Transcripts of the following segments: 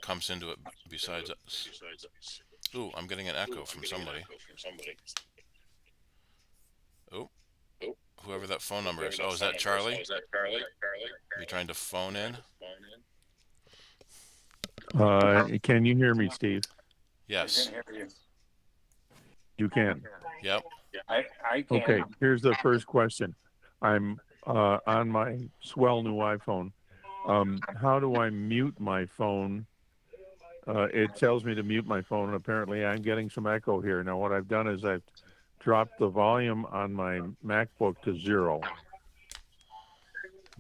comes into it besides us. Ooh, I'm getting an echo from somebody. Oh, whoever that phone number is. Oh, is that Charlie? You trying to phone in? Can you hear me, Steve? I can Yes. hear you. You can. Yep. I can. Okay, here's the first question. I'm on my swell new iPhone. How do I mute my phone? It tells me to mute my phone, and apparently I'm getting some echo here. Now, what I've done is I've dropped the volume on my MacBook to 0,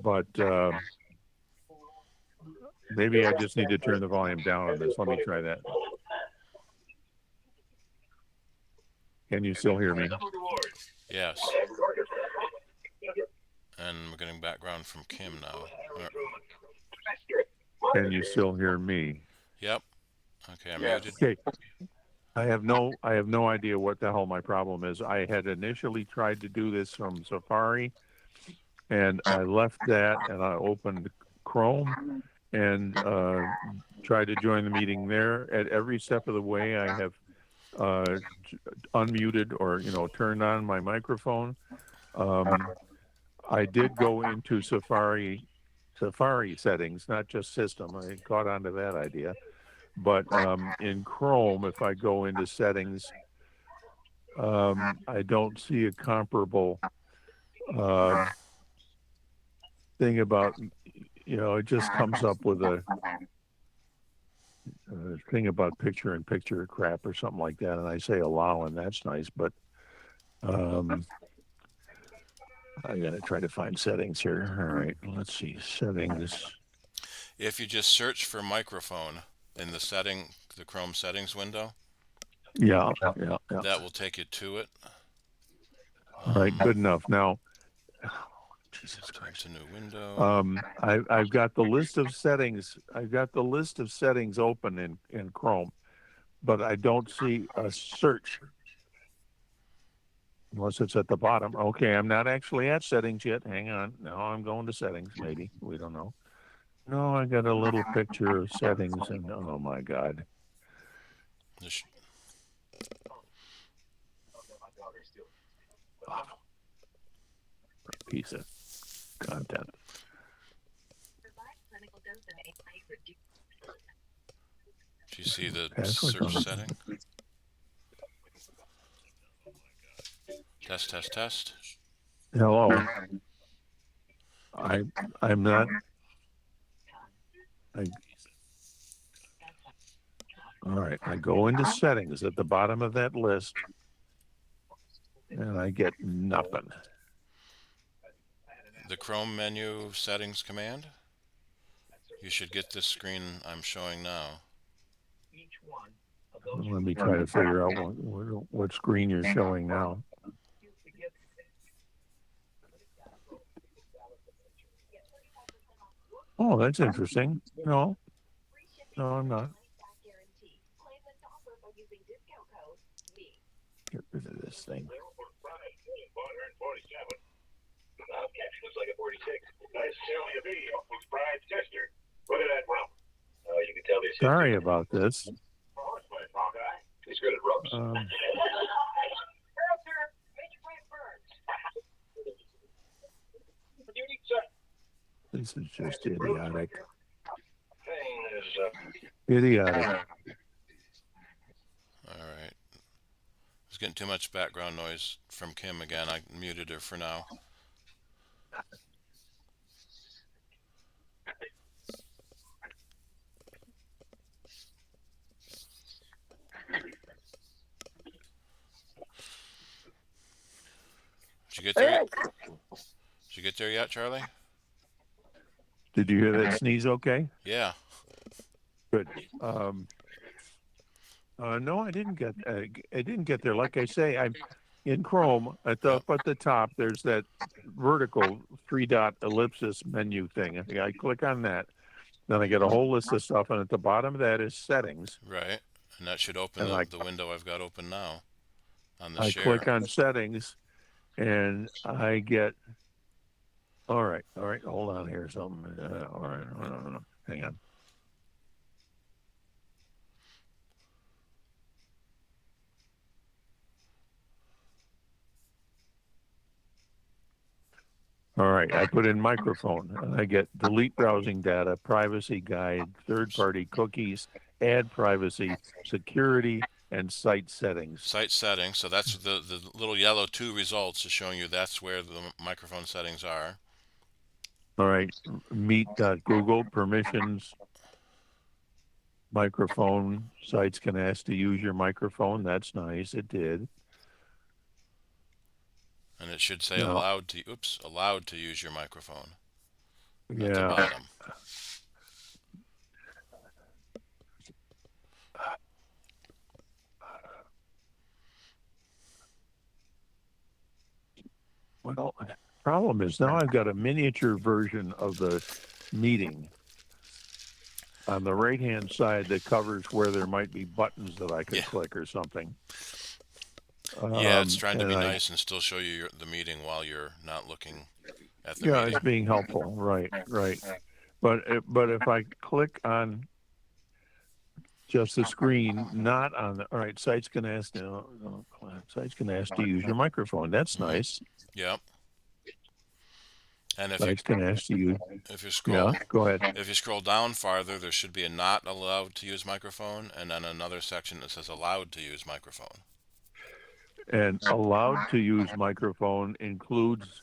but maybe I just need to turn the volume down on this. Let me try that. Can you still hear me? Yes. And we're getting background from Kim now. Can you still hear me? Yep. Okay, I'm Yes. muted. Okay. I have no idea what the hell my problem is. I had initially tried to do this from Safari, and I left that and I opened Chrome and tried to join the meeting there. At every step of the way, I have unmuted or turned on my microphone. I did go into Safari settings, not just system. I caught on to that idea. But in Chrome, if I go into settings, I don't see a comparable thing about, it just comes up with a thing about picture-in-picture crap or something like that. And I say allow, and that's nice. But I got to try to find settings here. All right, let's see. Settings. If you just search for microphone in the Chrome settings window, Yeah. that will take you to it. All right, good enough. Now, Jesus Time Christ. to new window. I've got the list of settings. I've got the list of settings open in Chrome, but I don't see a search unless it's at the bottom. Okay, I'm not actually at settings yet. Hang on. Now I'm going to settings. Maybe we don't know. No, I got a little picture of settings, and oh my God, This- awful piece of content. Do you see the Password search on. setting? Test. Hello. I'm not. I, all right, I go into settings at the bottom of that list, and I get nothing. The Chrome menu settings command. You should get this screen I'm showing now. Let me try to figure out what screen you're showing now. Oh, that's interesting. No, I'm not. Get rid of this thing. Looks like a 46. Nice selling a video. It's Brian's sister. Look at that rump. You can tell this. Sorry about this. He's good at ropes. This is just idiotic. Thing is, Idiotic. All right. It's getting too much background noise from Kim again. I muted her for now. Did you get there yet? Did you get there yet, Charlie? Did you hear that sneeze okay? Yeah. Good. No, I didn't get there. Like I say, I'm in Chrome up at the top. There's that vertical 3-dot ellipsis menu thing. I click on that. Then I get a whole list of stuff, and at the bottom of that is settings. Right. And that should open the window I've got open now on the I share. click on settings, and I get. All right. Hold on here. Something. All right. Hang on. All right, I put in microphone and I get delete browsing data, privacy guide, third-party cookies, add privacy, security, and site settings. Site settings. So that's the little yellow 2 results is showing you that's where the microphone settings are. All right, meet.google, permissions, microphone, sites can ask to use your microphone. That's nice, it did. And it should say Now, allowed to use your microphone at the yeah, bottom. well, problem is now I've got a miniature version of the meeting on the right-hand side that covers where there might be buttons that I could click or something. Yeah, it's trying to be and nice and still show you the meeting while you're not looking at the Yeah, meeting. it's being helpful, right. But if I click on just the screen, not on the, all right, sites can ask to use your microphone. That's nice. Yep. And Sites can ask to use. if you scroll, Go ahead. if you scroll down farther, there should be a not allowed to use microphone, and then another section that says allowed to use microphone. And allowed to use microphone includes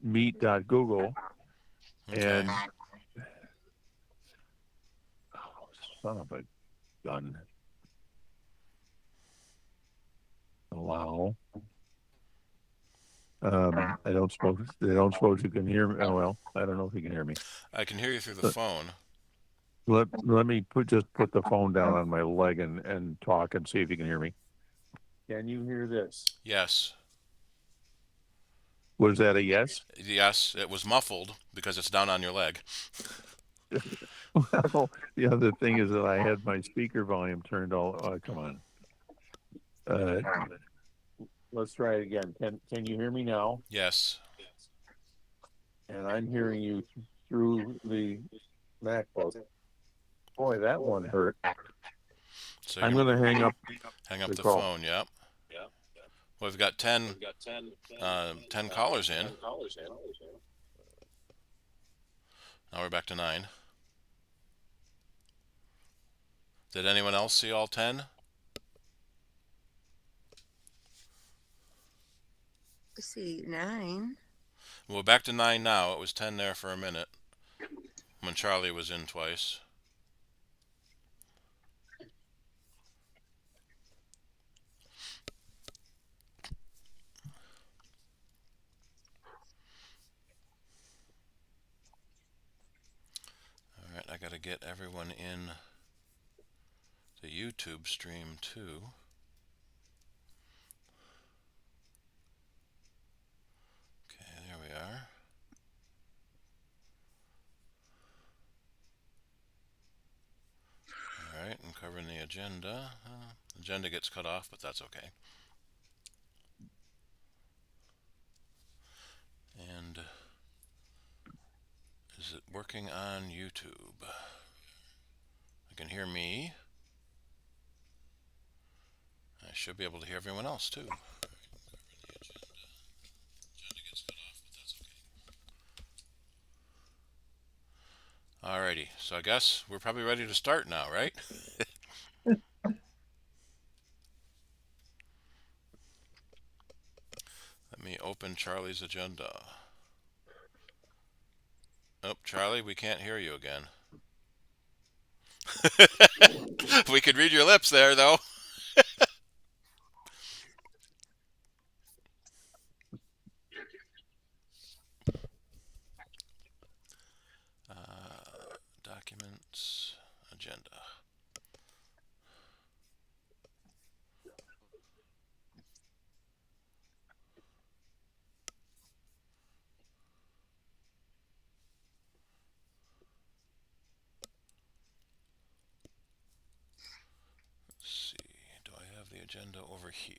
meet.google Okay. and son of a gun. Allow. They don't suppose you can hear me. Oh well, I don't know if you can hear me. I can hear you through the phone. Let me just put the phone down on my leg and talk and see if you can hear me. Can you hear this? Yes. Was that a yes? Yes, it was muffled because it's down on your leg. Well, the other thing is that I had my speaker volume turned all. Come on. Let's try it again. Can you hear me now? Yes. And I'm hearing you through the MacBook. Boy, that one hurt. So I'm going to hang up the call. phone. Yep. Well, we've got 10 callers in. Now we're back to 9. Did anyone else see all 10? Let's see, 9. Well, back to 9 now. It was 10 there for a minute when Charlie was in twice. All right, I got to get everyone in the YouTube stream too. Okay, there we are. All right, I'm covering the agenda. Agenda gets cut off, but that's okay. And is it working on YouTube? I can hear me. I should be able to hear everyone else too. Alrighty, so I guess we're probably ready to start now, right? Let me open Charlie's agenda. Oh, Charlie, we can't hear you again. We could read your lips there, though. Documents, agenda. Let's see, do I have the agenda over here?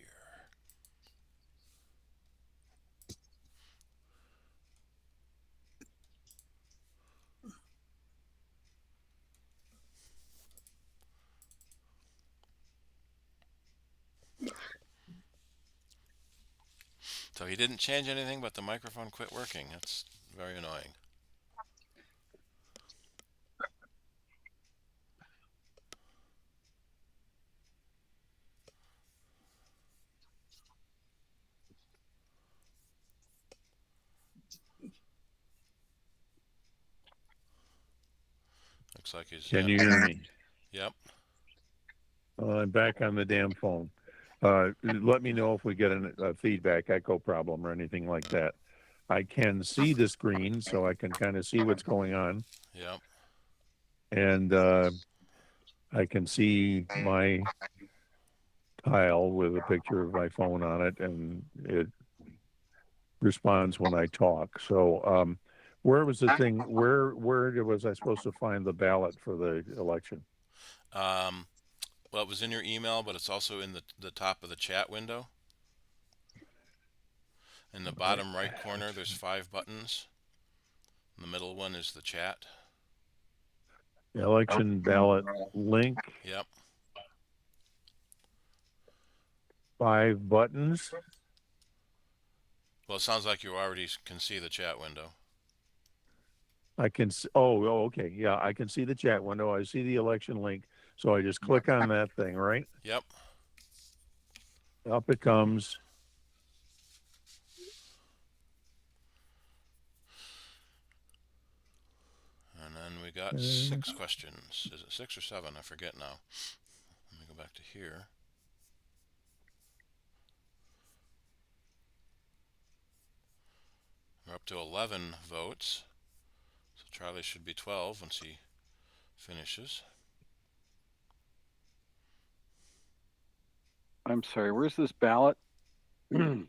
So he didn't change anything, but the microphone quit working. That's very annoying. Looks like he's... Can you hear me? Yep. I'm back on the damn phone. Let me know if we get a feedback, echo problem or anything like that. I can see the screen, so I can kind of see what's going on. Yep. And I can see my tile with a picture of my phone on it, and it responds when I talk. So where was the thing? Where was I supposed to find the ballot for the election? Well, it was in your email, but it's also in the top of the chat window. In the bottom right corner, there's 5 buttons. The middle one is the chat. Election ballot link. Yep. 5 buttons. Well, it sounds like you already can see the chat window. I can. Oh, okay. Yeah, I can see the chat window. I see the election link. So I just click on that thing, right? Yep. Up it comes. And then we got 6 questions. Is it 6 or 7? I forget now. Let me go back to here. We're up to 11 votes. So Charlie should be 12 once he finishes. I'm sorry, where's this ballot? It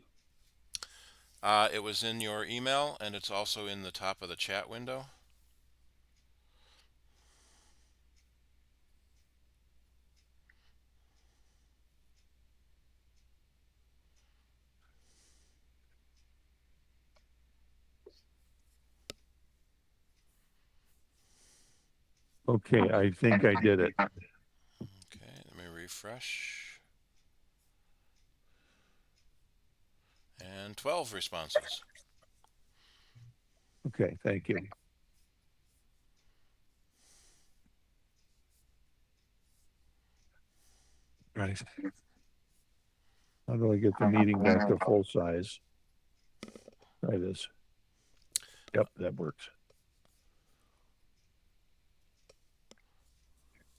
was in your email, and it's also in the top of the chat window. Okay, I think I did it. Okay, let me refresh. And 12 responses. Okay, thank you. Right. How do I get the meeting back to full size? Try this. Yep, that works.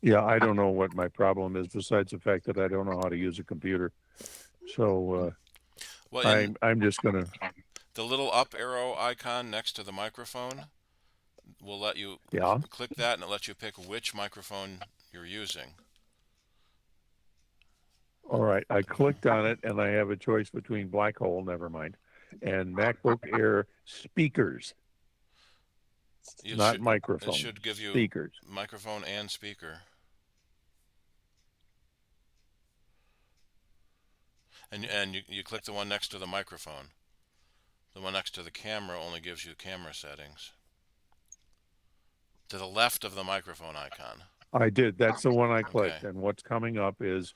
Yeah, I don't know what my problem is besides the fact that I don't know how to use a computer. So Well, I'm just gonna. the little up arrow icon next to the microphone will let you click that, and it lets you pick which microphone you're using. All right, I clicked on it, and I have a choice between Black Hole, never mind, and MacBook Air speakers. Not microphone. It should give you speakers. Microphone and speaker. And you click the one next to the microphone. The one next to the camera only gives you camera settings. To the left of the microphone icon. I did. That's the one I clicked. Okay. And what's coming up is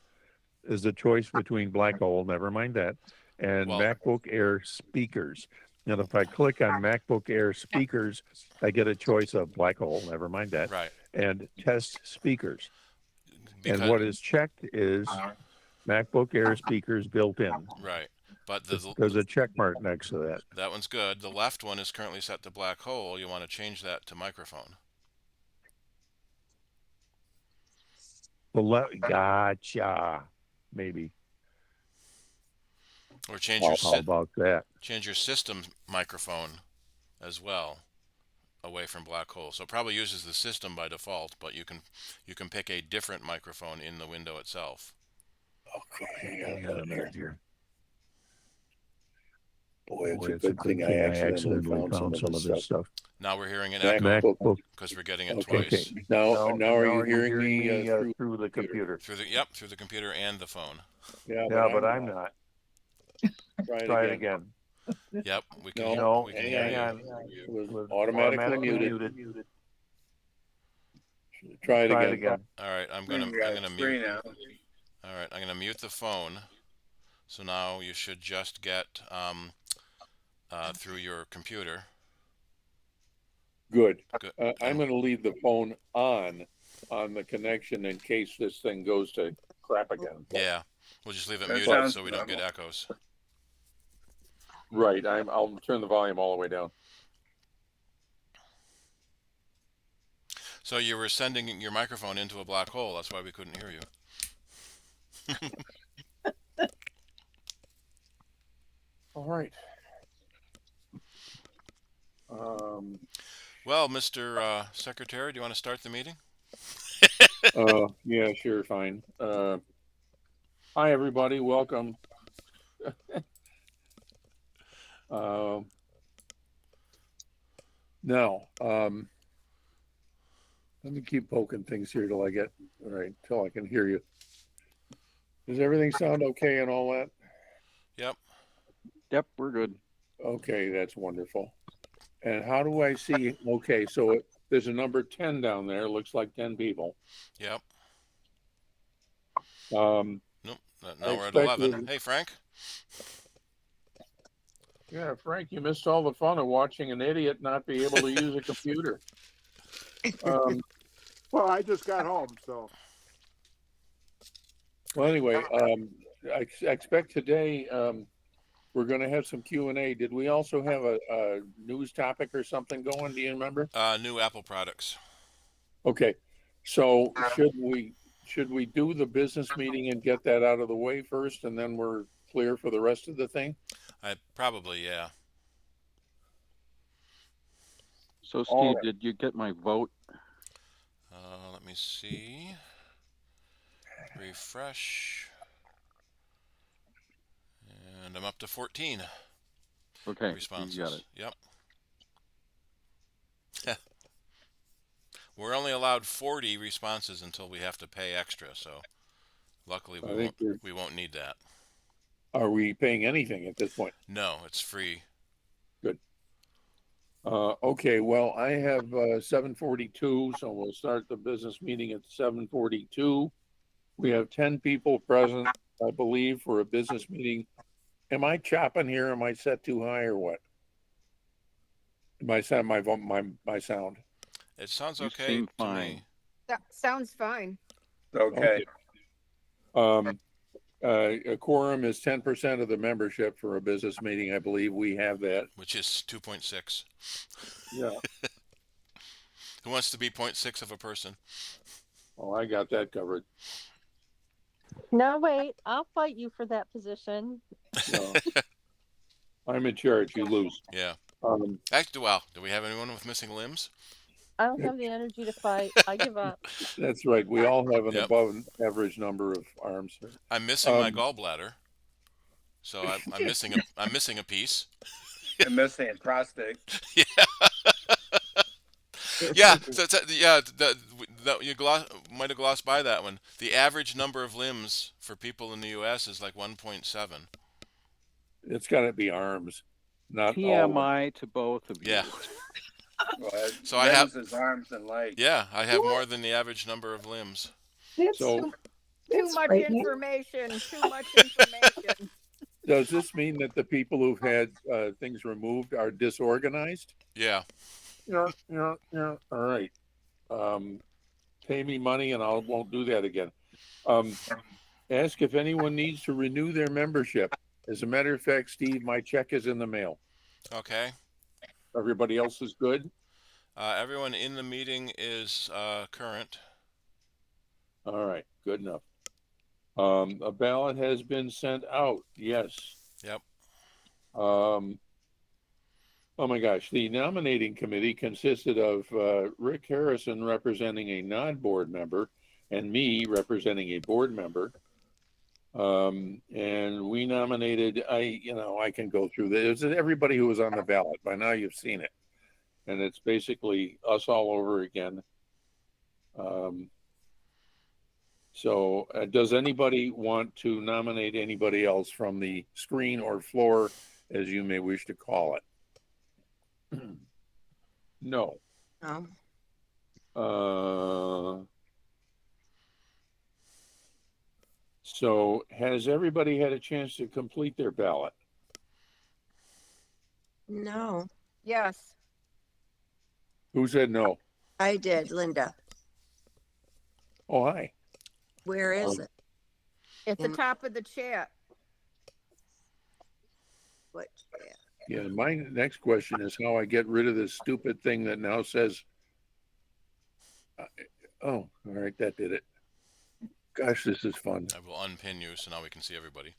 the choice between Black Hole, never mind that, and MacBook Air speakers. And if I click on MacBook Air speakers, I get a choice of Black Hole, never mind that, right, and test speakers. And what is checked is MacBook Air speakers built in. Right. But there's a check mark next to that. That one's good. The left one is currently set to Black Hole. You want to change that to microphone. Gotcha. Maybe. Or change how about that? Change your system microphone as well away from Black Hole. So it probably uses the system by default, but you can pick a different microphone in the window itself. Okay, I got a minute here. Boy, it's a good thing I accidentally found some of this stuff. Now we're hearing an echo MacBook, because we're getting it twice. Okay. Now are you hearing me through the computer? Through the computer and the phone. Yeah, but I'm not. Try it again. Yep, we can. No, we can hang hear on. you. It was automatically muted. Try it again. All right, I'm gonna mute. All right, I'm gonna mute the phone. So now you should just get through your computer. Good. Good. I'm going to leave the phone on the connection in case this thing goes to crap again. Yeah, we'll just leave it That muted sounds so we don't get normal. echoes. Right. I'll turn the volume all the way down. So you were sending your microphone into a black hole. That's why we couldn't hear you. All right. Well, Mr. Secretary, do you want to start the meeting? Yeah, sure, fine. Hi, everybody. Welcome. Now, let me keep poking things here till I can hear you. Does everything sound okay and all that? Yep. Yep, we're good. Okay, that's wonderful. And how do I see? Okay, so there's a number 10 down there. Looks like 10 people. Yep. Um, Nope. I Now we're at expect 11. Hey, Frank. Yeah, Frank, you missed all the fun of watching an idiot not be able to use a computer. Well, I just got home, so. Well, anyway, I expect today we're going to have some Q&A. Did we also have a news topic or something going? Do you remember? New Apple products. Okay, so should we do the business meeting and get that out of the way first, and then we're clear for the rest of the thing? Probably, yeah. So, All Steve, right. did you get my vote? Let me see. Refresh. And I'm up to 14 Okay, responses. you got it. Yep. We're only allowed 40 responses until we have to pay extra, so luckily we won't need that. Are we paying anything at this point? No, it's free. Good. Okay, well, I have 7:42, so we'll start the business meeting at 7:42. We have 10 people present, I believe, for a business meeting. Am I chopping here? Am I set too high or what? My sound. It sounds You okay seem to fine. me. That sounds fine. Okay. A quorum is 10% of the membership for a business meeting. I believe we have that. Which is 2.6. Yeah. Who wants to be 0.6 of a person? Oh, I got that covered. No, wait, I'll fight you for that position. No. I'm in charge. You lose. Yeah. Um, Well, do we have anyone with missing limbs? I don't have the energy to fight. I give up. That's right. We all have an Yep. above average number of arms. I'm missing my gallbladder, so I'm missing a piece. I'm missing a prostate. Yeah. Yeah. You might have glossed by that one. The average number of limbs for people in the U.S. is like 1.7. It's got to be arms, not all. TMI to both of you. Yeah. Well, So I have his arms and legs. Yeah, I have more than the average number of limbs. So Too much information. Too much information. does this mean that the people who've had things removed are disorganized? Yeah. Yeah. All right. Pay me money and I won't do that again. Ask if anyone needs to renew their membership. As a matter of fact, Steve, my check is in the mail. Okay. Everybody else is good? Everyone in the meeting is current. All right, good enough. A ballot has been sent out. Yes. Yep. Oh my gosh, the nominating committee consisted of Rick Harrison representing a non-board member and me representing a board member. And we nominated, I can go through this. Everybody who was on the ballot. By now you've seen it. And it's basically us all over again. So does anybody want to nominate anybody else from the screen or floor, as you may wish to call it? No. So has everybody had a chance to complete their ballot? No, Yes. Who said no? I did, Linda. Oh, hi. Where is it? At the In top of the chat. what? Yeah, my next question is how I get rid of this stupid thing that now says, oh, all right, that did it. Gosh, this is fun. I will unpin you so now we can see everybody.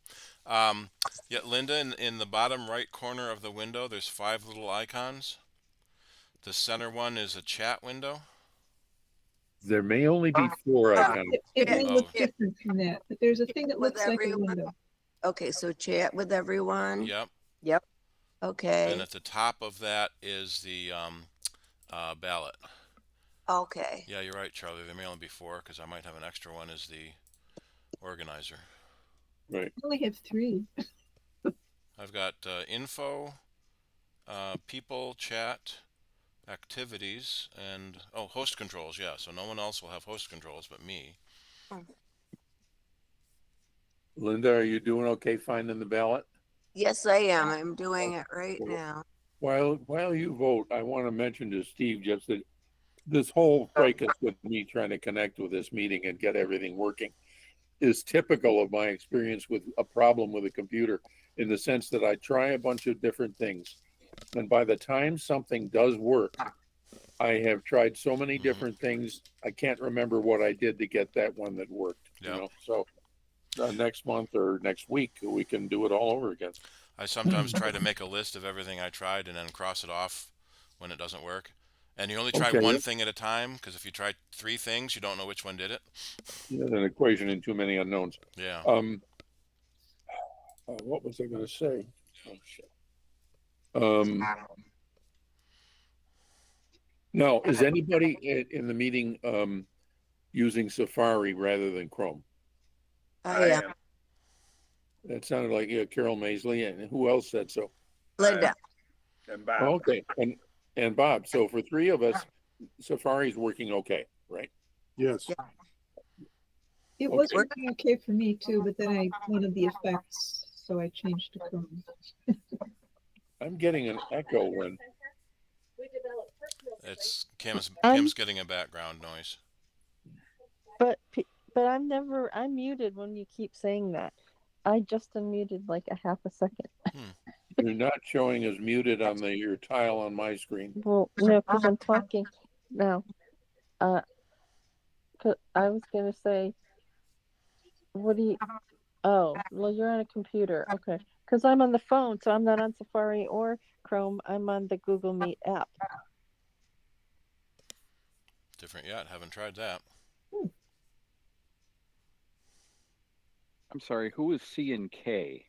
Yeah, Linda, in the bottom right corner of the window, there's 5 little icons. The center one is a chat window. There may only be 4 icons. It may Oh. look different from that, but there's a thing that With looks like a everyone? window. Okay, so chat with everyone. Yep. Yep. Okay. And at the top of that is the ballot. Okay. Yeah, you're right, Charlie. There may only be 4 because I might have an extra one as the organizer. Right. I only have 3. I've got info, people, chat, activities, and host controls. Yeah, so no one else will have host controls but me. Linda, are you doing okay finding the ballot? Yes, I am. I'm doing it right now. While you vote, I want to mention to Steve just that this whole fracas with me trying to connect with this meeting and get everything working is typical of my experience with a problem with a computer, in the sense that I try a bunch of different things, and by the time something does work, I have tried so many different things, I can't remember what I did to get that one that worked. Yeah. You know, so next month or next week we can do it all over again. I sometimes try to make a list of everything I tried and then cross it off when it doesn't work. And you only try Okay. one thing at a time, because if you try 3 things, you don't know which one did it. Yeah, an equation in too many unknowns. Yeah. What was I going to say? Oh shit. Now, is anybody in the meeting using Safari rather than Chrome? I am. That sounded like Carol Maisley, and who else said so? Linda. And Bob. Okay, and Bob. So for 3 of us, Safari's working okay, right? Yes. It was working okay for me too, but then I wanted the effects, so I changed to Chrome. I'm getting an echo when. It's Kim's getting a background noise. But I'm muted when you keep saying that. I just unmuted like a half a second. You're not showing as muted on your tile on my screen. Well, no, because I'm talking now. 'Cause I was gonna say, what do you? Oh, well, you're on a computer, okay? Because I'm on the phone, so I'm not on Safari or Chrome. I'm on the Google Meet app. Different yet. Haven't tried that. I'm sorry, who is C and K?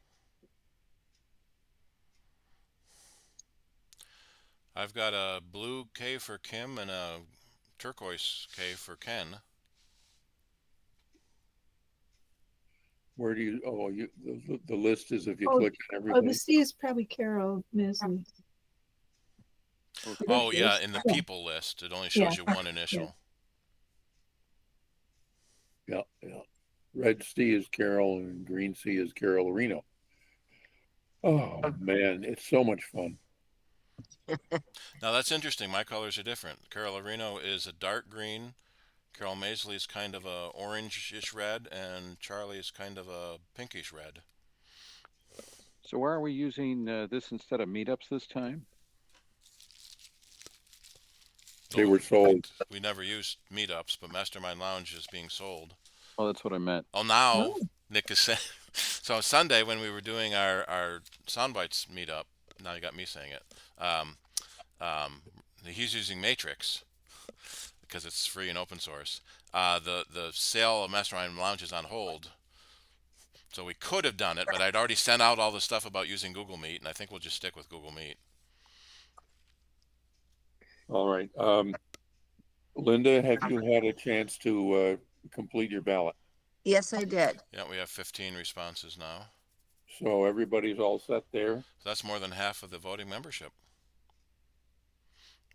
I've got a blue K for Kim and a turquoise K for Ken. Where do you? Oh, the list is if you Oh, click on Oh, everybody. the C is probably Carol Misley. Oh yeah, in the people list, it only shows you one initial. Yeah. Red C is Carol and green C is Carol Reno. Oh man, it's so much fun. Now that's interesting. My colors are different. Carol Areno is a dark green. Carol Maisley is kind of a orange-ish red, and Charlie is kind of a pinkish red. So why are we using this instead of meetups this time? They were sold. We never used meetups, but Mastermind Lounge is being sold. Oh, that's what I meant. Oh, now Nick is saying. So Sunday when we were doing our Soundbites meetup, now you got me saying it. He's using Matrix because it's free and open source. The sale of Mastermind Lounge is on hold. So we could have done it, but I'd already sent out all the stuff about using Google Meet, and I think we'll just stick with Google Meet. All right. Linda, have you had a chance to complete your ballot? Yes, I did. Yeah, we have 15 responses now. So everybody's all set there? So that's more than half of the voting membership.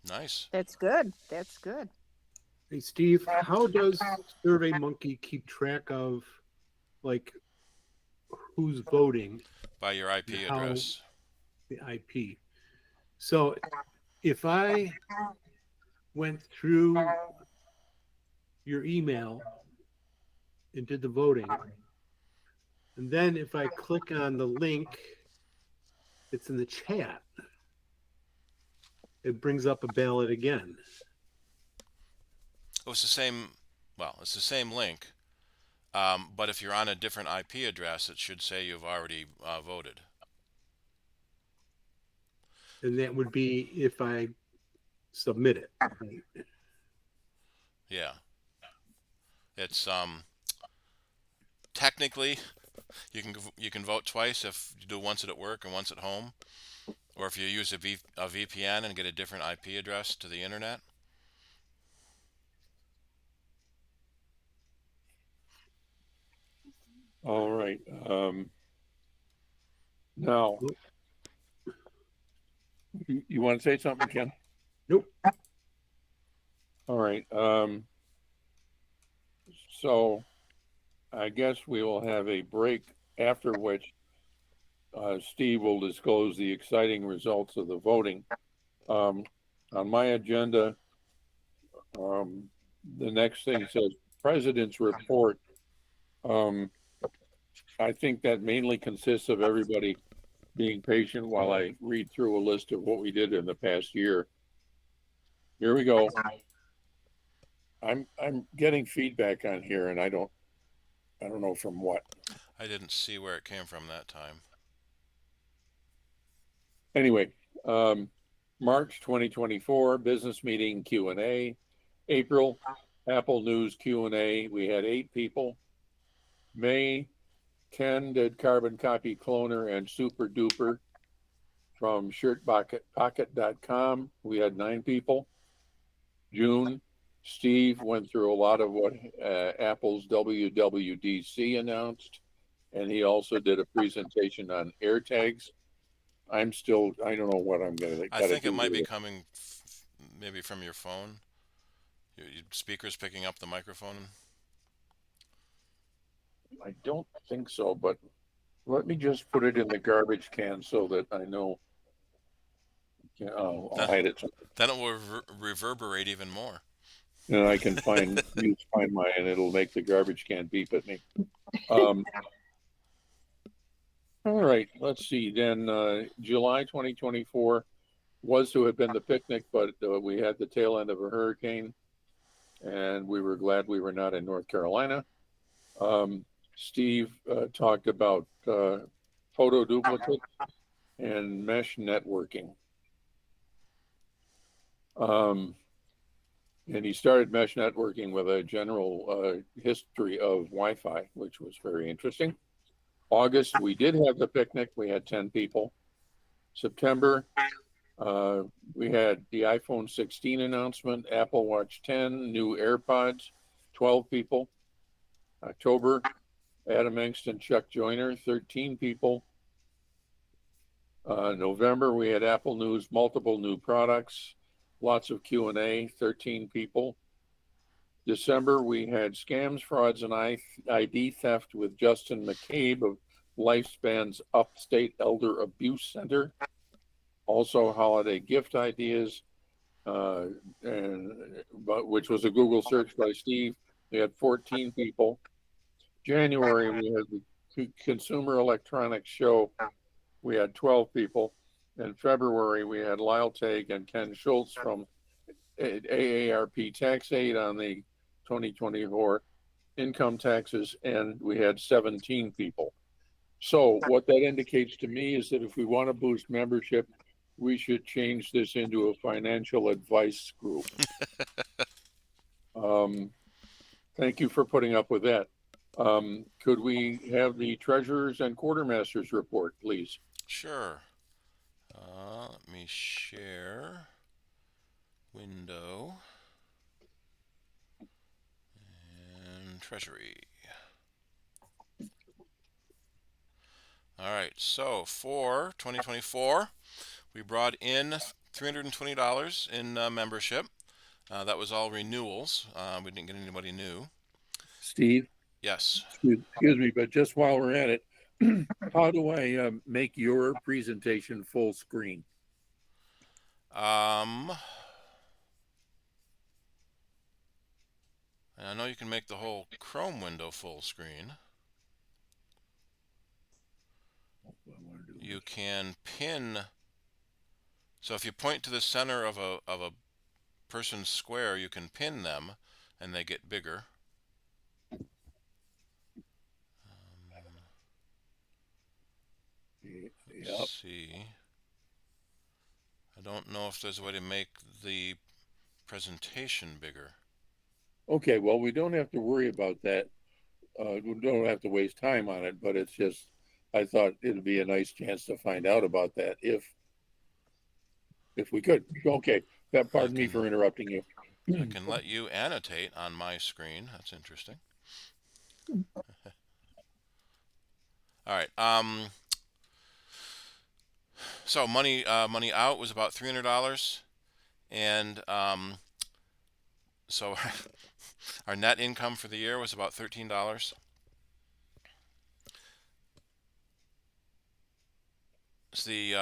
Nice. That's good. That's good. Hey, Steve, how does SurveyMonkey keep track of, like, who's voting? By your IP How- address. The IP. So if I went through your email and did the voting, and then if I click on the link that's in the chat, it brings up a ballot again. It's the same. Well, it's the same link, but if you're on a different IP address, it should say you've already voted. And that would be if I submit it. Yeah. It's technically you can vote twice if you do once at work and once at home, or if you use a VPN and get a different IP address to the internet. All right. Now, you want to say something, Ken? Nope. All right. So I guess we will have a break, after which Steve will disclose the exciting results of the voting. On my agenda, the next thing says President's Report. I think that mainly consists of everybody being patient while I read through a list of what we did in the past year. Here we go. I'm getting feedback on here, and I don't know from what. I didn't see where it came from that time. Anyway, March 2024 business meeting Q&A. April Apple News Q&A. We had 8 people. May, Ken did Carbon Copy Cloner and Super Duper from shirtpocket.com. We had 9 people. June, Steve went through a lot of what Apple's WWDC announced, and he also did a presentation on AirTags. I don't know what I'm going to do. I think it might be coming maybe from your phone. Your speaker's picking up the microphone. I don't think so, but let me just put it in the garbage can so that I know. I'll hide it. Then it will reverberate even more. And I can find mine, and it'll make the garbage can beep at me. All right, let's see. Then July 2024 was to have been the picnic, but we had the tail end of a hurricane, and we were glad we were not in North Carolina. Steve talked about photo duplicate and mesh networking. And he started mesh networking with a general history of Wi-Fi, which was very interesting. August, we did have the picnic. We had 10 people. September, we had the iPhone 16 announcement, Apple Watch 10, new AirPods, 12 people. October, Adam Engston, Chuck Joyner, 13 people. November, we had Apple News, multiple new products, lots of Q&A, 13 people. December, we had scams, frauds, and ID theft with Justin McCabe of Lifespan's Upstate Elder Abuse Center. Also, holiday gift ideas, which was a Google search by Steve. We had 14 people. January, we had the Consumer Electronics Show. We had 12 people. In February, we had Lyle Tague and Ken Schultz from AARP Tax Aid on the 2024 income taxes, and we had 17 people. So what that indicates to me is that if we want to boost membership, we should change this into a financial advice group. Thank you for putting up with that. Could we have the treasurers and quartermasters report, please? Sure. Let me share window and treasury. All right, so for 2024, we brought in $320 in membership. That was all renewals. We didn't get anybody new. Steve? Yes. Excuse me, but just while we're at it, how do I make your presentation full screen? And I know you can make the whole Chrome window full screen. You can pin. So if you point to the center of a person's square, you can pin them, and they get bigger. Let's see. I don't know if there's a way to make the presentation bigger. Okay, well, we don't have to worry about that. We don't have to waste time on it, but it's just, I thought it'd be a nice chance to find out about that if we could. Okay, pardon me for interrupting you. I can let you annotate on my screen. That's interesting. All right. So money out was about $300, and so our net income for the year was about $13. So the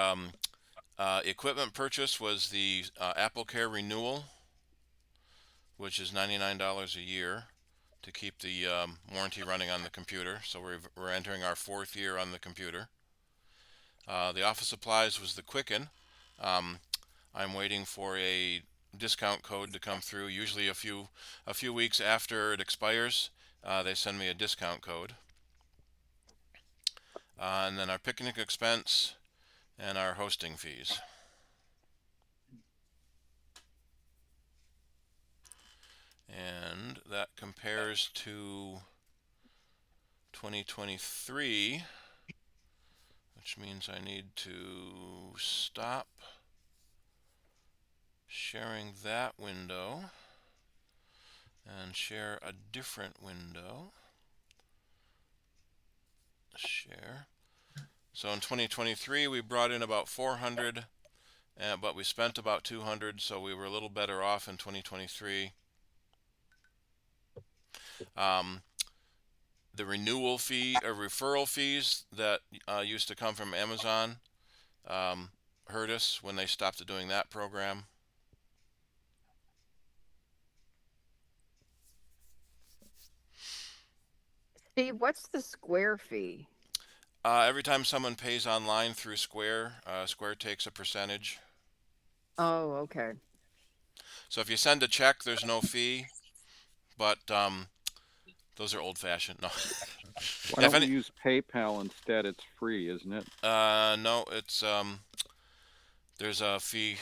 equipment purchase was the Apple Care renewal, which is $99 a year to keep the warranty running on the computer. So we're entering our 4th year on the computer. The office supplies was the Quicken. I'm waiting for a discount code to come through. Usually a few weeks after it expires, they send me a discount code. And then our picnic expense and our hosting fees. And that compares to 2023, which means I need to stop sharing that window and share a different window. Share. So in 2023 we brought in about 400, but we spent about 200, so we were a little better off in 2023. The renewal fee or referral fees that used to come from Amazon hurt us when they stopped doing that program. Steve, what's the Square fee? Every time someone pays online through Square, Square takes a percentage. Oh, okay. So if you send a check, there's no fee, but those are old-fashioned. No. Why don't we use PayPal instead? It's free, isn't it? No, it's there's a fee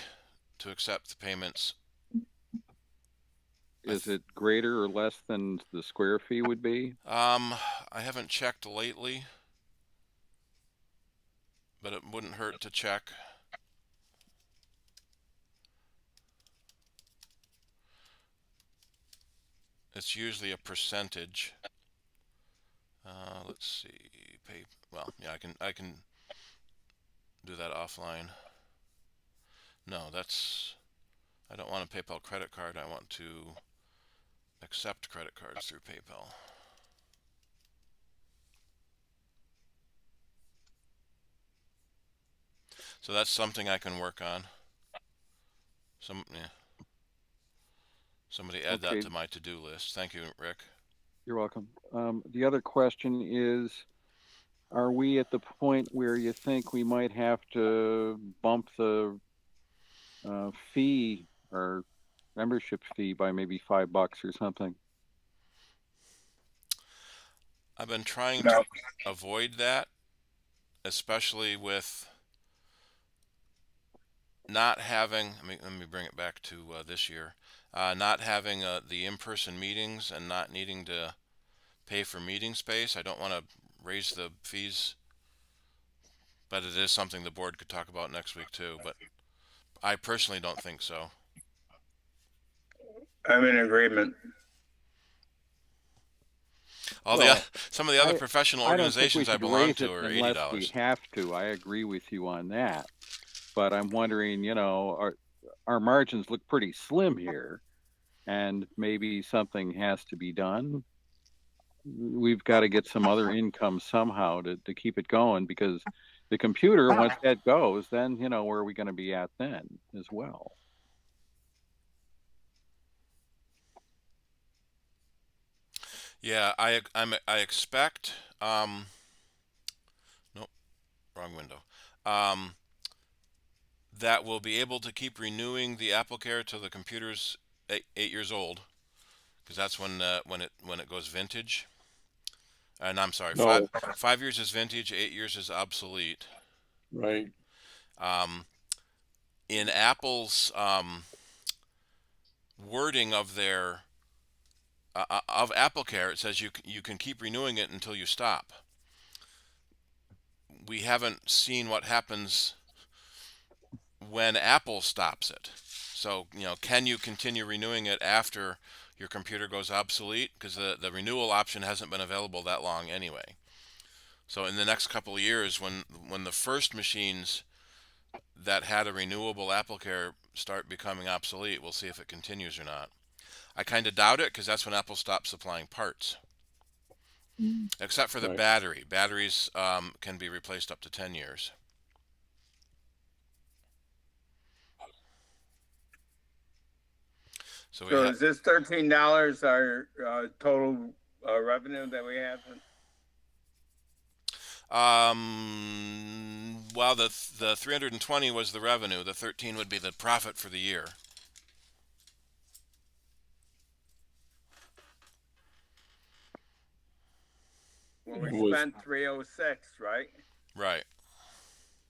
to accept the payments. Is it greater or less than the Square fee would be? I haven't checked lately, but it wouldn't hurt to check. It's usually a percentage. Let's see. Well, yeah, I can do that offline. No, I don't want a PayPal credit card. I want to accept credit cards through PayPal. So that's something I can work on. Somebody add that to my to-do list. Thank you, Rick. You're welcome. The other question is, are we at the point where you think we might have to bump the fee or membership fee by maybe $5 or something? I've been trying to avoid that, especially with not having, let me bring it back to this year, not having the in-person meetings and not needing to pay for meeting space. I don't want to raise the fees, but it is something the board could talk about next week too, but I personally don't think so. I'm in agreement. Some of the other professional organizations I belong to are $80. Unless we have to. I agree with you on that. But I'm wondering, you know, our margins look pretty slim here, and maybe something has to be done. we've got to get some other income somehow to keep it going, because the computer, once that goes, then, you know, where are we going to be at then as well? Yeah, I expect nope, wrong window. Um, that we'll be able to keep renewing the AppleCare till the computer's 8 years old, because that's when it goes vintage. And I'm sorry, No, 5 years is vintage, 8 years is obsolete. right. Um, in Apple's wording of their of AppleCare, it says you can keep renewing it until you stop. We haven't seen what happens when Apple stops it. So, you know, can you continue renewing it after your computer goes obsolete? Because the renewal option hasn't been available that long anyway. So in the next couple of years, when the first machines that had a renewable AppleCare start becoming obsolete, we'll see if it continues or not. I kind of doubt it, because that's when Apple stops supplying parts. Except for the Right. battery. Batteries can be replaced up to 10 years. So So is this $13 our total revenue that we have? Well, the 320 was the revenue. The 13 would be the profit for the year. Well, we Was- spent 306, right? Right.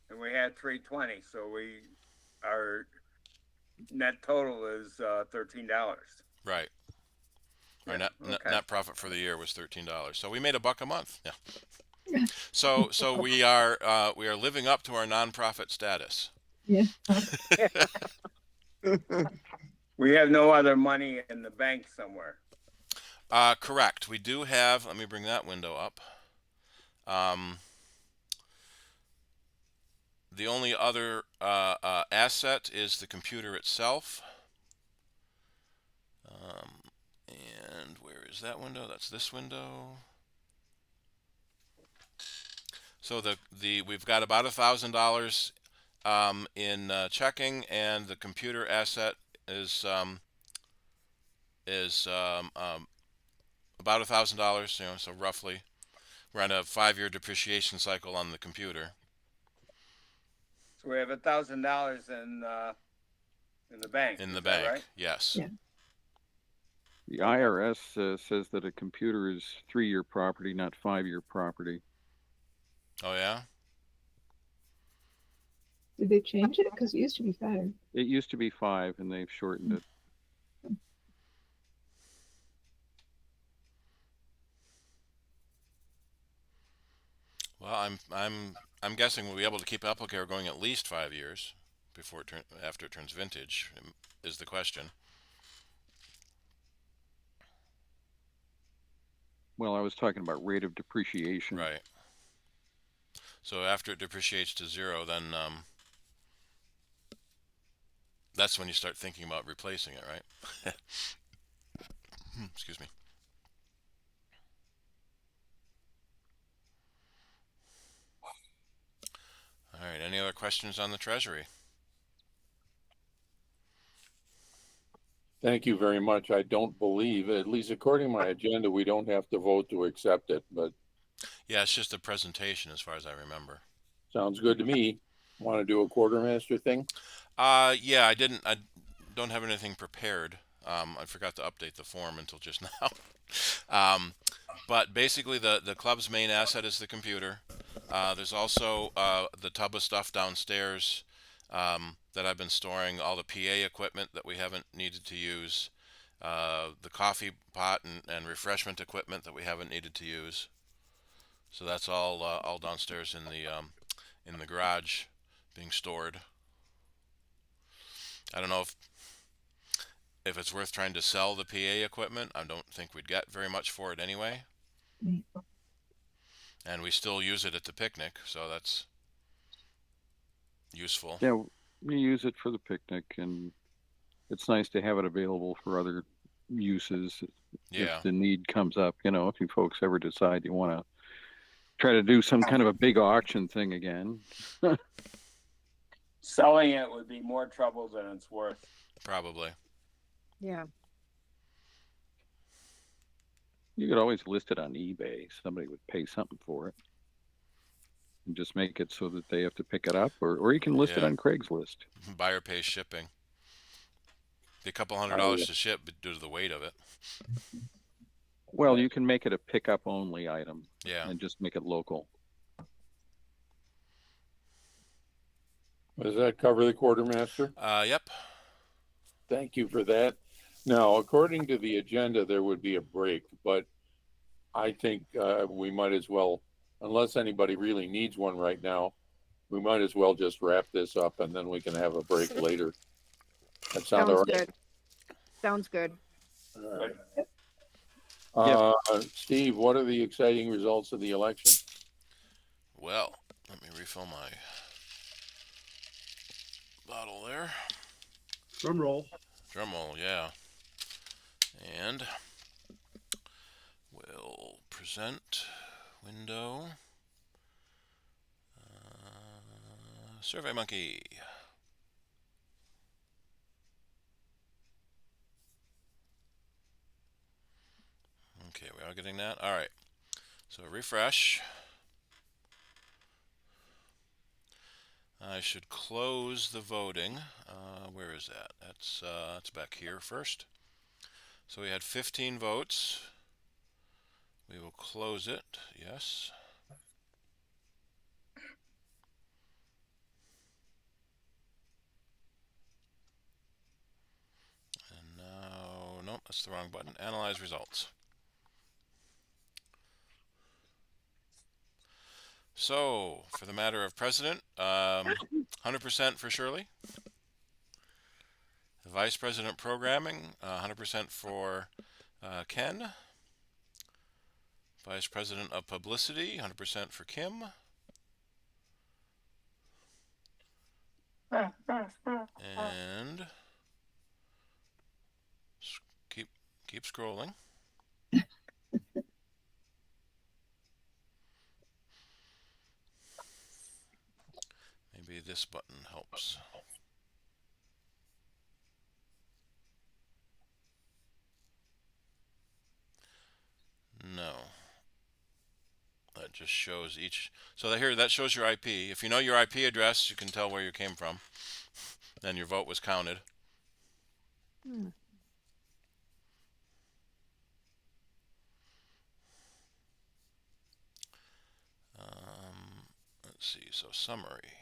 And we had 320, so our net total is $13. Right. Our Yeah, net profit for the year was $13. So we made $1 a month. Yeah. So we are living up to our nonprofit status. Yeah. We have no other money in the bank somewhere. Correct. We do have. Let me bring that window up. The only other asset is the computer itself. And where is that window? That's this window. So we've got about $1,000 in checking, and the computer asset is about $1,000. You know, so roughly, we're on a 5-year depreciation cycle on the computer. So we have $1,000 in the bank. In is the that bank, right? yes. Yeah. The IRS says that a computer is 3-year property, not 5-year property. Oh yeah. Did they change it? Because it used to be 5. It used to be 5, and they've shortened it. Well, I'm guessing we'll be able to keep AppleCare going at least 5 years before after it turns vintage, is the question. Well, I was talking about rate of depreciation. Right. So after it depreciates to 0, then that's when you start thinking about replacing it, right? Excuse me. All right, any other questions on the Treasury? Thank you very much. I don't believe, at least according to my agenda, we don't have to vote to accept it, but Yeah, it's just a presentation as far as I remember. sounds good to me. Want to do a quartermaster thing? Yeah, I don't have anything prepared. I forgot to update the form until just now. But basically the club's main asset is the computer. There's also the tub of stuff downstairs that I've been storing, all the PA equipment that we haven't needed to use, the coffee pot and refreshment equipment that we haven't needed to use. So that's all downstairs in the garage being stored. I don't know if it's worth trying to sell the PA equipment. I don't think we'd get very much for it anyway. And we still use it at the picnic, so that's useful. Yeah, we use it for the picnic, and it's nice to have it available for other uses. Yeah. if the need comes up. You know, if you folks ever decide you want to try to do some kind of a big auction thing again. Selling it would be more trouble than it's worth. Probably. Yeah. You could always list it on eBay. Somebody would pay something for it. And just make it so that they have to pick it up, or you can list it Yeah. on Craigslist. Buyer pays shipping. Be a couple $100 Oh, to ship due to the weight of it. well, you can make it a pickup only item Yeah. and just make it local. Does that cover the quartermaster? Yep. Thank you for that. Now, according to the agenda, there would be a break, but I think we might as well, unless anybody really needs one right now, we might as well just wrap this up and then we can have a break later. That sound all Sounds right? good. Sounds good. All right. Steve, what are the exciting results of the election? Well, let me refill my bottle there. Drum roll. Drum roll, yeah. And we'll present window. Survey Monkey. Okay, we are getting that. All right. So refresh. I should close the voting. Where is that? That's back here first. So we had 15 votes. We will close it. Yes. And now, nope, that's the wrong button. Analyze results. So, for the matter of president, 100% for Shirley. The vice president programming, 100% for Ken. Vice president of publicity, 100% for Kim. And keep scrolling. Maybe this button helps. No. That just shows each. So here, that shows your IP. If you know your IP address, you can tell where you came from. Then your vote was counted. Let's see. So summary.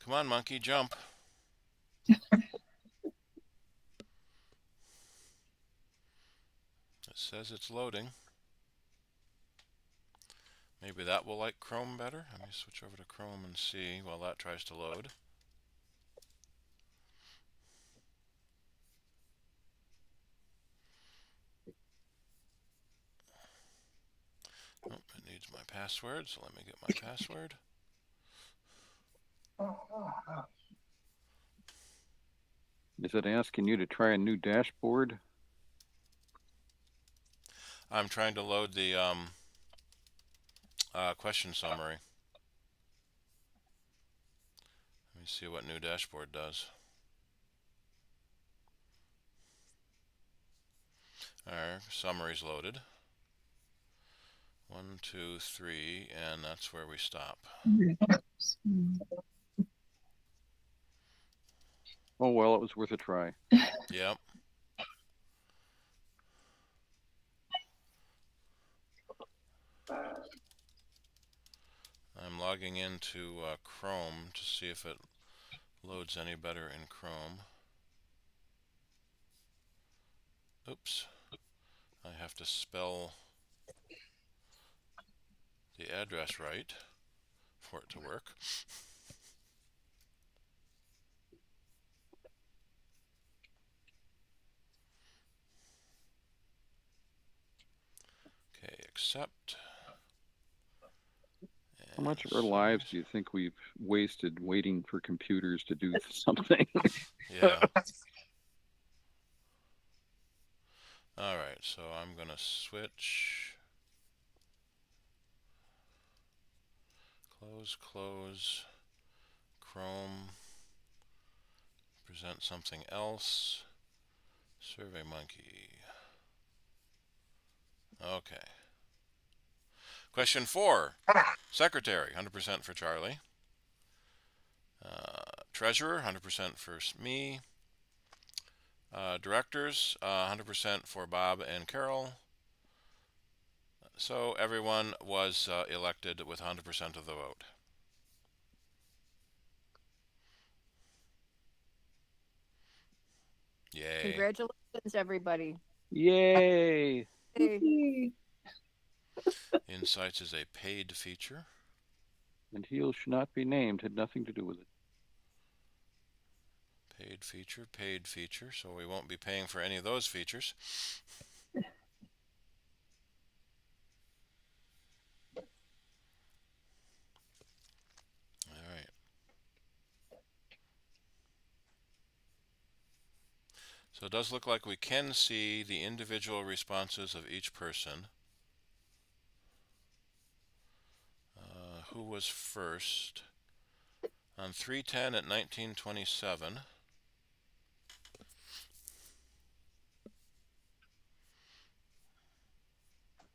Come on, monkey, jump. It says it's loading. Maybe that will like Chrome better. Let me switch over to Chrome and see while that tries to load. Oh, it needs my password, so let me get my password. Is it asking you to try a new dashboard? I'm trying to load the question summary. Let me see what new dashboard does. Our summary's loaded. 1, 2, 3, and that's where we stop. Oh, well, it was worth a try. Yep. I'm logging into Chrome to see if it loads any better in Chrome. Oops. I have to spell the address right for it to work. Okay, accept. How much of our lives do you think we've wasted waiting for computers to do something? Yeah. All right, so I'm going to switch. Close. Chrome. Present something else. SurveyMonkey. Okay. Question 4. Secretary, 100% for Charlie. Treasurer, 100% for me. Directors, 100% for Bob and Carol. So everyone was elected with 100% of the vote. Yay. Congratulations, everybody. Yay! Hey. Insights is a paid feature. And Heels should not be named, had nothing to do with it. Paid feature, so we won't be paying for any of those features. All right. So it does look like we can see the individual responses of each person. Who was first? On 310 at 1927.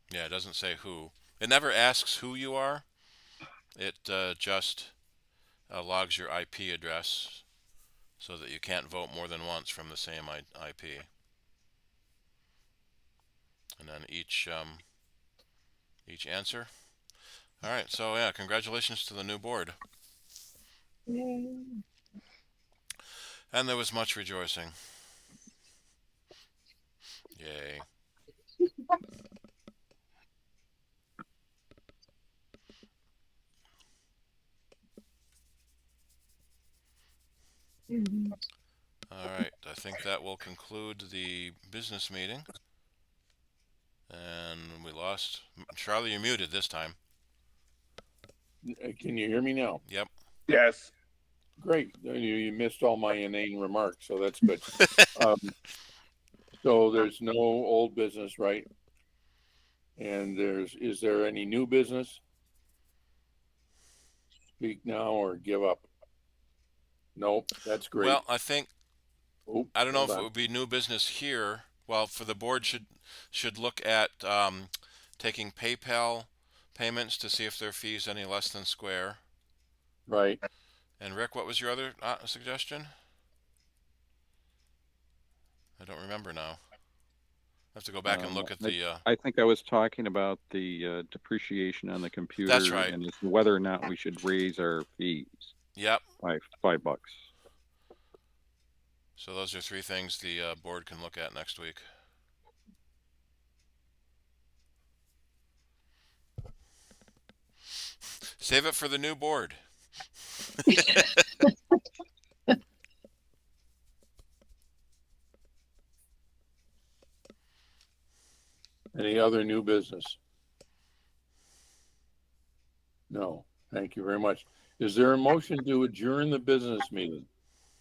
Yeah, it doesn't say who. It never asks who you are. It just logs your IP address so that you can't vote more than once from the same IP. And then each answer. All right, so yeah, congratulations to the new board. Yay. And there was much rejoicing. Yay. Mhm. All right, I think that will conclude the business meeting. And we lost Charlie. You're muted this time. Can you hear me now? Yep. Yes. Great. You missed all my inane remarks, so that's good. So there's no old business, right? And is there any new business? Speak now or give up? Nope, that's great. Well, I think Oop, I don't know if hold it on. would be new business here. Well, for the board should look at taking PayPal payments to see if their fees any less than Square. Right. And Rick, what was your other suggestion? I don't remember now. I have to go back and look at the. I think I was talking about the depreciation on the computer. That's right. And whether or not we should raise our fees. Yep. By $5. So those are 3 things the board can look at next week. Save it for the new board. Any other new business? No. Thank you very much. Is there a motion to adjourn the business meeting?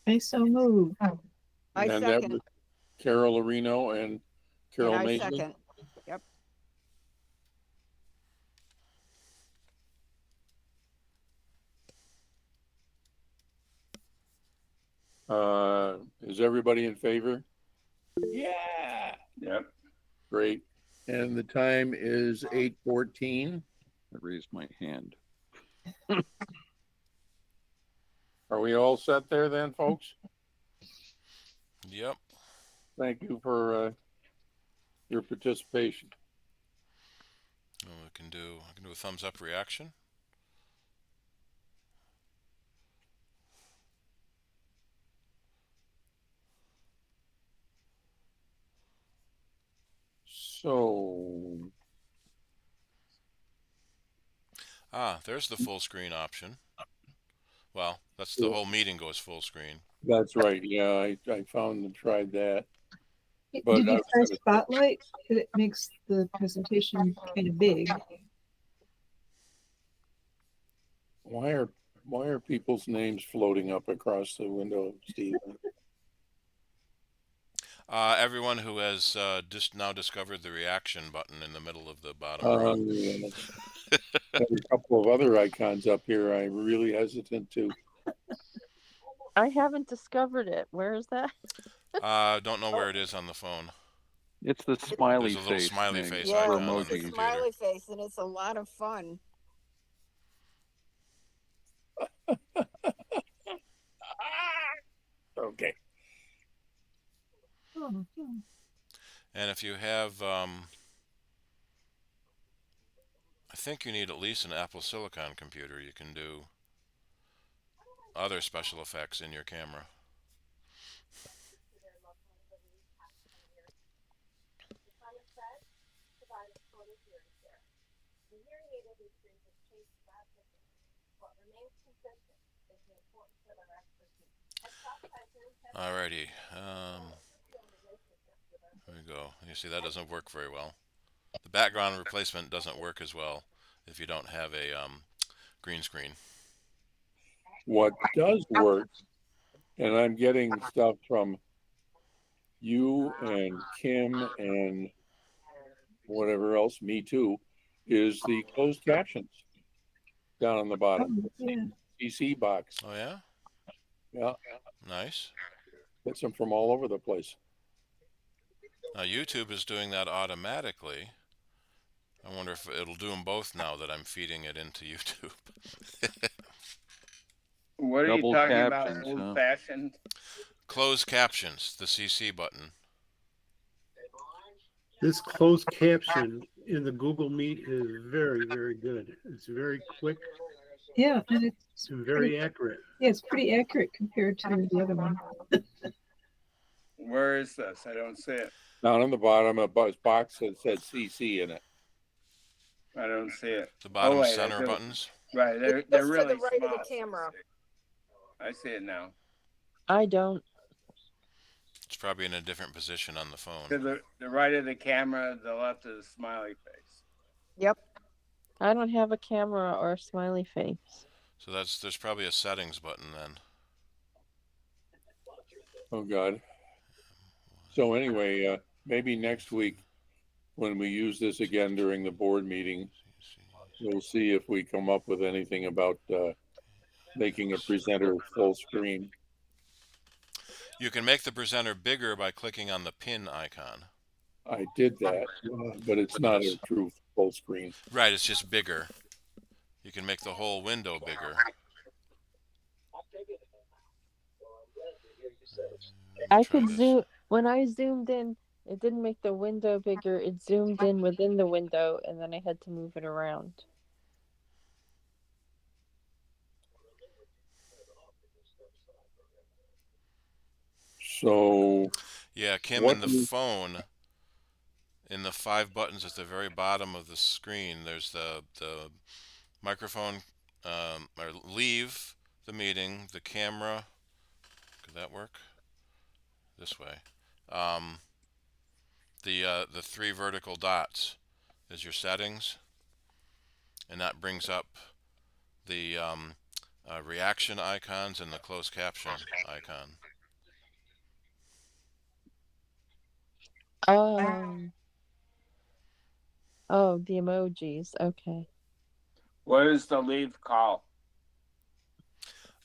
I so move. I And second. that was Carol Areno and Carol And I Mason. second. Yep. Is everybody in favor? Yeah. Yep. Great. And the time is 8:14. I raised my hand. Are we all set there then, folks? Yep. Thank you for your participation. I can do a thumbs up reaction. So, there's the full screen option. Well, that's the whole meeting goes full screen. that's right. Yeah, I found and tried that. But Did you try Spotlight? It makes the presentation kind of big. why are people's names floating up across the window, Steve? Everyone who has just now discovered the reaction button in the middle of the bottom row. Yes. There's a couple of other icons up here. I'm really hesitant to. I haven't discovered it. Where is that? Don't know where it is on the phone. It's the smiley There's a little face smiley thing face for Yeah, icon on it's the a emojis. computer. smiley face, and it's a lot of fun. Okay. Oh, And if you have, I think you need at least an Apple Silicon computer. You can do other special effects in your camera. Alrighty, there we go. You see that doesn't work very well. The background replacement doesn't work as well if you don't have a green screen. What does work, and I'm getting stuff from you and Kim and whatever else, me too, is the closed captions down on the bottom. yeah. CC box. Oh yeah? Yeah, Nice. gets them from all over the place. Now YouTube is doing that automatically. I wonder if it'll do them both now that I'm feeding it into YouTube. What are Double you talking captions, about? Old huh? fashioned? Closed captions, the CC button. This closed caption in the Google Meet is very, very good. It's very quick Yeah, and it's and very accurate. yeah, it's pretty accurate compared to the other one. Where is this? I don't see it. Down on the bottom, a box that said CC in it. I don't see it. The bottom wait, center I do. buttons. Right, they're It's just really to the right small. of the camera. I see it now. I don't. It's probably in a different position on the phone. To the right of the camera, the left of the smiley face. Yep. I don't have a camera or a smiley face. So there's probably a settings button then. Oh God. So anyway, maybe next week when we use this again during the board meeting, we'll see if we come up with anything about making a presenter full screen. You can make the presenter bigger by clicking on the pin icon. I did that, but it's not a true full screen. Right, it's just bigger. You can make the whole window bigger. I could zoom when I zoomed in. It didn't make the window bigger. It zoomed in within the window, and then I had to move it around. So yeah, Kim, in the phone, in the 5 buttons at the very bottom of the screen, there's the microphone, or leave the meeting, the camera. Could that work? This way. The 3 vertical dots is your settings, and that brings up the reaction icons and the closed caption icon. Oh, the emojis. Okay. What is the leave call?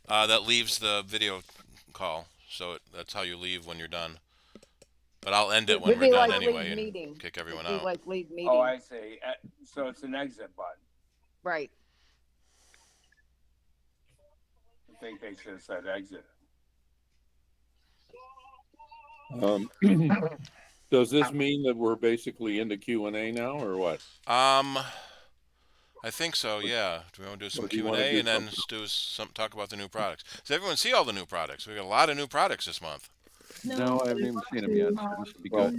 That leaves the video call, so that's how you leave when you're done. But I'll end it when It'd we're be done like anyway leave and meeting. kick everyone It'd be out. like leave meeting. Oh, I see. So it's an exit button. Right. I think they should have said exit. Does this mean that we're basically into Q&A now, or what? I think so. Yeah. Do we want to do some do you wanna Q&A do and then do some talk about the new products? Does everyone see all the new products? We got a lot of new products this month. No, I haven't even seen them yet. So this would be good.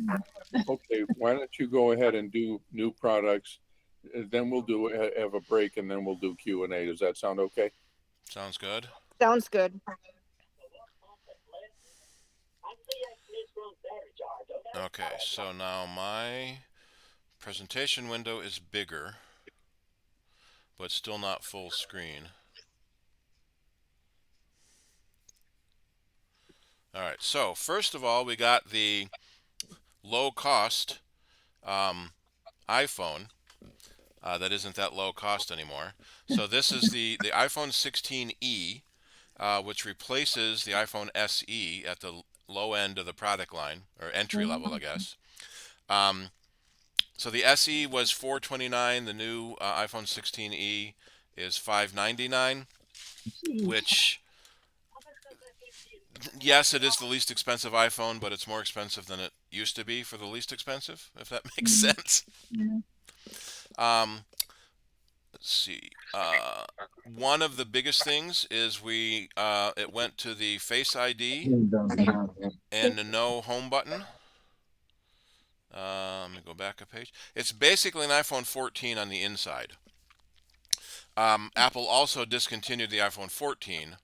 Okay, why don't you go ahead and do new products, then we'll have a break, and then we'll do Q&A. Does that sound okay? Sounds good. Sounds good. Okay, so now my presentation window is bigger, but still not full screen. All right. So first of all, we got the low cost iPhone. That isn't that low cost anymore. So this is the iPhone 16e, which replaces the iPhone SE at the low end of the product line, or entry level, I guess. So the SE was $429. The new iPhone 16e is $599, which, yes, it is the least expensive iPhone, but it's more expensive than it used to be for the least expensive, if that makes sense. Yeah. Um, let's see. One of the biggest things is it went to the Face ID and the no home button. Let me go back a page. It's basically an iPhone 14 on the inside. Apple also discontinued the iPhone 14,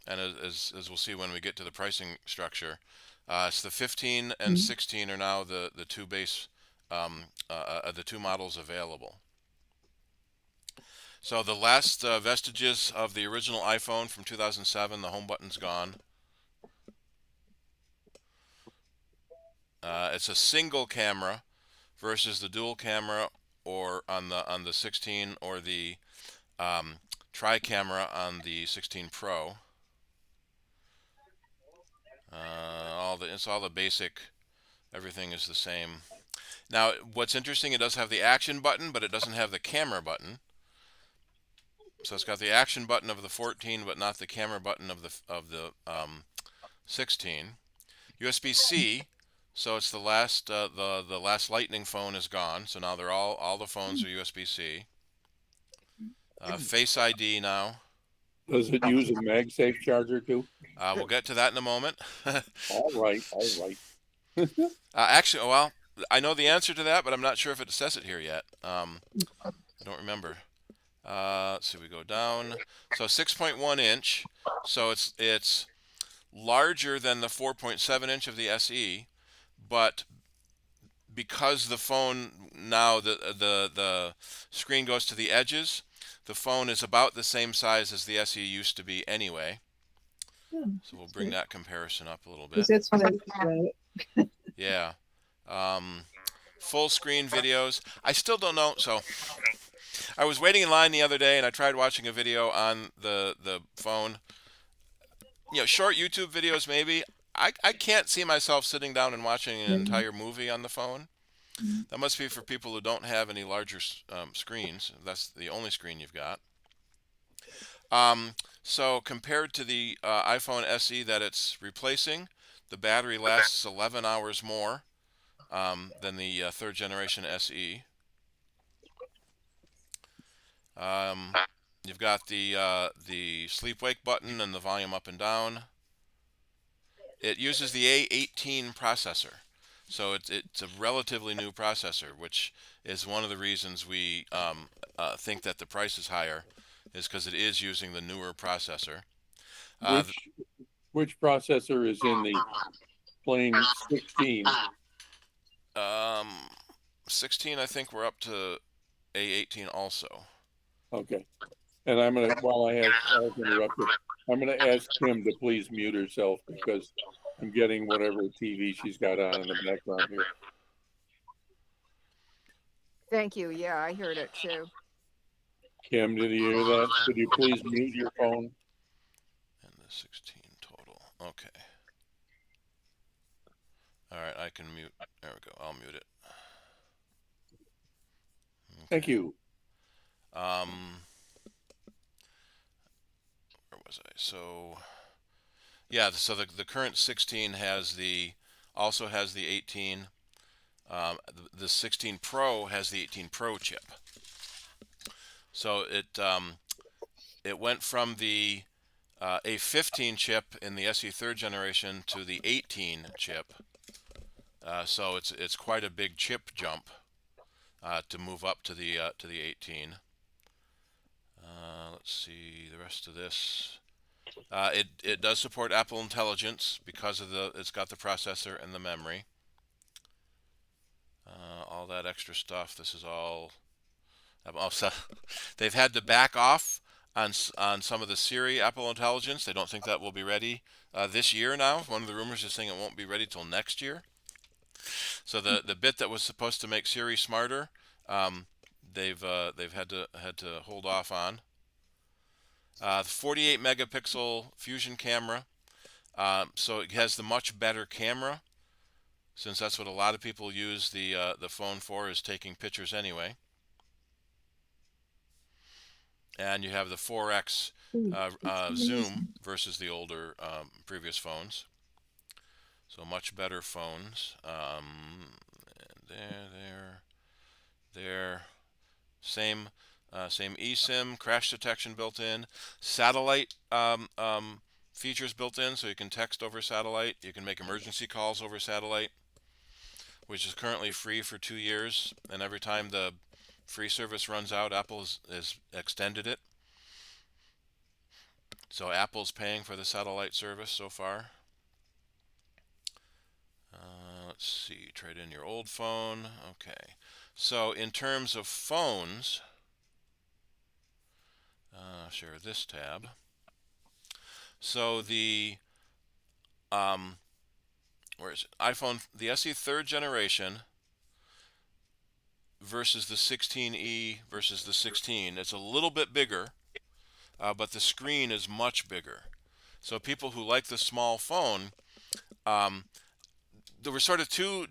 and as we'll see when we get to the pricing structure, so the 15 and 16 are now the two base, the two models available. So the last vestiges of the original iPhone from 2007, the home button's gone. It's a single camera versus the dual camera, or on the 16, or the tri-camera on the 16 Pro. It's all the basic. Everything is the same. Now, what's interesting, it does have the action button, but it doesn't have the camera button. So it's got the action button of the 14, but not the camera button of the 16. USB-C. So it's the last the last Lightning phone is gone. So now they're all the phones are USB-C. Face ID now. Does it use a MagSafe charger too? We'll get to that in a moment. All right, all right. Actually, well, I know the answer to that, but I'm not sure if it says it here yet. I don't remember. Let's see, we go down. So 6.1 inch. So it's larger than the 4.7 inch of the SE, but because the phone now the screen goes to the edges, the phone is about the same size as the SE used to be anyway. So we'll bring that comparison up a little bit. That's what I think about it. Yeah. Full screen videos. I still don't know. So I was waiting in line the other day, and I tried watching a video on the phone. Short YouTube videos maybe. I can't see myself sitting down and watching an entire movie on the phone. That must be for people who don't have any larger screens. That's the only screen you've got. So compared to the iPhone SE that it's replacing, the battery lasts 11 hours more than the third generation SE. You've got the sleep-wake button and the volume up and down. It uses the A18 processor, so it's a relatively new processor, which is one of the reasons we think that the price is higher, is because it is using the newer processor. Which processor is in the plain 16? 16, I think we're up to A18 also. Okay. And I'm gonna, while I have interrupted, I'm gonna ask Kim to please mute herself because I'm getting whatever TV she's got on in the background here. Thank you. Yeah, I heard it too. Kim, did you hear that? Could you please mute your phone? And the 16 total. Okay. All right, I can mute. There we go. I'll mute it. Okay. Thank you. Where was I? So, yeah. So the current 16 also has the 18. The 16 Pro has the 18 Pro chip. So it went from the A15 chip in the SE third generation to the 18 chip. So it's quite a big chip jump to move up to the 18. Let's see the rest of this. It does support Apple Intelligence because of it's got the processor and the memory. All that extra stuff. This is all. Also, they've had to back off on some of the Siri Apple Intelligence. They don't think that will be ready this year now. One of the rumors is saying it won't be ready till next year. So the bit that was supposed to make Siri smarter, they've had to hold off on. The 48 megapixel fusion camera, so it has the much better camera, since that's what a lot of people use the phone for, is taking pictures anyway. And you have the 4x zoom versus the older previous phones. So much better phones. There. Same eSIM, crash detection built in, satellite features built in, so you can text over satellite. You can make emergency calls over satellite, which is currently free for 2 years. And every time the free service runs out, Apple has extended it. So Apple's paying for the satellite service so far. Let's see, trade in your old phone. Okay. So in terms of phones, share this tab. So the where is it? iPhone, the SE third generation versus the 16e versus the 16. It's a little bit bigger, but the screen is much bigger. So people who like the small phone, there were sort of two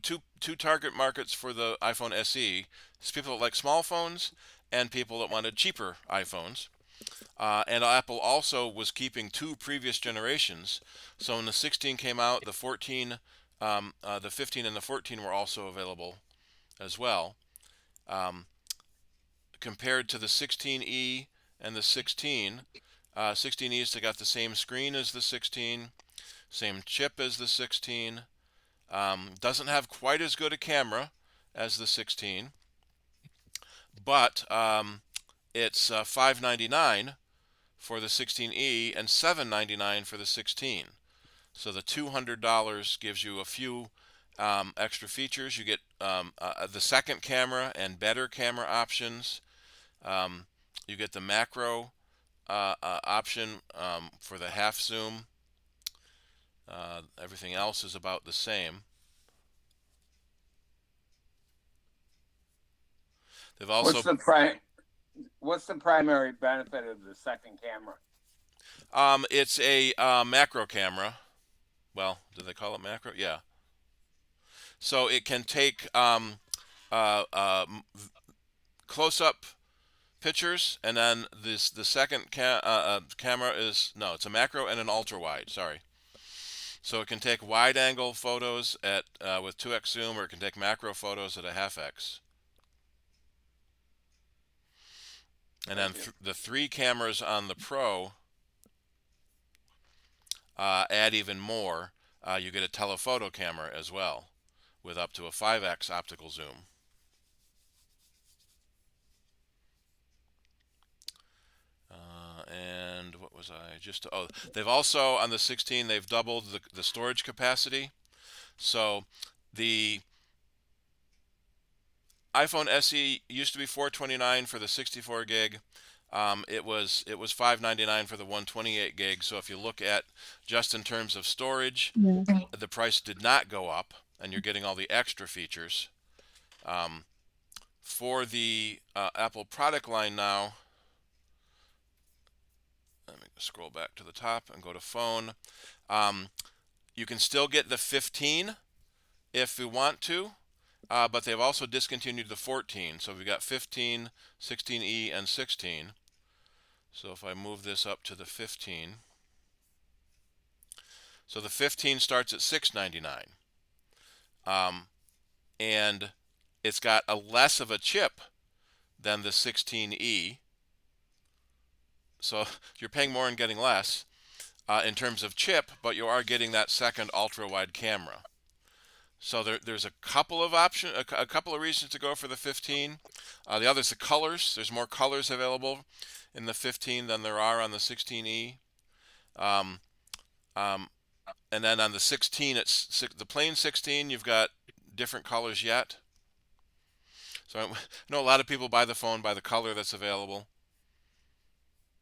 target markets for the iPhone SE. It's people that like small phones and people that wanted cheaper iPhones. And Apple also was keeping 2 previous generations. So when the 16 came out, the 14, the 15 and the 14 were also available as well. Compared to the 16e and the 16, 16e still got the same screen as the 16, same chip as the 16. Doesn't have quite as good a camera as the 16, but it's $599 for the 16e and $799 for the 16. So the $200 gives you a few extra features. You get the second camera and better camera options. You get the macro option for the half zoom. Everything else is about the same. They've also what's the primary benefit of the second camera? It's a macro camera. Well, do they call it macro? Yeah. So it can take close-up pictures, and then the second camera is, no, it's a macro and an ultra-wide. Sorry. So it can take wide-angle photos at with 2x zoom, or it can take macro photos at a half x. And then the 3 cameras on the Pro add even more. You get a telephoto camera as well, with up to a 5x optical zoom. And what was I just? Oh, they've also on the 16 they've doubled the storage capacity. So the iPhone SE used to be $429 for the 64 gig. It was $599 for the 128 gig. So if you look at just in terms of storage, the price did not go up, and you're getting all the extra features. For the Apple product line now, let me scroll back to the top and go to phone. You can still get the 15 if you want to. But they've also discontinued the 14. So we've got 15, 16e, and 16. So if I move this up to the 15, so the 15 starts at $699, and it's got a less of a chip than the 16e. So you're paying more and getting less in terms of chip, but you are getting that second ultra-wide camera. So there's a couple of options, a couple of reasons to go for the 15. The other is the colors. There's more colors available in the 15 than there are on the 16e. And then on the 16, it's the plain 16. You've got different colors yet. So I know a lot of people buy the phone by the color that's available.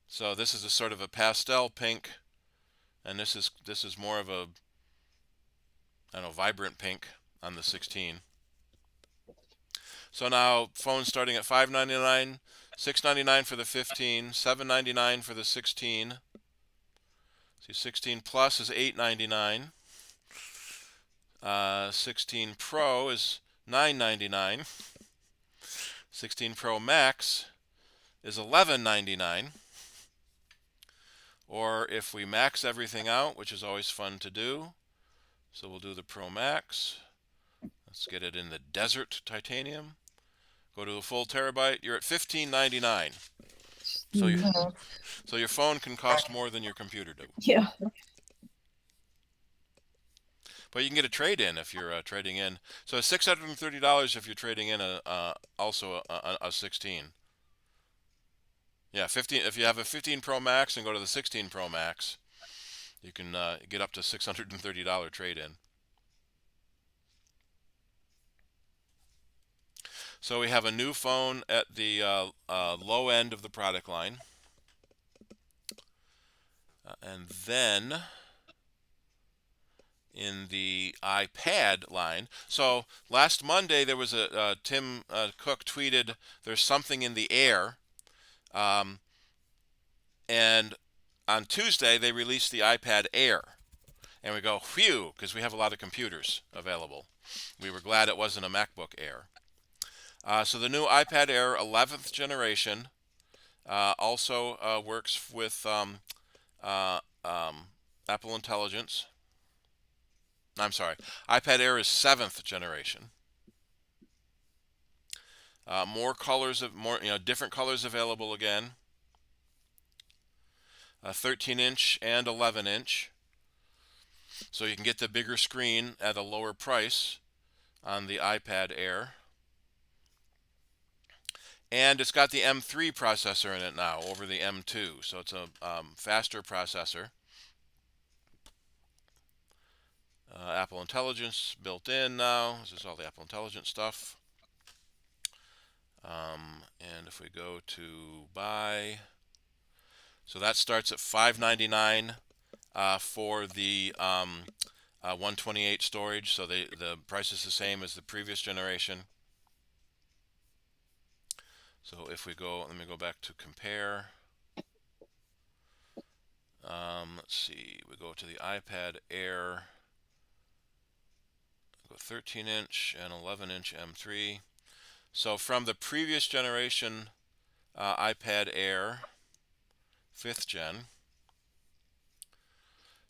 So this is a sort of a pastel pink, and this is more of a, I don't know, vibrant pink on the 16. So now phones starting at $599, $699 for the 15, $799 for the 16. See, 16 Plus is $899. 16 Pro is $999. 16 Pro Max is $1199. Or if we max everything out, which is always fun to do, so we'll do the Pro Max. Let's get it in the desert titanium. Go to the full terabyte. You're at $1599. So your phone can cost more than your computer do. Yeah. But you can get a trade-in if you're trading in. So it's $630 if you're trading in also a 16. Yeah, 15. If you have a 15 Pro Max and go to the 16 Pro Max, you can get up to $630 trade-in. So we have a new phone at the low end of the product line. And then in the iPad line, so last Monday there was Tim Cook tweeted, "There's something in the air," and on Tuesday they released the iPad Air, and we go, phew, because we have a lot of computers available. We were glad it wasn't a MacBook Air. So the new iPad Air 11th generation also works with Apple Intelligence. I'm sorry, iPad Air is 7th generation. More colors different colors available again. 13-inch and 11-inch. So you can get the bigger screen at a lower price on the iPad Air. And it's got the M3 processor in it now over the M2, so it's a faster processor. Apple Intelligence built in now. This is all the Apple Intelligence stuff. And if we go to buy, so that starts at $599 for the 128 storage. So the price is the same as the previous generation. So if we go, let me go back to compare. Let's see, we go to the iPad Air. Go 13-inch and 11-inch M3. So from the previous generation iPad Air, 5th gen.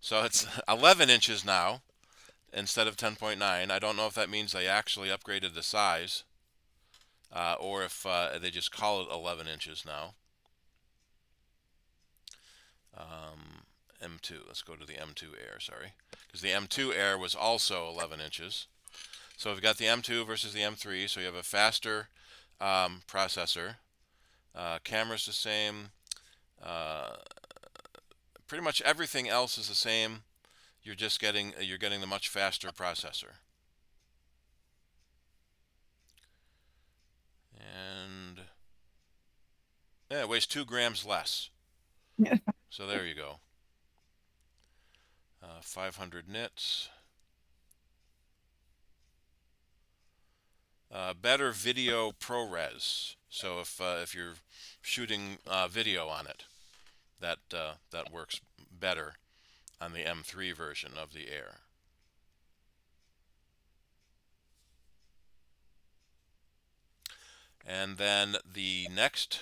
So it's 11 inches now instead of 10.9. I don't know if that means they actually upgraded the size or if they just call it 11 inches now. M2, let's go to the M2 Air, sorry. Because the M2 Air was also 11 inches. So we've got the M2 versus the M3, so you have a faster processor. Camera's the same. Pretty much everything else is the same. You're getting the much faster processor. And yeah, it weighs 2 grams less. So there you go. 500 nits. Better video ProRes. So if you're shooting video on it, that works better on the M3 version of the Air. And then the next,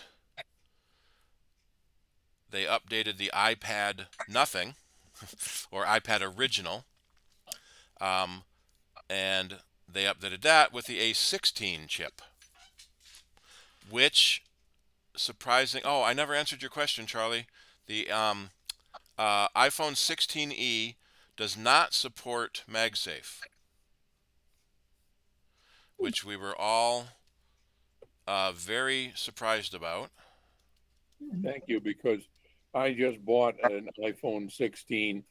they updated the iPad Nothing, or iPad Original, and they updated that with the A16 chip, which, surprising, oh, I never answered your question, Charlie. The iPhone 16e does not support MagSafe, which we were all very surprised about. Thank you, because I just bought an iPhone 16,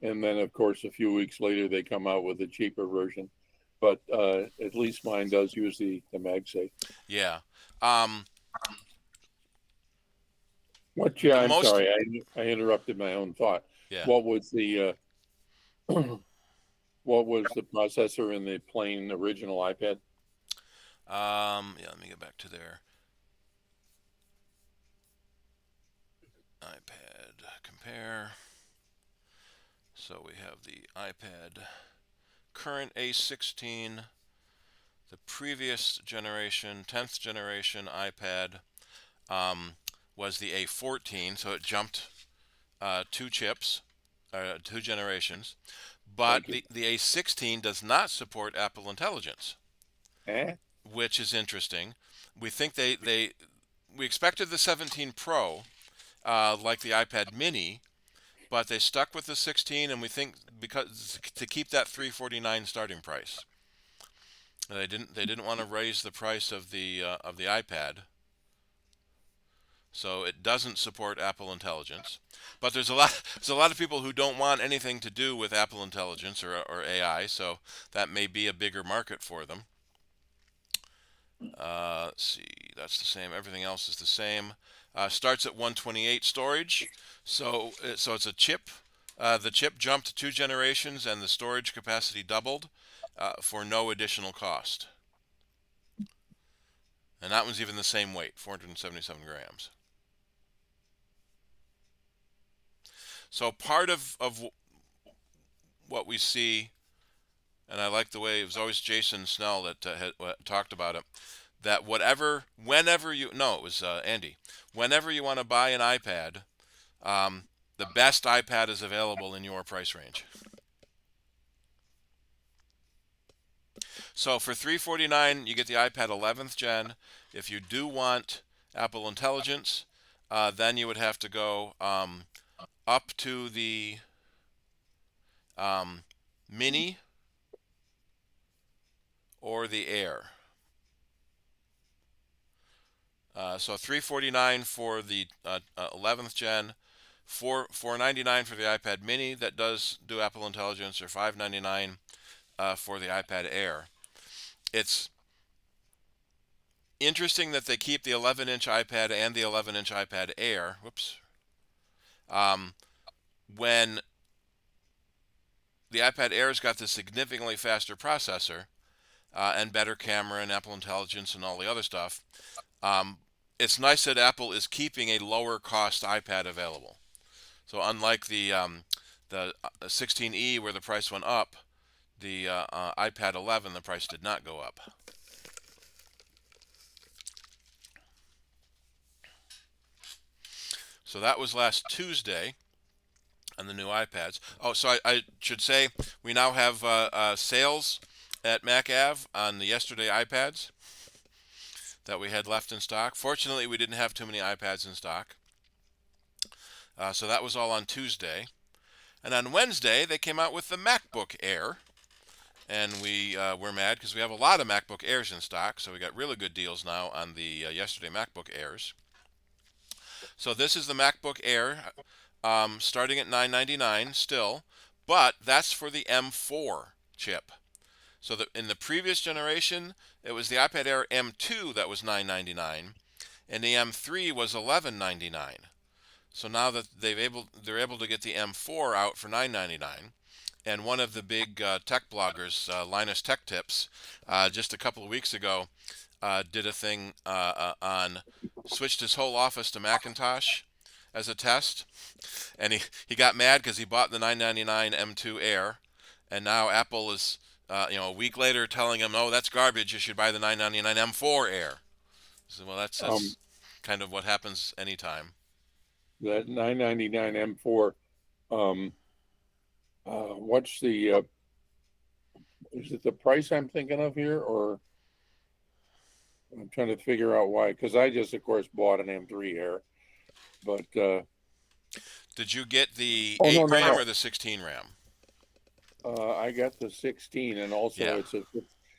and then, of course, a few weeks later, they come out with a cheaper version. But at least mine does use the MagSafe. Yeah. What? Yeah, The I'm most, sorry. I interrupted my own thought. yeah. What was the what was the processor in the plain original iPad? Yeah, let me get back to their iPad compare. So we have the iPad current A16, the previous generation, 10th generation iPad was the A14, so it jumped two chips, two generations. But Thank you. the A16 does not support Apple Intelligence, Eh? which is interesting. We think we expected the 17 Pro, like the iPad Mini, but they stuck with the 16, and we think because to keep that 349 starting price. They didn't want to raise the price of the iPad, so it doesn't support Apple Intelligence. But there's a lot of people who don't want anything to do with Apple Intelligence or AI, so that may be a bigger market for them. Let's see, that's the same. Everything else is the same. Starts at 128 storage, so it's a chip. The chip jumped two generations, and the storage capacity doubled for no additional cost. And that one's even the same weight, 477 grams. So part of what we see, and I like the way it was always Jason Snell that had talked about it, that whenever you, no, it was Andy, whenever you want to buy an iPad, the best iPad is available in your price range. So for $349, you get the iPad 11th gen. If you do want Apple Intelligence, then you would have to go up to the Mini or the Air. So $349 for the 11th gen, $499 for the iPad Mini that does do Apple Intelligence, or $599 for the iPad Air. It's interesting that they keep the 11-inch iPad and the 11-inch iPad Air. Whoops. When the iPad Air's got the significantly faster processor and better camera and Apple Intelligence and all the other stuff, it's nice that Apple is keeping a lower cost iPad available. So unlike the 16e where the price went up, the iPad 11, the price did not go up. So that was last Tuesday on the new iPads. Oh, so I should say we now have sales at MacAv on the yesterday iPads that we had left in stock. Fortunately, we didn't have too many iPads in stock. So that was all on Tuesday. And on Wednesday, they came out with the MacBook Air. And we're mad because we have a lot of MacBook Airs in stock. So we got really good deals now on the yesterday MacBook Airs. So this is the MacBook Air, starting at $999 still. But that's for the M4 chip. So in the previous generation, it was the iPad Air M2 that was $999, and the M3 was $1199. So now that they're able to get the M4 out for $999, and one of the big tech bloggers, Linus Tech Tips, just a couple of weeks ago, did a thing on switched his whole office to Macintosh as a test, and he got mad because he bought the $999 M2 Air, and now Apple is a week later telling him, "Oh, that's garbage. You should buy the $999 M4 Air." So, well, that's kind of what happens anytime. That 999 M4. What's the? Is it the price I'm thinking of here, or I'm trying to figure out why? Because I just, of course, bought an M3 Air, but did you get the Oh, 8 no, no, RAM no. or the 16 RAM? I got the 16, and also Yeah.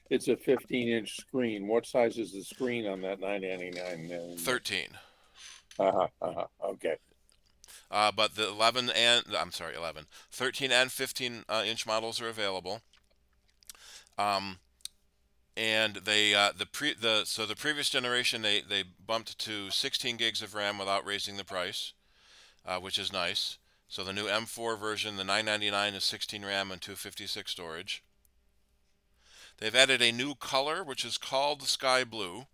it's a 15-inch screen. What size is the screen on that 999? 13. Okay. But the 13 and 15 inch models are available. and they the previous generation they bumped to 16 gigs of RAM without raising the price, which is nice. So the new M4 version, the 999, is 16 RAM and 256 storage. They've added a new color, which is called sky blue,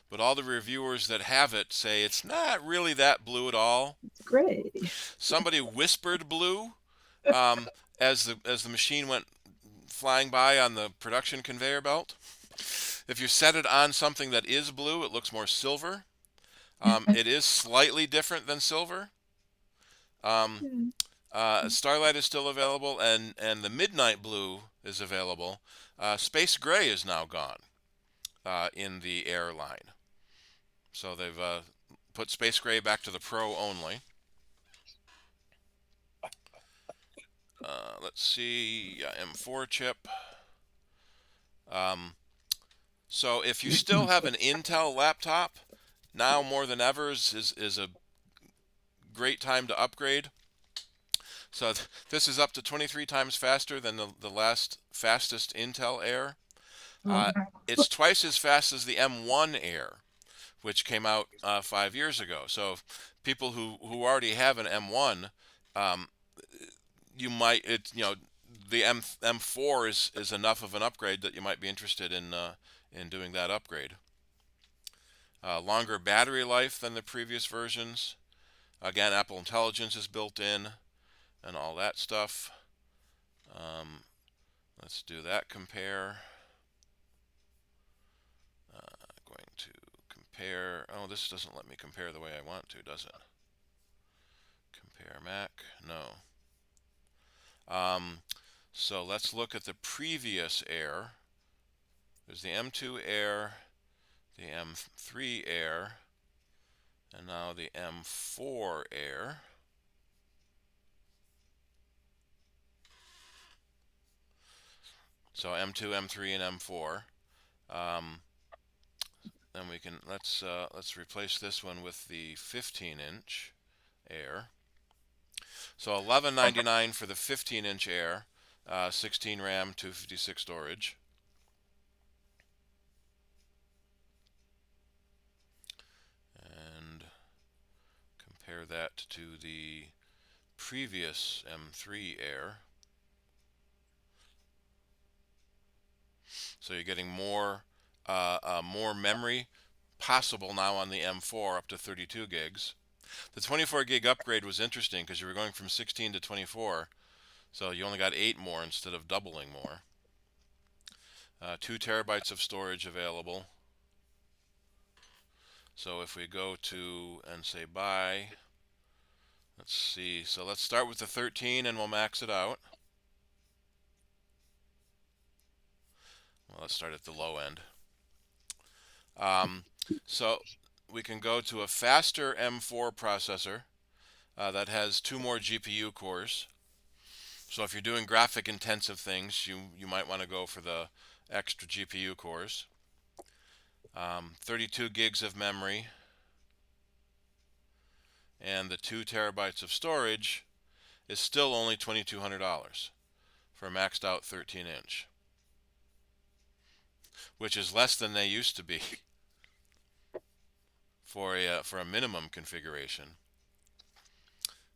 but all the reviewers that have it say it's not really that blue at all. It's gray. Somebody whispered blue as the machine went flying by on the production conveyor belt. If you set it on something that is blue, it looks more silver. It is slightly different than silver. Starlight is still available, and the Midnight Blue is available. Space Gray is now gone in the Air line. So they've put Space Gray back to the Pro only. Let's see, M4 chip. So if you still have an Intel laptop, now more than ever is a great time to upgrade. So this is up to 23 times faster than the last fastest Intel Air. It's twice as fast as the M1 Air, which came out 5 years ago. So people who already have an M1, you might the M4 is enough of an upgrade that you might be interested in doing that upgrade. Longer battery life than the previous versions. Again, Apple Intelligence is built in and all that stuff. Let's do that compare. Going to compare. Oh, this doesn't let me compare the way I want to, does it? Compare Mac? No. So let's look at the previous Air. There's the M2 Air, the M3 Air, and now the M4 Air. So M2, M3, and M4. Then we can let's replace this one with the 15-inch Air. So $11.99 for the 15-inch Air, 16 RAM, 256 storage. And compare that to the previous M3 Air. So you're getting more memory possible now on the M4, up to 32 gigs. The 24 gig upgrade was interesting because you were going from 16 to 24, so you only got 8 more instead of doubling more. 2 terabytes of storage available. So if we go to and say buy, let's see. So let's start with the 13 and we'll max it out. Well, let's start at the low end. So we can go to a faster M4 processor that has 2 more GPU cores. So if you're doing graphic intensive things, you might want to go for the extra GPU cores. 32 gigs of memory, and the 2 terabytes of storage is still only $2,200 for a maxed out 13-inch, which is less than they used to be for a minimum configuration.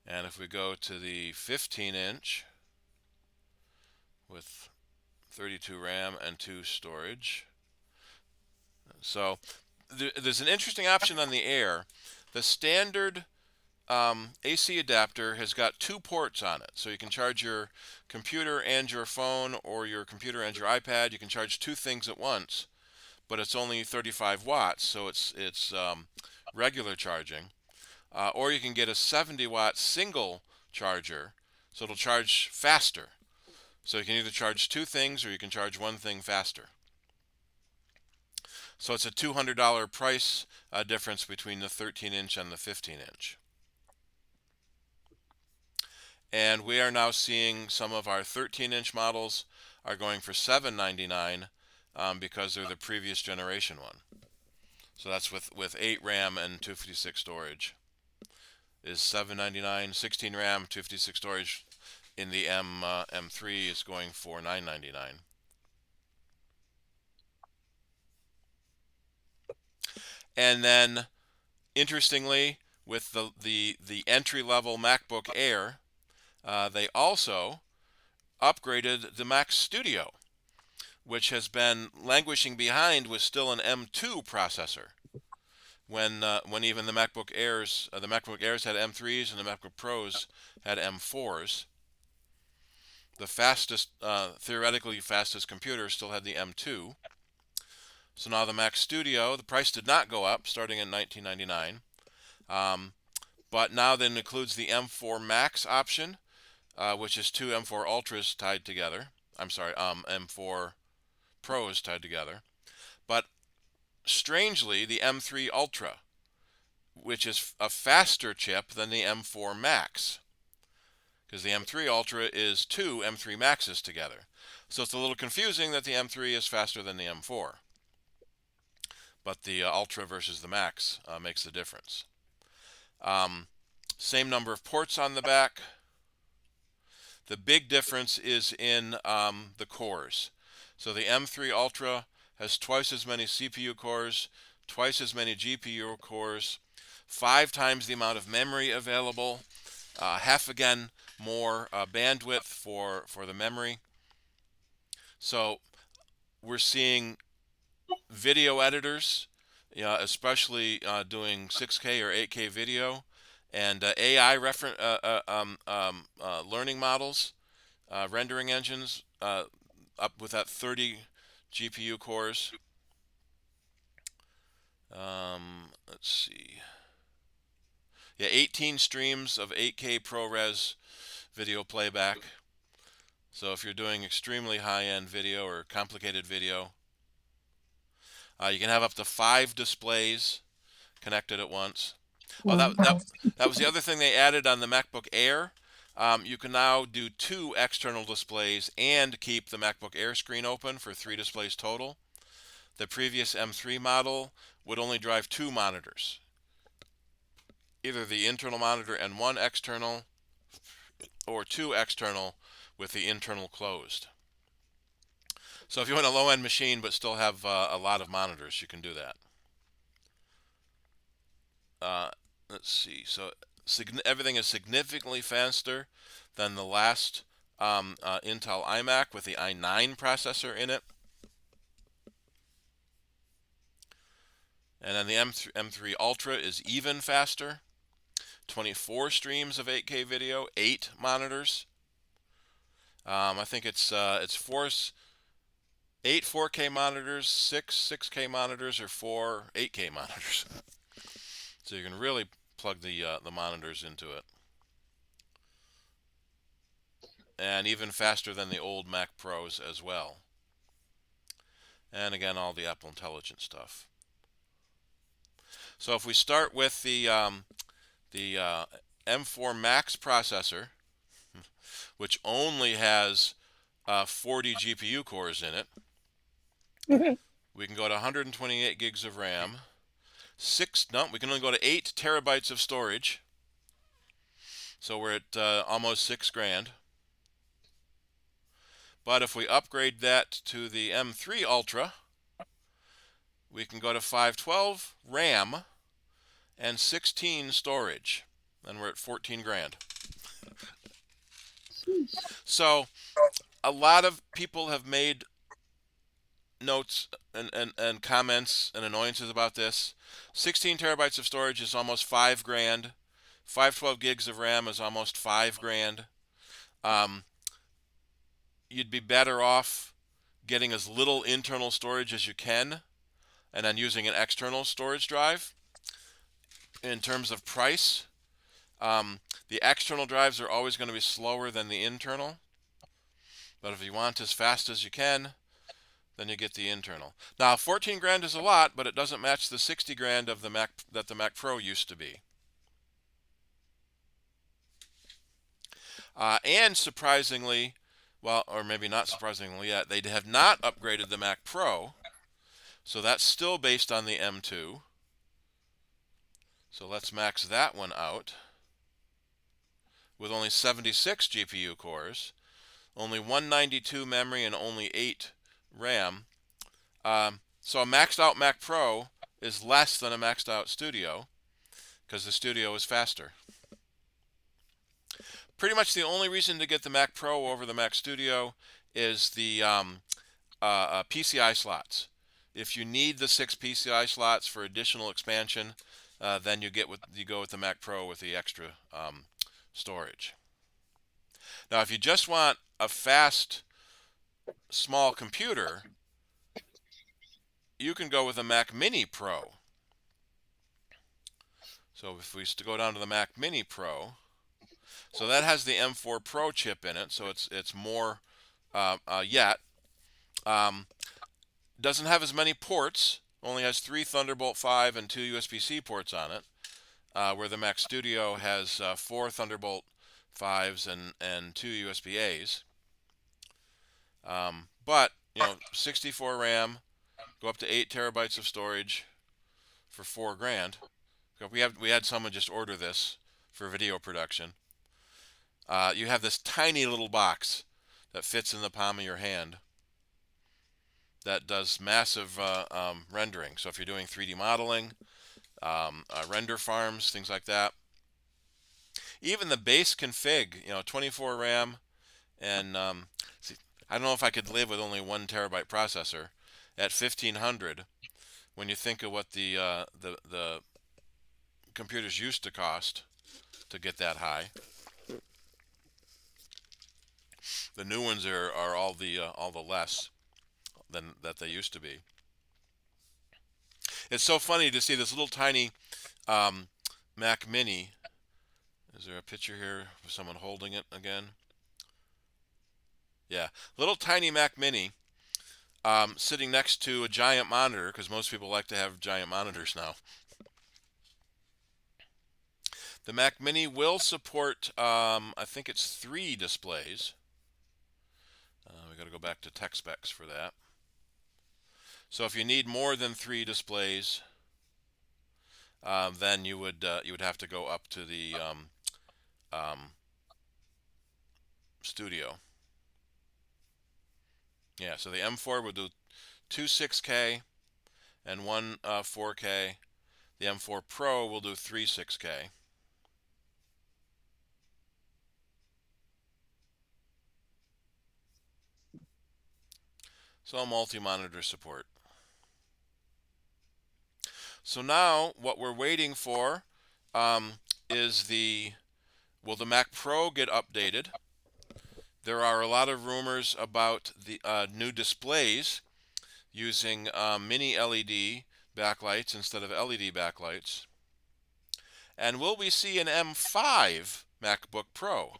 And if we go to the 15-inch with 32 RAM and 2 storage, so there's an interesting option on the Air. The standard AC adapter has got 2 ports on it, so you can charge your computer and your phone, or your computer and your iPad. You can charge 2 things at once, but it's only 35 watts, so it's regular charging. Or you can get a 70-watt single charger, so it'll charge faster. So you can either charge 2 things or you can charge 1 thing faster. So it's a $200 price difference between the 13-inch and the 15-inch. And we are now seeing some of our 13-inch models are going for $799 because they're the previous generation one. So that's with 8 RAM and 256 storage. Is $799. 16 RAM, 256 storage in the M3 is going for $999. And then, interestingly, with the entry-level MacBook Air, they also upgraded the Mac Studio, which has been languishing behind with still an M2 processor. When even the MacBook Airs had M3s and the MacBook Pros had M4s. The fastest, theoretically fastest computer still had the M2. So now the Mac Studio, the price did not go up starting in 1999, but now that includes the M4 Max option, which is two M4 Ultras tied together. I'm sorry, M4 Pros tied together. But strangely, the M3 Ultra, which is a faster chip than the M4 Max, because the M3 Ultra is two M3 Maxes together. So it's a little confusing that the M3 is faster than the M4. But the Ultra versus the Max makes the difference. Same number of ports on the back. The big difference is in the cores. So the M3 Ultra has twice as many CPU cores, twice as many GPU cores, 5 times the amount of memory available, half again more bandwidth for the memory. So we're seeing video editors, especially doing 6K or 8K video, and AI learning models, rendering engines up with that 30 GPU cores. Let's see. Yeah, 18 streams of 8K ProRes video playback. So if you're doing extremely high-end video or complicated video, you can have up to 5 displays connected at once. Oh, that was the other thing they added on the MacBook Air. You can now do 2 external displays and keep the MacBook Air screen open for 3 displays total. The previous M3 model would only drive 2 monitors, either the internal monitor and 1 external, or 2 external with the internal closed. So if you want a low-end machine but still have a lot of monitors, you can do that. Let's see. So everything is significantly faster than the last Intel iMac with the i9 processor in it. And then the M3 Ultra is even faster. 24 streams of 8K video, 8 monitors. I think it's 8 4K monitors, 6 6K monitors, or 4 8K monitors. So you can really plug the monitors into it. And even faster than the old Mac Pros as well. And again, all the Apple Intelligence stuff. So if we start with the M4 Max processor, which only has 40 GPU cores in it, we can go to 128 gigs of RAM. We can only go to 8 terabytes of storage. So we're at almost $6,000. But if we upgrade that to the M3 Ultra, we can go to 512 RAM and 16 storage, and we're at $14,000. So a lot of people have made notes and comments and annoyances about this. 16 terabytes of storage is almost $5,000. 512 gigs of RAM is almost $5,000. You'd be better off getting as little internal storage as you can and then using an external storage drive. In terms of price, the external drives are always going to be slower than the internal. But if you want as fast as you can, then you get the internal. Now, $14,000 is a lot, but it doesn't match the $60,000 of the Mac that the Mac Pro used to be. And surprisingly, well, or maybe not surprisingly yet, they have not upgraded the Mac Pro, so that's still based on the M2. So let's max that one out with only 76 GPU cores, only 192 memory, and only 8 RAM. So a maxed out Mac Pro is less than a maxed out Studio because the Studio is faster. Pretty much the only reason to get the Mac Pro over the Mac Studio is the PCI slots. If you need the 6 PCI slots for additional expansion, then you go with the Mac Pro with the extra storage. Now, if you just want a fast, small computer, you can go with a Mac Mini Pro. So if we go down to the Mac Mini Pro, so that has the M4 Pro chip in it, so it's more yet. Doesn't have as many ports, only has 3 Thunderbolt 5 and 2 USB-C ports on it, where the Mac Studio has 4 Thunderbolt 5s and 2 USB-As. But, 64 RAM, go up to 8 terabytes of storage for $4,000. We had someone just order this for video production. You have this tiny little box that fits in the palm of your hand that does massive rendering. So if you're doing 3D modeling, render farms, things like that. Even the base config, 24 RAM, and see, I don't know if I could live with only 1 terabyte processor at 1500. When you think of what the computers used to cost to get that high, the new ones are all the less than that they used to be. It's so funny to see this little tiny Mac Mini. Is there a picture here of someone holding it again? Yeah, little tiny Mac Mini sitting next to a giant monitor, because most people like to have giant monitors now. The Mac Mini will support, I think it's 3 displays. We got to go back to tech specs for that. So if you need more than 3 displays, then you would have to go up to the Studio. Yeah, so the M4 would do 2 6K and 1 4K. The M4 Pro will do 3 6K. So multi-monitor support. So now what we're waiting for is will the Mac Pro get updated? There are a lot of rumors about the new displays using mini LED backlights instead of LED backlights. And will we see an M5 MacBook Pro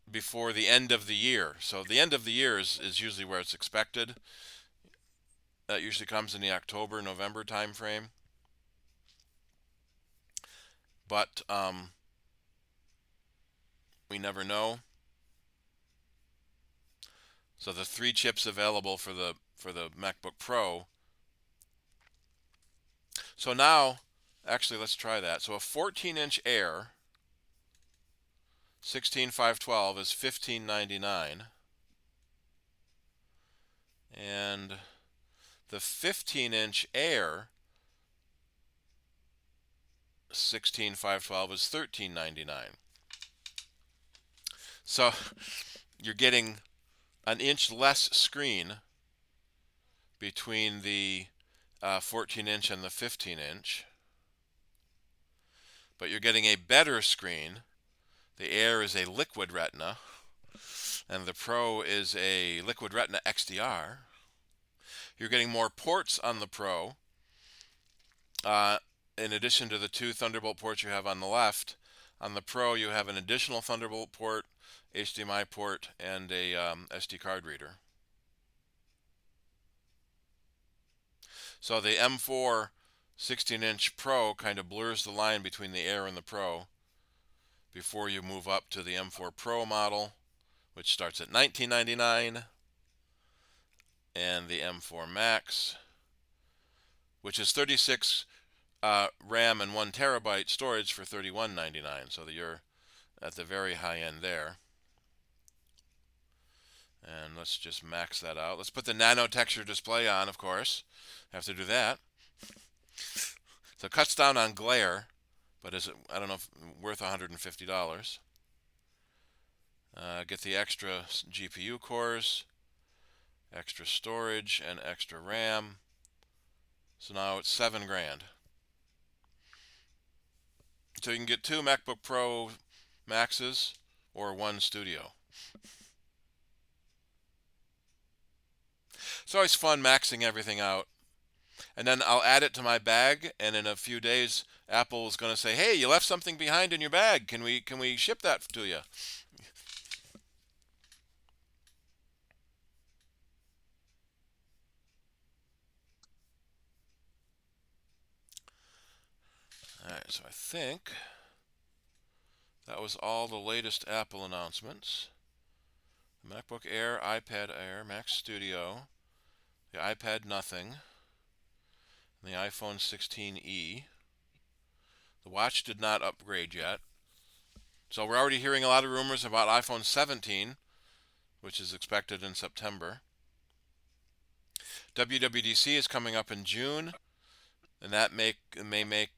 before the end of the year? So the end of the year is usually where it's expected. That usually comes in the October, November time frame. But we never know. So the 3 chips available for the MacBook Pro. So now, actually, let's try that. So a 14-inch Air 16512 is $1599, and the 15-inch Air 16512 is $1399. So you're getting an inch less screen between the 14-inch and the 15-inch, but you're getting a better screen. The Air is a Liquid Retina, and the Pro is a Liquid Retina XDR. You're getting more ports on the Pro. In addition to the 2 Thunderbolt ports you have on the left, on the Pro you have an additional Thunderbolt port, HDMI port, and a SD card reader. So the M4 16-inch Pro kind of blurs the line between the Air and the Pro before you move up to the M4 Pro model, which starts at $1999, and the M4 Max, which is 36 RAM and 1 terabyte storage for $3199. So you're at the very high end there. And let's just max that out. Let's put the nano texture display on, of course. Have to do that. So it cuts down on glare, but is it, I don't know, if worth $150. Get the extra GPU cores, extra storage, and extra RAM. So now it's $7 grand. So you can get 2 MacBook Pro Maxes or 1 Studio. It's always fun maxing everything out. And then I'll add it to my bag, and in a few days, Apple is going to say, "Hey, you left something behind in your bag. Can we ship that to you?" All right, so I think that was all the latest Apple announcements. The MacBook Air, iPad Air, Mac Studio, the iPad Nothing, and the iPhone 16e. The watch did not upgrade yet. So we're already hearing a lot of rumors about iPhone 17, which is expected in September. WWDC is coming up in June, and that may make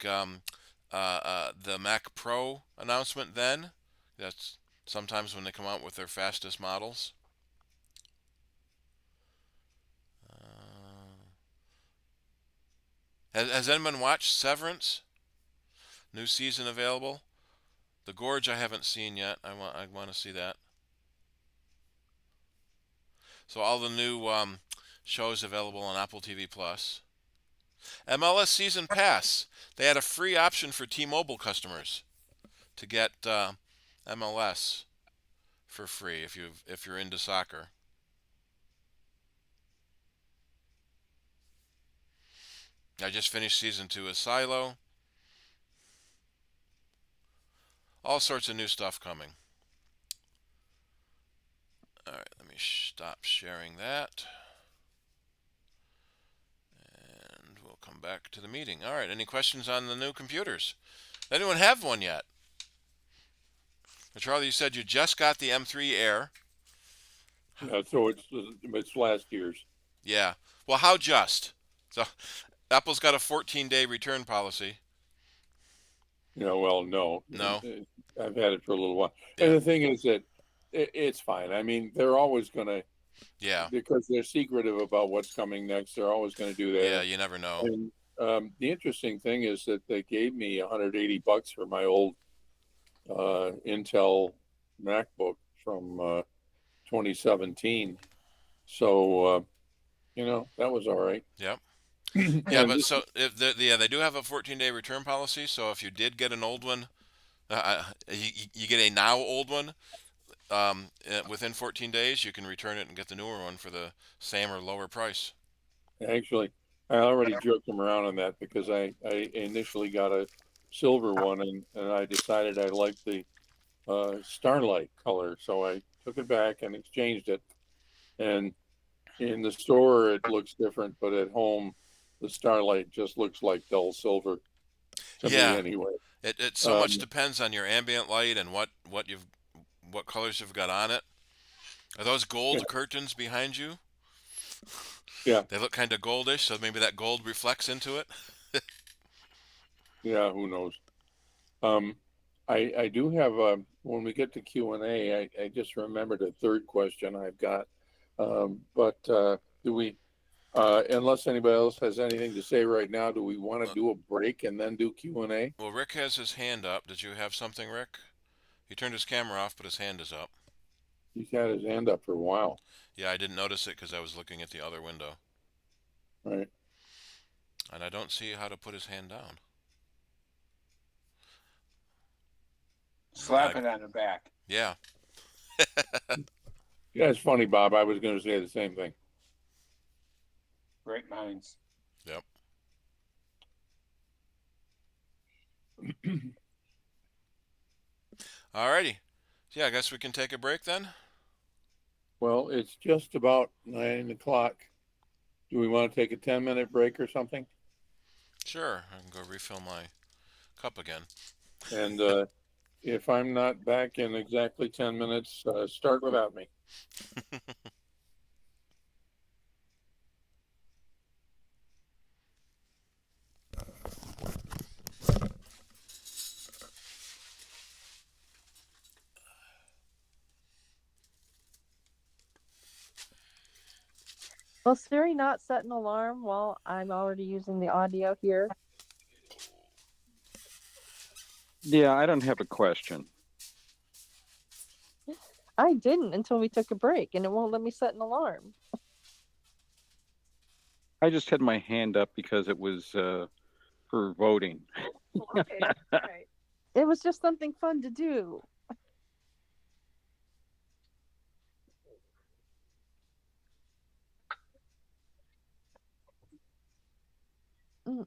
the Mac Pro announcement then. That's sometimes when they come out with their fastest models. Has anyone watched Severance? New season available. The Gorge I haven't seen yet. I want to see that. So all the new shows available on Apple TV Plus. MLS Season Pass. They had a free option for T-Mobile customers to get MLS for free if you're into soccer. I just finished season 2 of Silo. All sorts of new stuff coming. All right, let me stop sharing that. And we'll come back to the meeting. All right, any questions on the new computers? Anyone have one yet? Charlie, you said you just got the M3 Air. Yeah, so it's last year's. Yeah. Well, how just? So Apple's got a 14-day return policy. Well, no. No? I've had it for a little while. Yeah. And the thing is that it's fine. I mean, they're always going to, Yeah. because they're secretive about what's coming next, they're always going to do that. Yeah, you never know. And the interesting thing is that they gave me $180 for my old Intel MacBook from 2017. So, that was all right. Yep. Yeah, but so they do have a 14-day return policy. So if you did get an old one, you get a now old one. Within 14 days, you can return it and get the newer one for the same or lower price. Actually, I already joked them around on that because I initially got a silver one and I decided I liked the starlight color, so I took it back and exchanged it. And in the store, it looks different, but at home, the starlight just looks like dull silver to me anyway. It so much depends on your ambient light and what colors you've got on it. Are those gold curtains behind you? Yeah. They look kind of goldish, so maybe that gold reflects into it. Yeah, who knows? I do have when we get to Q&A, I just remembered a third question I've got. But do we, unless anybody else has anything to say right now, do we want to do a break and then do Q&A? Well, Rick has his hand up. Did you have something, Rick? He turned his camera off, but his hand is up. He's had his hand up for a while. Yeah, I didn't notice it because I was looking at the other window. Right. And I don't see how to put his hand down. Slap it on the back. Yeah. Yeah, it's funny, Bob. I was going to say the same thing. Great minds. Yep. Alrighty. Yeah, I guess we can take a break then. Well, it's just about 9 o'clock. Do we want to take a 10-minute break or something? Sure. I can go refill my cup again. And if I'm not back in exactly 10 minutes, start without me. Will Siri not set an alarm while I'm already using the audio here? Yeah, I don't have a question. I didn't until we took a break, and it won't let me set an alarm. I just had my hand up because it was for voting. Okay, all right. It was just something fun to do. Mm.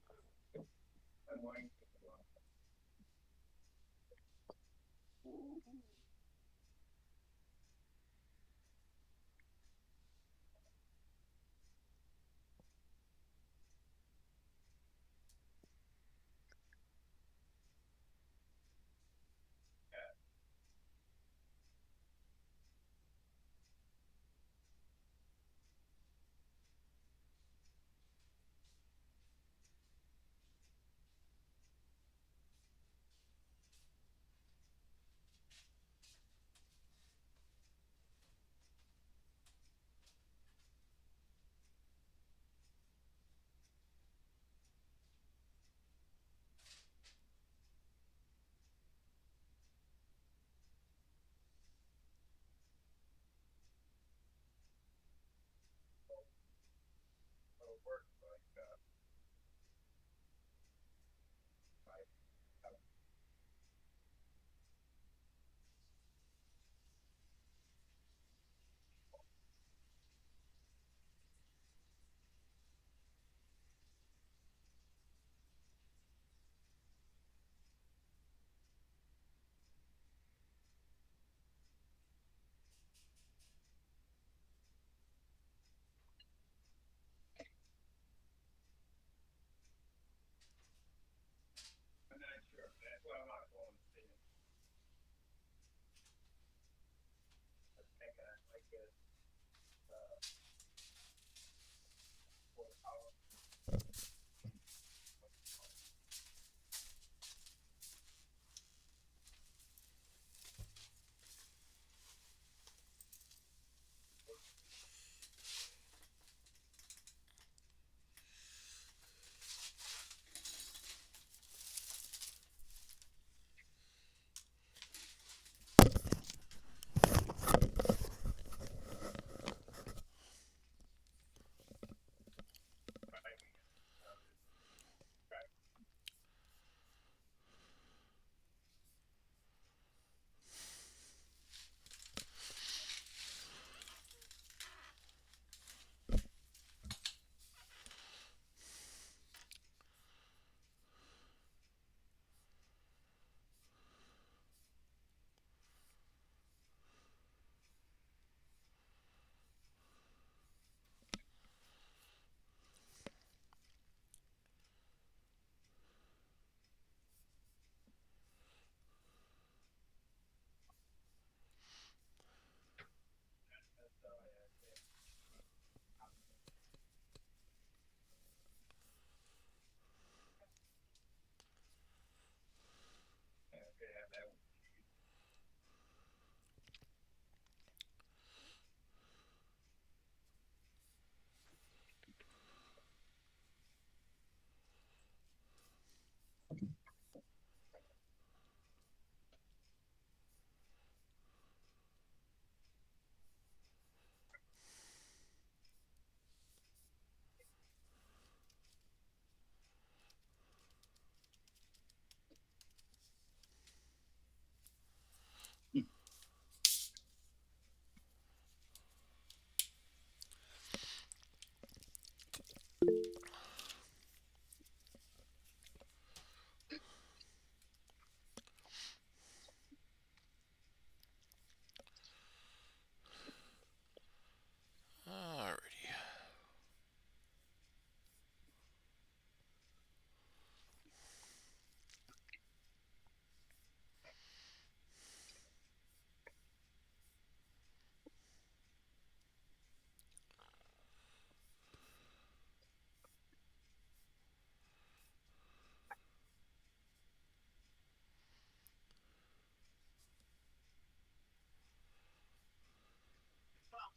Alrighty.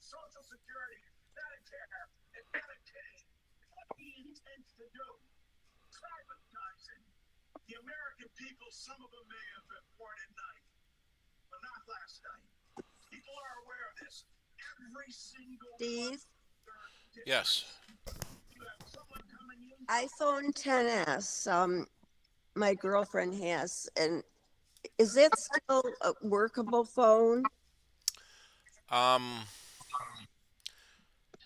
Social Security, Medicare, and he intends to do. Traumatizing. The American people, some of them may have been born at night, but not last night. People are aware of this. Every single Steve, Yes. you have someone coming in. iPhone 10s, my girlfriend has, and is it still a workable phone? Um,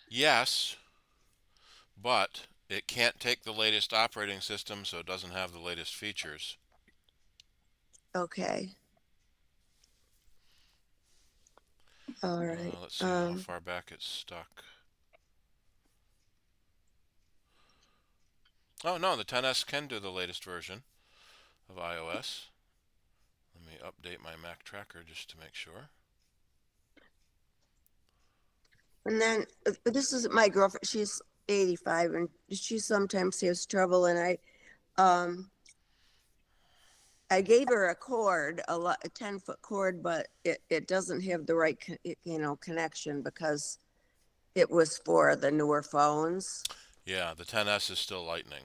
yes, but it can't take the latest operating system, so it doesn't have the latest features. Okay. All right. Let's see how far back it's stuck. Oh no, the 10s can do the latest version of iOS. Let me update my Mac tracker just to make sure. And then this is my girlfriend. She's 85 and she sometimes has trouble. And I gave her a cord, a 10-foot cord, but it doesn't have the right, connection because it was for the newer phones. Yeah, the 10s is still Lightning.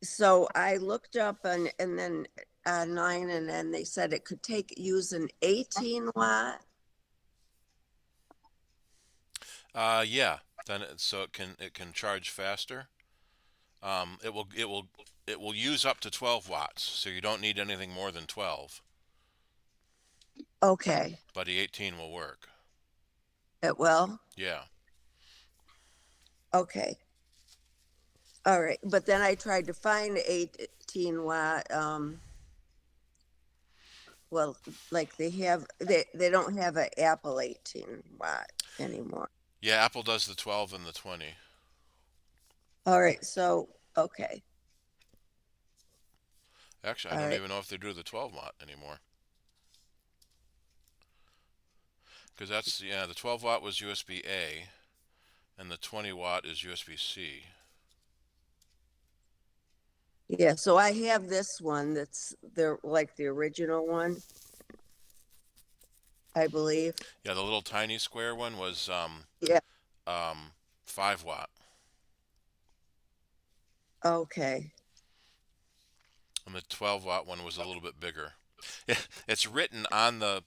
So I looked up and then online, and then they said it could use an 18 watt. Yeah, then so it can charge faster. It will use up to 12 watts, so you don't need anything more than 12. Okay, But the 18 will work. it will. Yeah. Okay. All right, but then I tried to find 18 watt. Well, like they don't have an Apple 18 watt anymore. Yeah, Apple does the 12 and the 20. All right, so okay. Actually, I All don't right. even know if they do the 12 watt anymore. Because that's, yeah, the 12 watt was USB A, and the 20 watt is USB C. Yeah, so I have this one that's like the original one, I believe. Yeah, the little tiny square one was Yeah. 5 watt, Okay. and the 12 watt one was a little bit bigger. It's written on the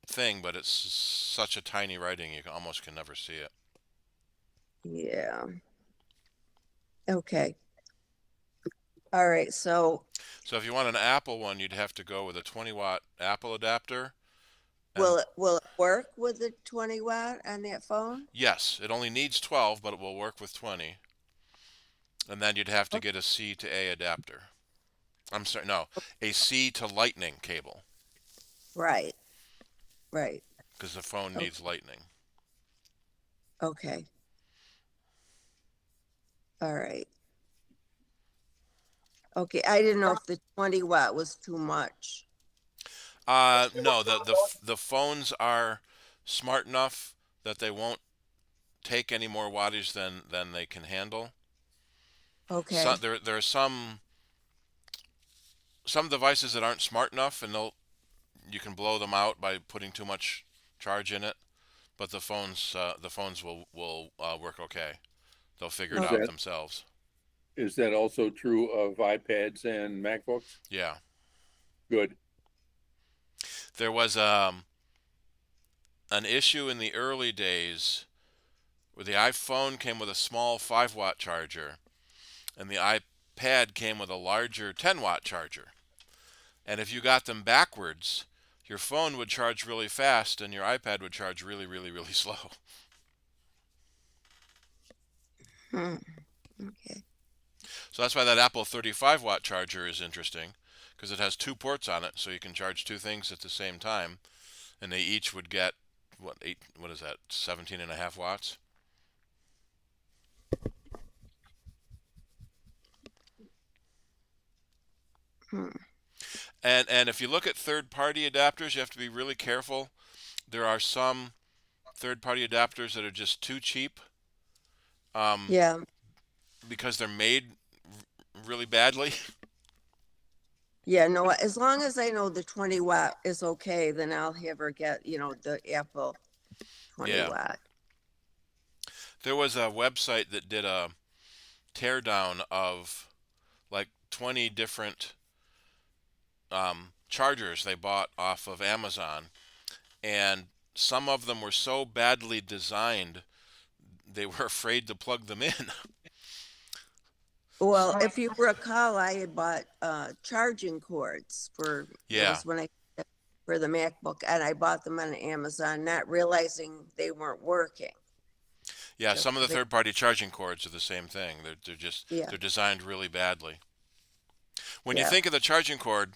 thing, but it's such a tiny writing you almost can never see it. Yeah. Okay. All right. So So if you want an Apple one, you'd have to go with a 20 watt Apple adapter. will it work with the 20 watt on that phone? Yes, it only needs 12, but it will work with 20. And then you'd have to get a C to A adapter. I'm sorry, no, a C to Lightning cable, Right. Right. because the phone Okay. needs Lightning. Okay. All right. Okay. I didn't know if the 20 watt was too much. No, the phones are smart enough that they won't take any more wattage than they can handle. Okay. So, there are some devices that aren't smart enough, and you can blow them out by putting too much charge in it. But the phones will work okay. They'll figure it Is out that- themselves. Is that also true of iPads and MacBooks? Yeah. Good. There was an issue in the early days where the iPhone came with a small 5 watt charger, and the iPad came with a larger 10 watt charger. And if you got them backwards, your phone would charge really fast and your iPad would charge really, really, really slow. Okay. So that's why that Apple 35 watt charger is interesting, because it has 2 ports on it, so you can charge 2 things at the same time, and they each would get what is that, 17.5 watts? And if you look at third-party adapters, you have to be really careful. There are some third-party adapters that are just too cheap. Yeah. Because they're made really badly. Yeah. No, as long as I know the 20 watt is okay, then I'll have her get, the Apple 20 Yeah. watt. There was a website that did a teardown of like 20 different chargers they bought off of Amazon, and some of them were so badly designed they were afraid to plug them in. Well, if you recall, I had bought charging cords for, it Yeah, was when I, for the MacBook, and I bought them on Amazon, not realizing they weren't working. yeah. So Some of the they, third-party charging cords are the same thing. They're just yeah, they're designed really badly. When you yeah. think of the charging cord,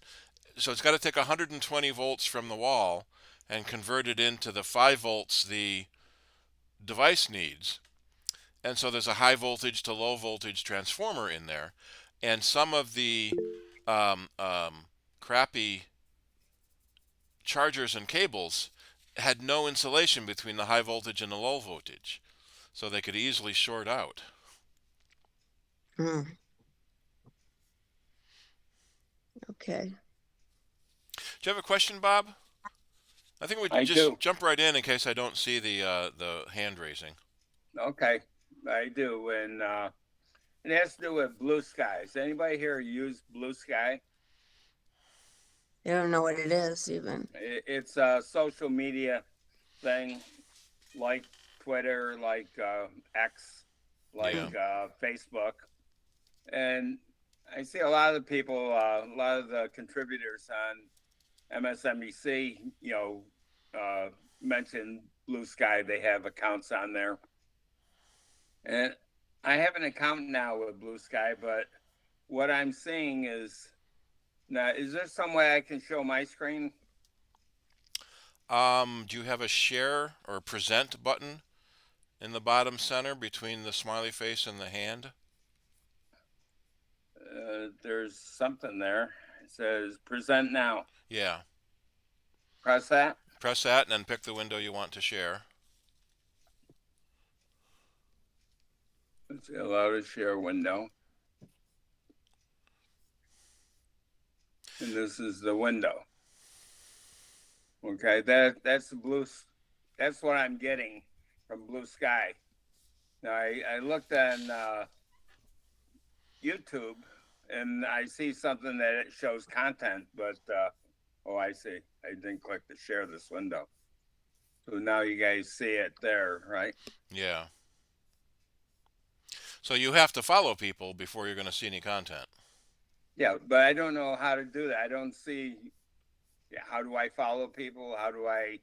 so it's got to take 120 volts from the wall and convert it into the 5 volts the device needs. And so there's a high voltage to low voltage transformer in there. And some of the um, um, crappy chargers and cables had no insulation between the high voltage and the low voltage. So they could easily short out. Mm, okay. Do you have a question, Bob? I think we I just do. jump right in case I don't see the hand raising. Okay, I do, and it has to do with Blue Sky. Does anybody here use Blue Sky? I don't know what it is even. It's a social media thing, like Twitter, like X, like Facebook, and I see a lot of the people, a lot of the contributors on MSNBC, mention Blue Sky. They have accounts on there, and I have an account now with Blue Sky, but what I'm seeing is now, is there some way I can show my screen? Do you have a share or present button in the bottom center between the smiley face and the hand? There's something there. It says present now. Yeah. Press that. Press that and then pick the window you want to share. Let's see, allow to share window. And this is the window. Okay, that's the blue. That's what I'm getting from Blue Sky. Now I looked on YouTube and I see something that it shows content, but oh, I see. I didn't click to share this window. So now you guys see it there, right? Yeah. So you have to follow people before you're going to see any content. Yeah, but I don't know how to do that. I don't see. Yeah, how do I follow people? How do I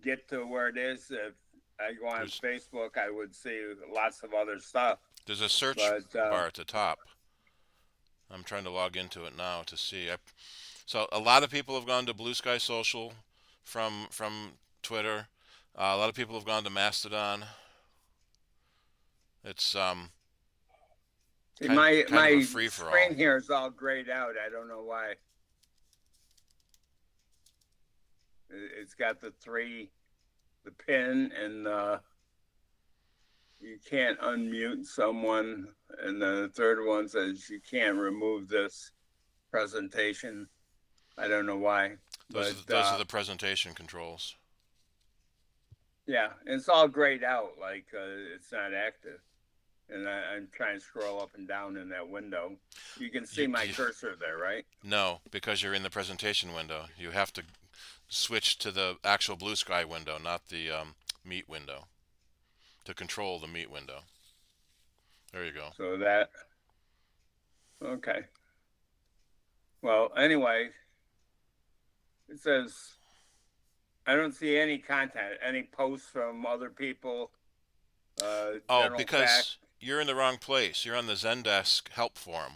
get to where it is? If I go on Facebook, I would see lots of other stuff. There's a search bar at the top. I'm trying to log into it now to see. So a lot of people have gone to Blue Sky Social from Twitter. A lot of people have gone to Mastodon. It's my of a free-for-all. screen here is all grayed out. I don't know why. It's got the pin, and you can't unmute someone, and the third one says you can't remove this presentation. I don't know why. Those are the presentation controls. Yeah, and it's all grayed out, like it's not active. And I'm trying to scroll up and down in that window. You can see my cursor there, right? No, because you're in the presentation window. You have to switch to the actual Blue Sky window, not the Meet window, to control the Meet window. There you go. So that, okay. Well, anyway, it says, I don't see any content, any posts from other people. Oh, because you're in the wrong place. You're on the Zendesk help forum.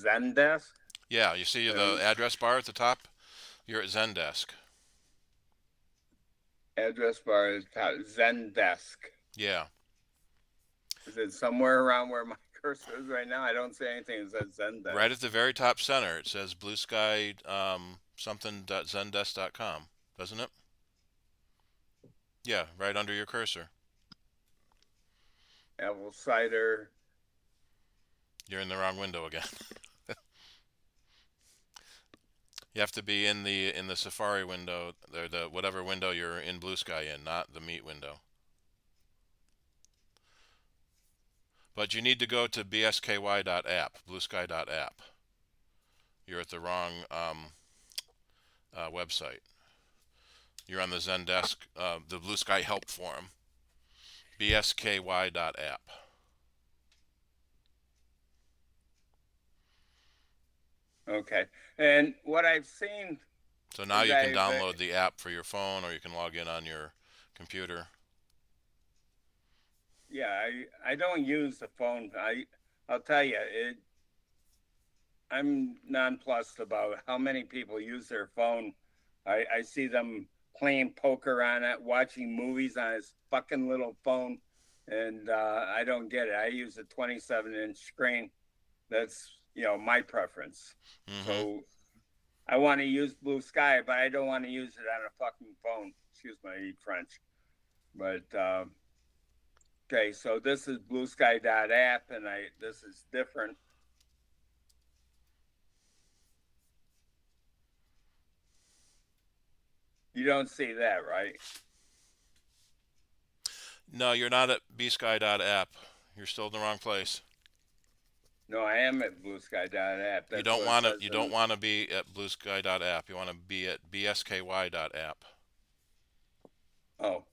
Zendesk? Yeah, you see the address bar at the top? You're at Zendesk. Address bar is Zendesk. Yeah. Is it somewhere around where my cursor is right now? I don't see anything that says Zendesk. Right at the very top center, it says Blue Sky something.zendesk.com, doesn't it? Yeah, right under your cursor. Apple CIDER. You're in the wrong window again. You have to be in the Safari window, or the whatever window you're in Blue Sky in, not the Meet window. But you need to go to bsky.app, bluesky.app. You're at the wrong website. You're on the Zendesk, the Blue Sky Help Forum, bsky.app. Okay. And what I've seen So now is you can download the app for your phone, or you can log in on your computer. yeah, I don't use the phone. I'll tell you, I'm nonplussed about how many people use their phone. I see them playing poker on it, watching movies on his fucking little phone, and I don't get it. I use a 27-inch screen. That's my preference. So I want to use Blue Sky, but I don't want to use it on a fucking phone. Excuse my French. But okay, so this is bluesky.app, and this is different. You don't see that, right? No, you're not at bsky.app. You're still in the wrong place. No, I am at bluesky.app. You don't want to. You don't want to be at bluesky.app. You want to be at bsky.app. Oh.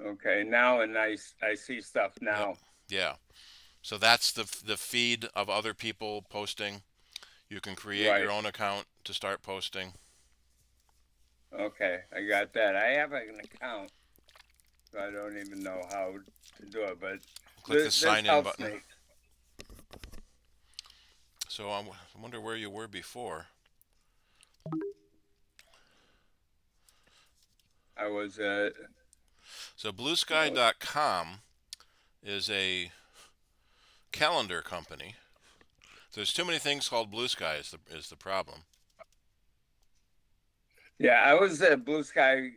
Okay, now and I see stuff now. Yep. Yeah. So that's the feed of other people posting. You can create your own account to start posting. Okay, I got that. I have an account, so I don't even know how to do it, but click the sign in button. Me. So I wonder where you were before. I was So bluesky.com is a calendar company. There's too many things called Blue Sky is the problem. Yeah, I was at Blue Sky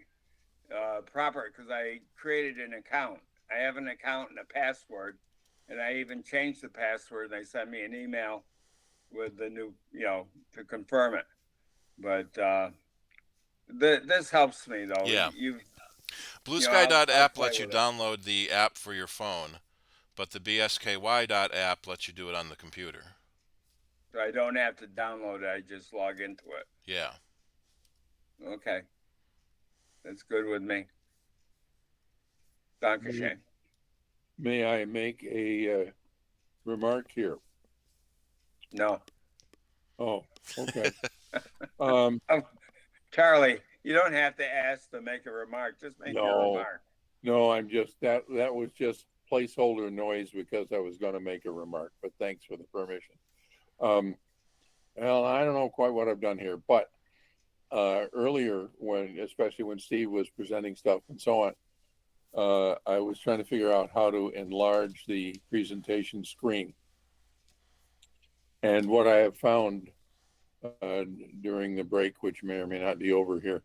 proper because I created an account. I have an account and a password, and I even changed the password. They sent me an email with the new, to confirm it. But this helps me though. Yeah. Bluesky.app lets you download the app for your phone, but the bsky.app lets you do it on the computer. So I don't have to download it. I just log into it. Yeah. Okay. That's good with me. Dankeschön. May I make a remark here? No. Oh, okay. Charlie, you don't have to ask to make a remark. Just make your remark. No, I'm just that was just placeholder noise because I was going to make a remark. But thanks for the permission. Well, I don't know quite what I've done here, but earlier, especially when Steve was presenting stuff and so on, I was trying to figure out how to enlarge the presentation screen. And what I have found during the break, which may or may not be over here,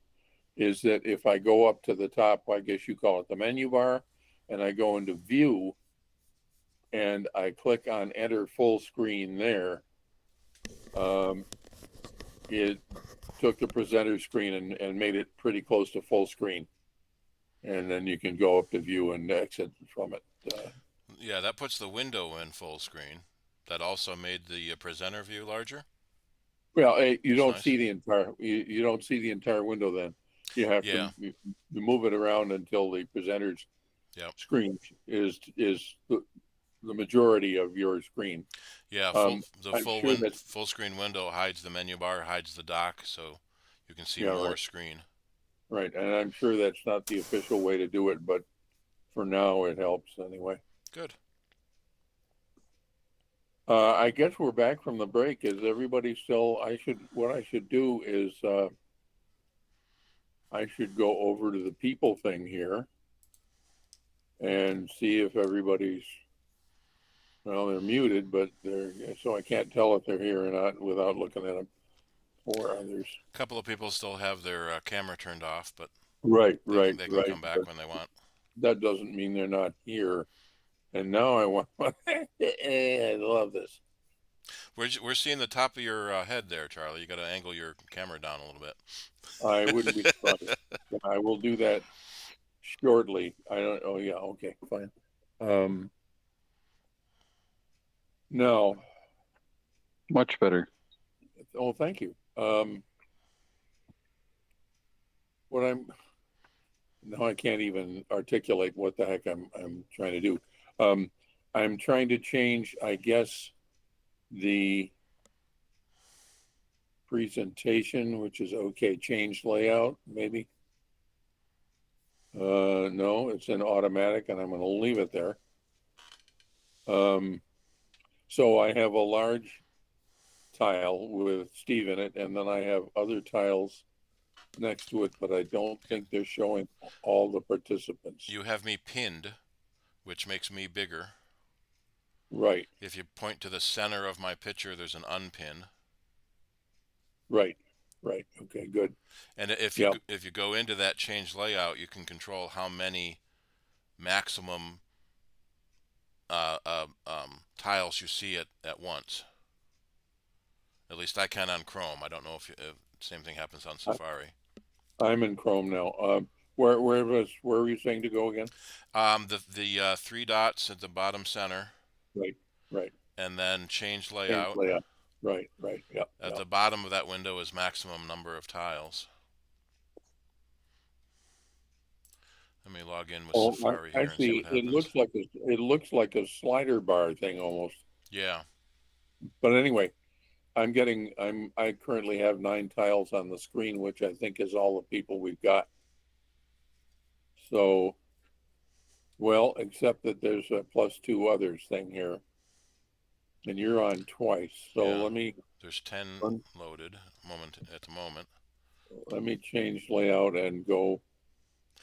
is that if I go up to the top, I guess you call it the menu bar, and I go into view and I click on enter full screen there, it took the presenter screen and made it pretty close to full screen. And then you can go up to view and exit from it. Yeah, that puts the window in full screen. That also made the presenter view larger. Well, you don't see the entire you don't see the entire window. Then you have to you move it around until the presenter's screen is the majority of your screen. Yeah, full screen window hides the menu bar, hides the dock, so you can see more screen. Right, and I'm sure that's not the official way to do it, but for now it helps anyway. Good. I guess we're back from the break. Is everybody still? What I should do is I should go over to the people thing here and see if everybody's. Well, they're muted, but so I can't tell if they're here or not without looking at them. Or others. A couple of people still have their camera turned off, but they can come back when they want. That doesn't mean they're not here. And now I want. I love this. We're seeing the top of your head there, Charlie. You got to angle your camera down a little bit. I wouldn't be surprised. I will do that shortly. I don't. Oh yeah. Okay. Fine. Um. No. Much better. Oh, thank you. What I'm now I can't even articulate what the heck I'm trying to do. Um, I'm trying to change, I guess, the presentation, which is okay. Change layout, maybe. No, it's in automatic, and I'm going to leave it there. So I have a large tile with Steve in it, and then I have other tiles next to it, but I don't think they're showing all the participants. You have me pinned, which makes me bigger. Right, If you point to the center of my picture, there's an unpin. right, right. Okay, good. And if Yeah. you go into that change layout, you can control how many maximum tiles you see at once. At least I can on Chrome. I don't know if same thing happens on Safari. I'm in Chrome now. Where were you saying to go again? The three dots at the bottom center. Right, right. And then change Change layout. layout. Right, right. Yep. At the bottom of that window is maximum number of tiles. Let me log in with Safari here and see actually, what happens. it looks like a slider bar thing almost. Yeah. But anyway, I currently have 9 tiles on the screen, which I think is all the people we've got. So, well, except that there's a +2 others thing here. And you're on twice. So yeah. There's 10 loaded at the moment. Let me change layout and go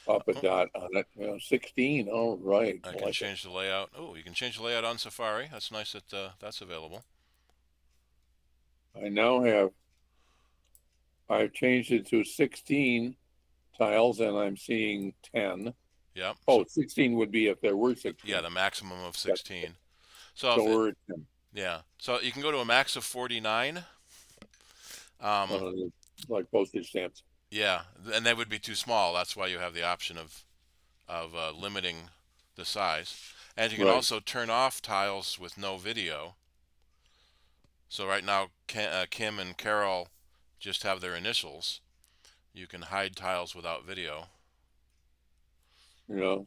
up a dot on it. 16. All right. I can change the layout. Oh, you can change the layout on Safari. That's nice that that's available. I now I've changed it to 16 tiles and I'm seeing 10. Yep. Oh, 16 would be if there were 16. Yeah, the maximum of 16. So we're at 10. Yeah. So you can go to a max of 49. Like postage stamps. Yeah, and they would be too small. That's why you have the option of limiting the size. And you can also turn off tiles with no video. So right now, Kim and Carol just have their initials. You can hide tiles without video. Yeah.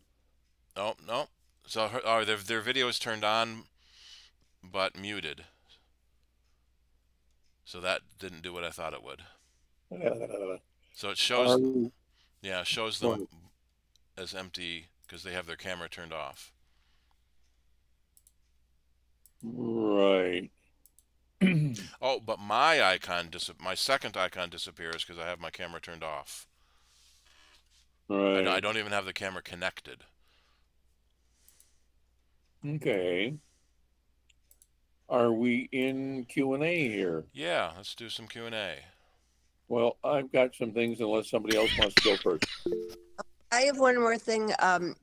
Oh, no. So their video is turned on, but muted. So that didn't do what I thought it would. So it shows, it shows them as empty because they have their camera turned off. Right. Oh, but my second icon disappears because I have my camera turned off. Right. I don't even have the camera connected. Okay. Are we in Q&A here? Yeah, let's do some Q&A. Well, I've got some things unless somebody else wants to go first. I have one more thing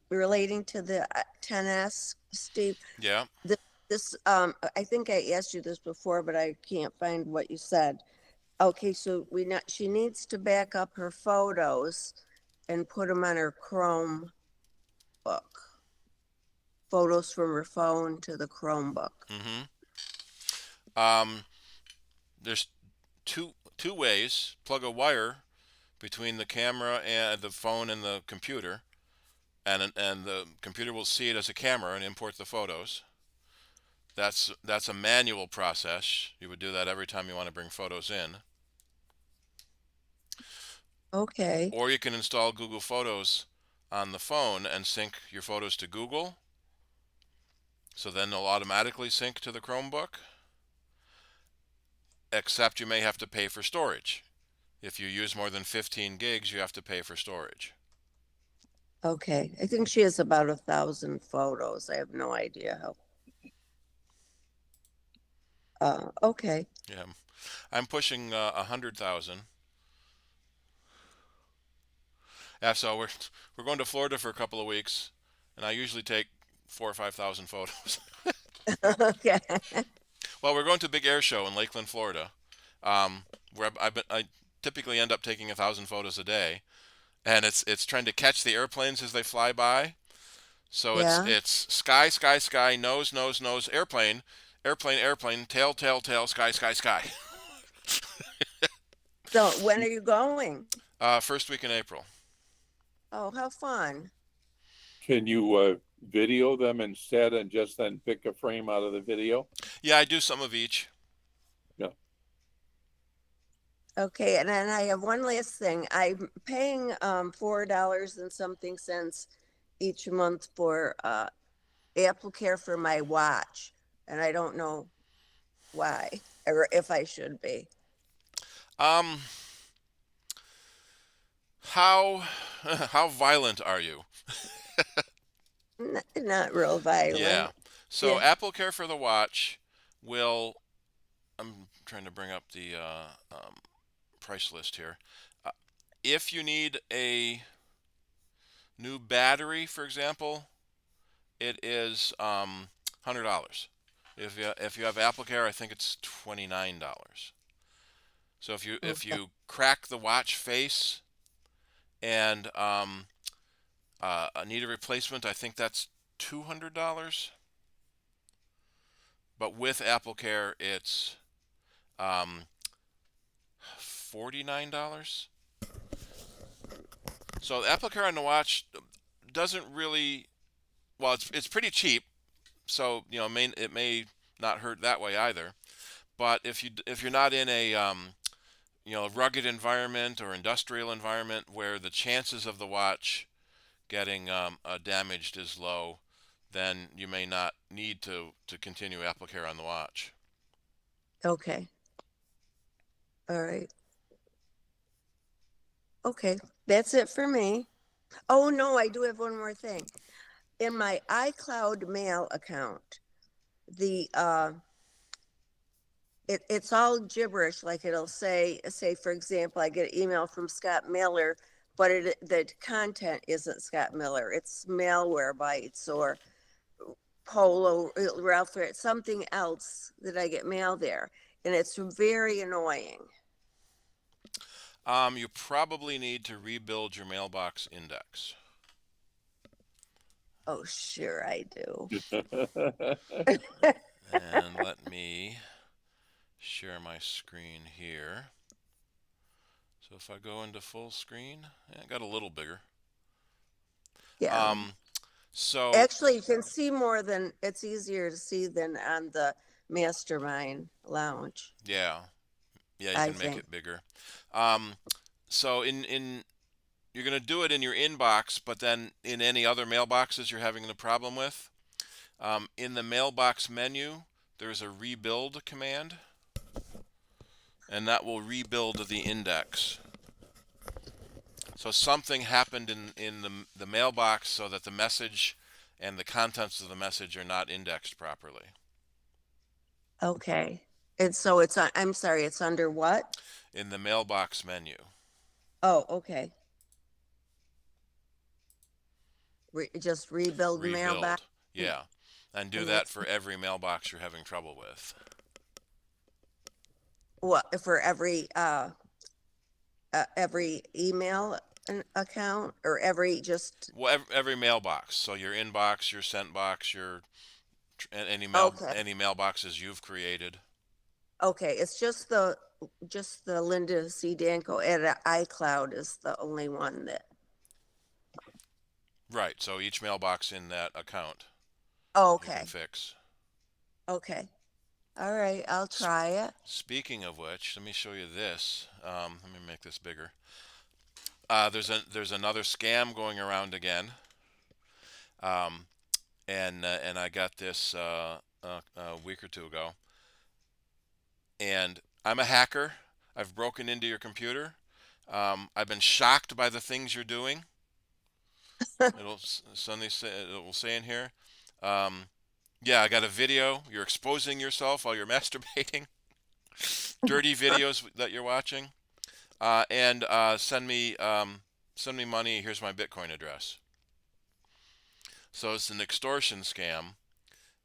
relating to the 10S, Steve. Yeah. This I think I asked you this before, but I can't find what you said. Okay, so she needs to back up her photos and put them on her Chromebook. Photos from her phone to the Chromebook. There's two ways. Plug a wire between the camera and the phone and the computer, and the computer will see it as a camera and import the photos. That's a manual process. You would do that every time you want to bring photos in. Okay. Or you can install Google Photos on the phone and sync your photos to Google. So then they'll automatically sync to the Chromebook. Except you may have to pay for storage. If you use more than 15 gigs, you have to pay for storage. Okay. I think she has about 1,000 photos. I have no idea how. Okay. Yeah. I'm pushing 100,000. Yeah, so we're going to Florida for a couple of weeks, and I usually take 4,000 or 5,000 photos. Okay. Well, we're going to a big air show in Lakeland, Florida, where I typically end up taking 1,000 photos a day, and it's trying to catch the airplanes as they fly by. So Yeah. it's sky, sky, sky, nose, nose, nose, airplane, airplane, airplane, tail, tail, tail, sky, sky, sky. So when are you going? First week in April. Oh, how fun. Can you video them instead and just then pick a frame out of the video? Yeah, I do some of each. Yeah. Okay, and then I have one last thing. I'm paying $4 and something cents each month for Apple Care for my watch, and I don't know why or if I should be. Um, how how violent are you? Not real violent. Yeah. So Yeah. Apple Care for the watch will. I'm trying to bring up the price list here. Uh, if you need a new battery, for example, it is $100. If you have Apple Care, I think it's $29. So if Okay. you crack the watch face and need a replacement, I think that's $200. But with Apple Care, it's um, $49. So Apple Care on the watch doesn't really, well, it's pretty cheap. So it may not hurt that way either. But if you're not in a rugged environment or industrial environment where the chances of the watch getting damaged is low, then you may not need to continue Apple Care on the watch. Okay. All right. Okay. That's it for me. Oh, no, I do have one more thing. In my iCloud mail account, the it's all gibberish. Like it'll say for example, I get an email from Scott Miller, but the content isn't Scott Miller. It's malware bytes or Polo Ralph, something else that I get mail there, and it's very annoying. You probably need to rebuild your mailbox index. Oh, sure I do. And let me share my screen here. So if I go into full screen, it got a little bigger. Yeah. So Actually, you can see more than it's easier to see than on the Mastermind Lounge. yeah, you I can make think. it bigger. So in you're going to do it in your inbox, but then in any other mailboxes you're having a problem with, in the mailbox menu, there's a rebuild command, and that will rebuild the index. So something happened in the mailbox so that the message and the contents of the message are not indexed properly. Okay. And so it's on, I'm sorry, it's under what? In the mailbox menu. Oh, okay. Just rebuild mailbox. Yeah. And do And that that's for every mailbox you're having trouble with. what for every email account or every just Well, every mailbox. So your inbox, your sent box, your any okay. any mailboxes you've created. Okay, it's just the Linda C. Danko at iCloud is the only one that. Right. So each mailbox in that account Oh, you okay. can fix. Okay. All right, I'll try it. Speaking of which, let me show you this. Let me make this bigger. There's another scam going around again, and I got this a week or two ago. And I'm a hacker. I've broken into your computer. I've been shocked by the things you're doing. It will say in here. Yeah, I got a video. You're exposing yourself while you're masturbating. Dirty videos that you're watching. And send me money. Here's my Bitcoin address. So it's an extortion scam,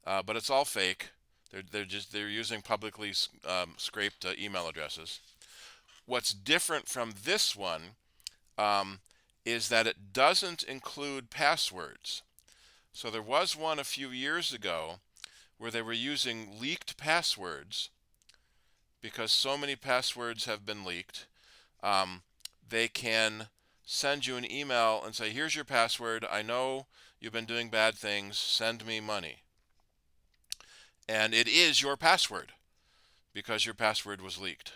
but it's all fake. They're using publicly scraped email addresses. What's different from this one is that it doesn't include passwords. So there was one a few years ago where they were using leaked passwords because so many passwords have been leaked. They can send you an email and say, here's your password. I know you've been doing bad things. Send me money. And it is your password because your password was leaked.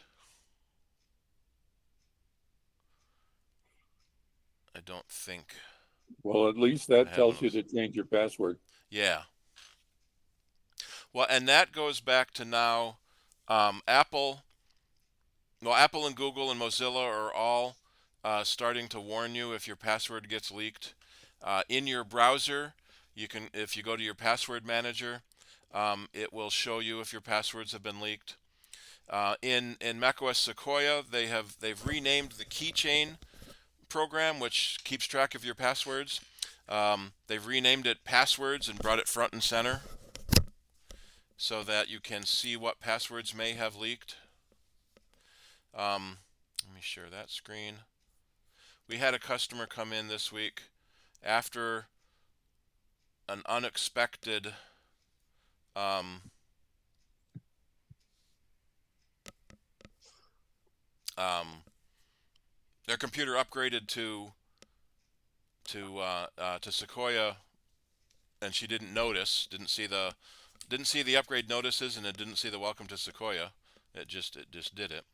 I don't think. Well, at least that tells you to change your password. Yeah. Well, and that goes back to now Apple. Well, Apple and Google and Mozilla are all starting to warn you if your password gets leaked. In your browser, you can, if you go to your password manager, it will show you if your passwords have been leaked. In macOS Sequoia, they've renamed the keychain program, which keeps track of your passwords. They've renamed it Passwords and brought it front and center so that you can see what passwords may have leaked. Let me share that screen. We had a customer come in this week after an unexpected their computer upgraded to Sequoia, and she didn't see the upgrade notices, and it didn't see the welcome to Sequoia. It just did it.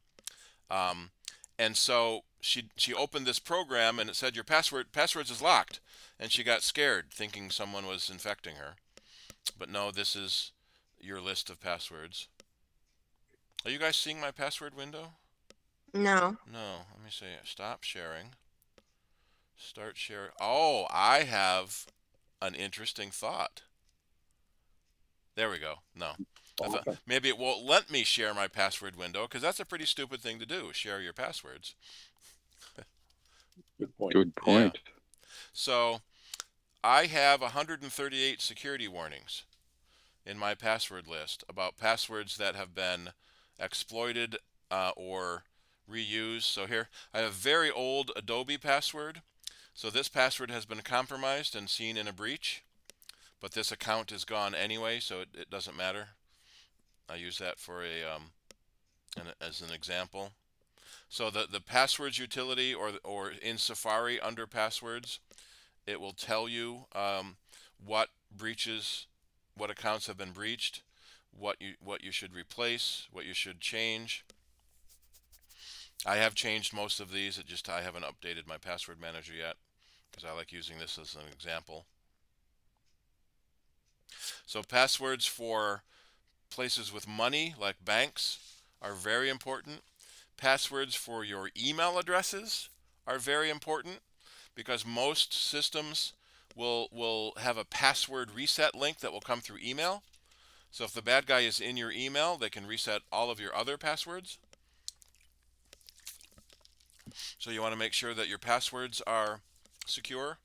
And so she opened this program, and it said your passwords is locked, and she got scared, thinking someone was infecting her. But no, this is your list of passwords. Are you guys seeing my password window? No. No. Let me see. Stop sharing. Start sharing. Oh, I have an interesting thought. There we go. No. I thought maybe it won't let me share my password window because that's a pretty stupid thing to do, share your passwords. Good point. Good point. Yeah. So I have 138 security warnings in my password list about passwords that have been exploited or reused. So here I have a very old Adobe password. So this password has been compromised and seen in a breach, but this account is gone anyway, so it doesn't matter. I use that for as an example. So the passwords utility or in Safari under passwords, it will tell you what accounts have been breached, what you should replace, what you should change. I have changed most of these. I haven't updated my password manager yet because I like using this as an example. So passwords for places with money like banks are very important. Passwords for your email addresses are very important because most systems will have a password reset link that will come through email. So if the bad guy is in your email, they can reset all of your other passwords. So you want to make sure that your passwords are secure.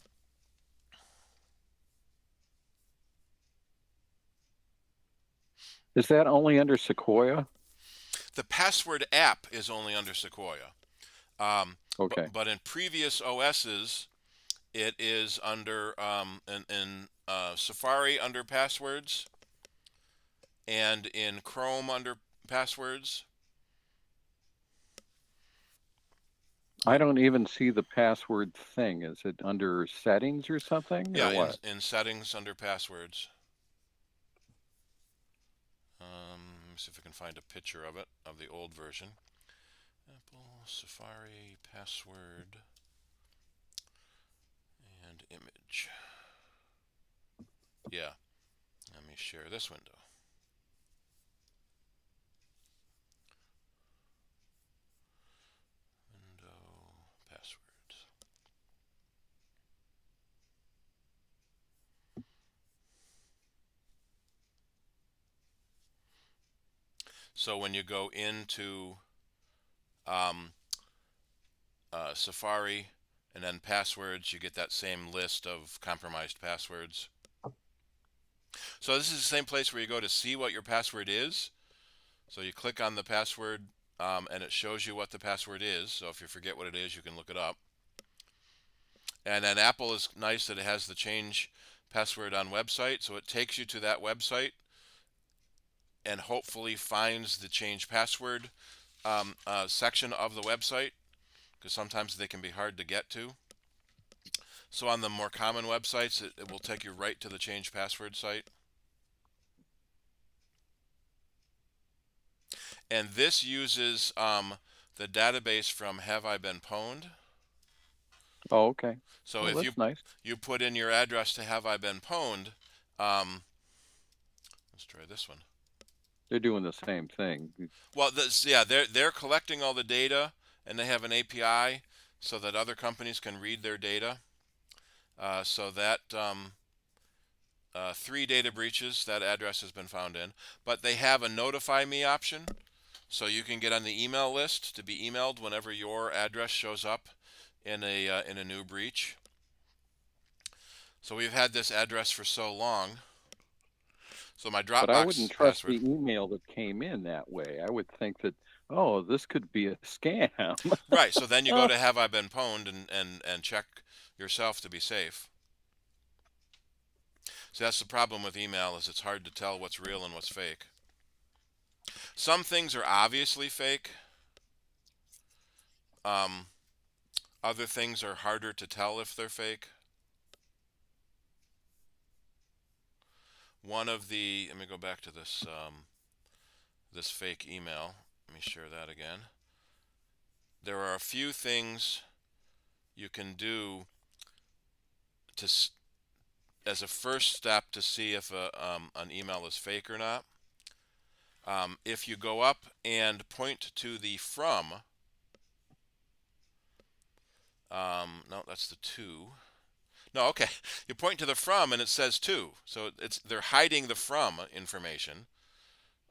Is that only under Sequoia? The password app is only under Sequoia. Okay. But in previous OSs, it is under in Safari under passwords, and in Chrome under passwords. I don't even see the password thing. Is it under settings or something? Yeah, or what? in settings under passwords. Let me see if I can find a picture of it, of the old version. Apple Safari password and image. Yeah, let me share this window. Window passwords. So when you go into Safari and then passwords, you get that same list of compromised passwords. So this is the same place where you go to see what your password is. So you click on the password, and it shows you what the password is. So if you forget what it is, you can look it up. And then Apple is nice that it has the change password on website. So it takes you to that website and hopefully finds the change password section of the website, because sometimes they can be hard to get to. So on the more common websites, it will take you right to the change password site. And this uses the database from Have I Been Pwned. Oh, okay. So Well, if that's nice. you put in your address to Have I Been Pwned, let's try this one. They're doing the same thing. Well, yeah, they're collecting all the data, and they have an API so that other companies can read their data. So that 3 data breaches that address has been found in, but they have a notify me option, so you can get on the email list to be emailed whenever your address shows up in a new breach. So we've had this address for so long. So my But I wouldn't Dropbox trust password. the email that came in that way. I would think that, oh, this could be a scam. Right, so then you go Oh, to Have I Been Pwned and check yourself to be safe. So that's the problem with email, is it's hard to tell what's real and what's fake. Some things are obviously fake. Other things are harder to tell if they're fake. One of the, let me go back to this this fake email. Let me share that again. There are a few things you can do to as a first step to see if an email is fake or not. If you go up and point to the from, no, that's the to. No, okay. You point to the from and it says to. So they're hiding the from information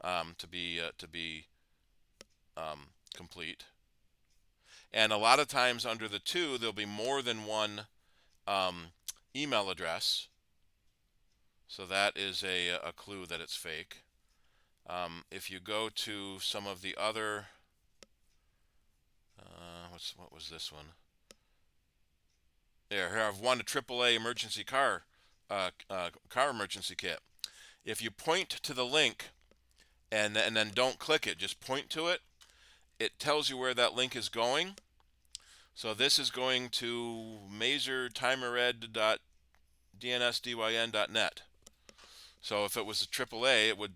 to be complete. And a lot of times under the to, there'll be more than one email address. So that is a clue that it's fake. If you go to some of the other, what was this one? Here I've won a AAA emergency car emergency kit. If you point to the link and then don't click it, just point to it, it tells you where that link is going. So this is going to mazertimered.dnsdyn.net. So if it was a AAA, it would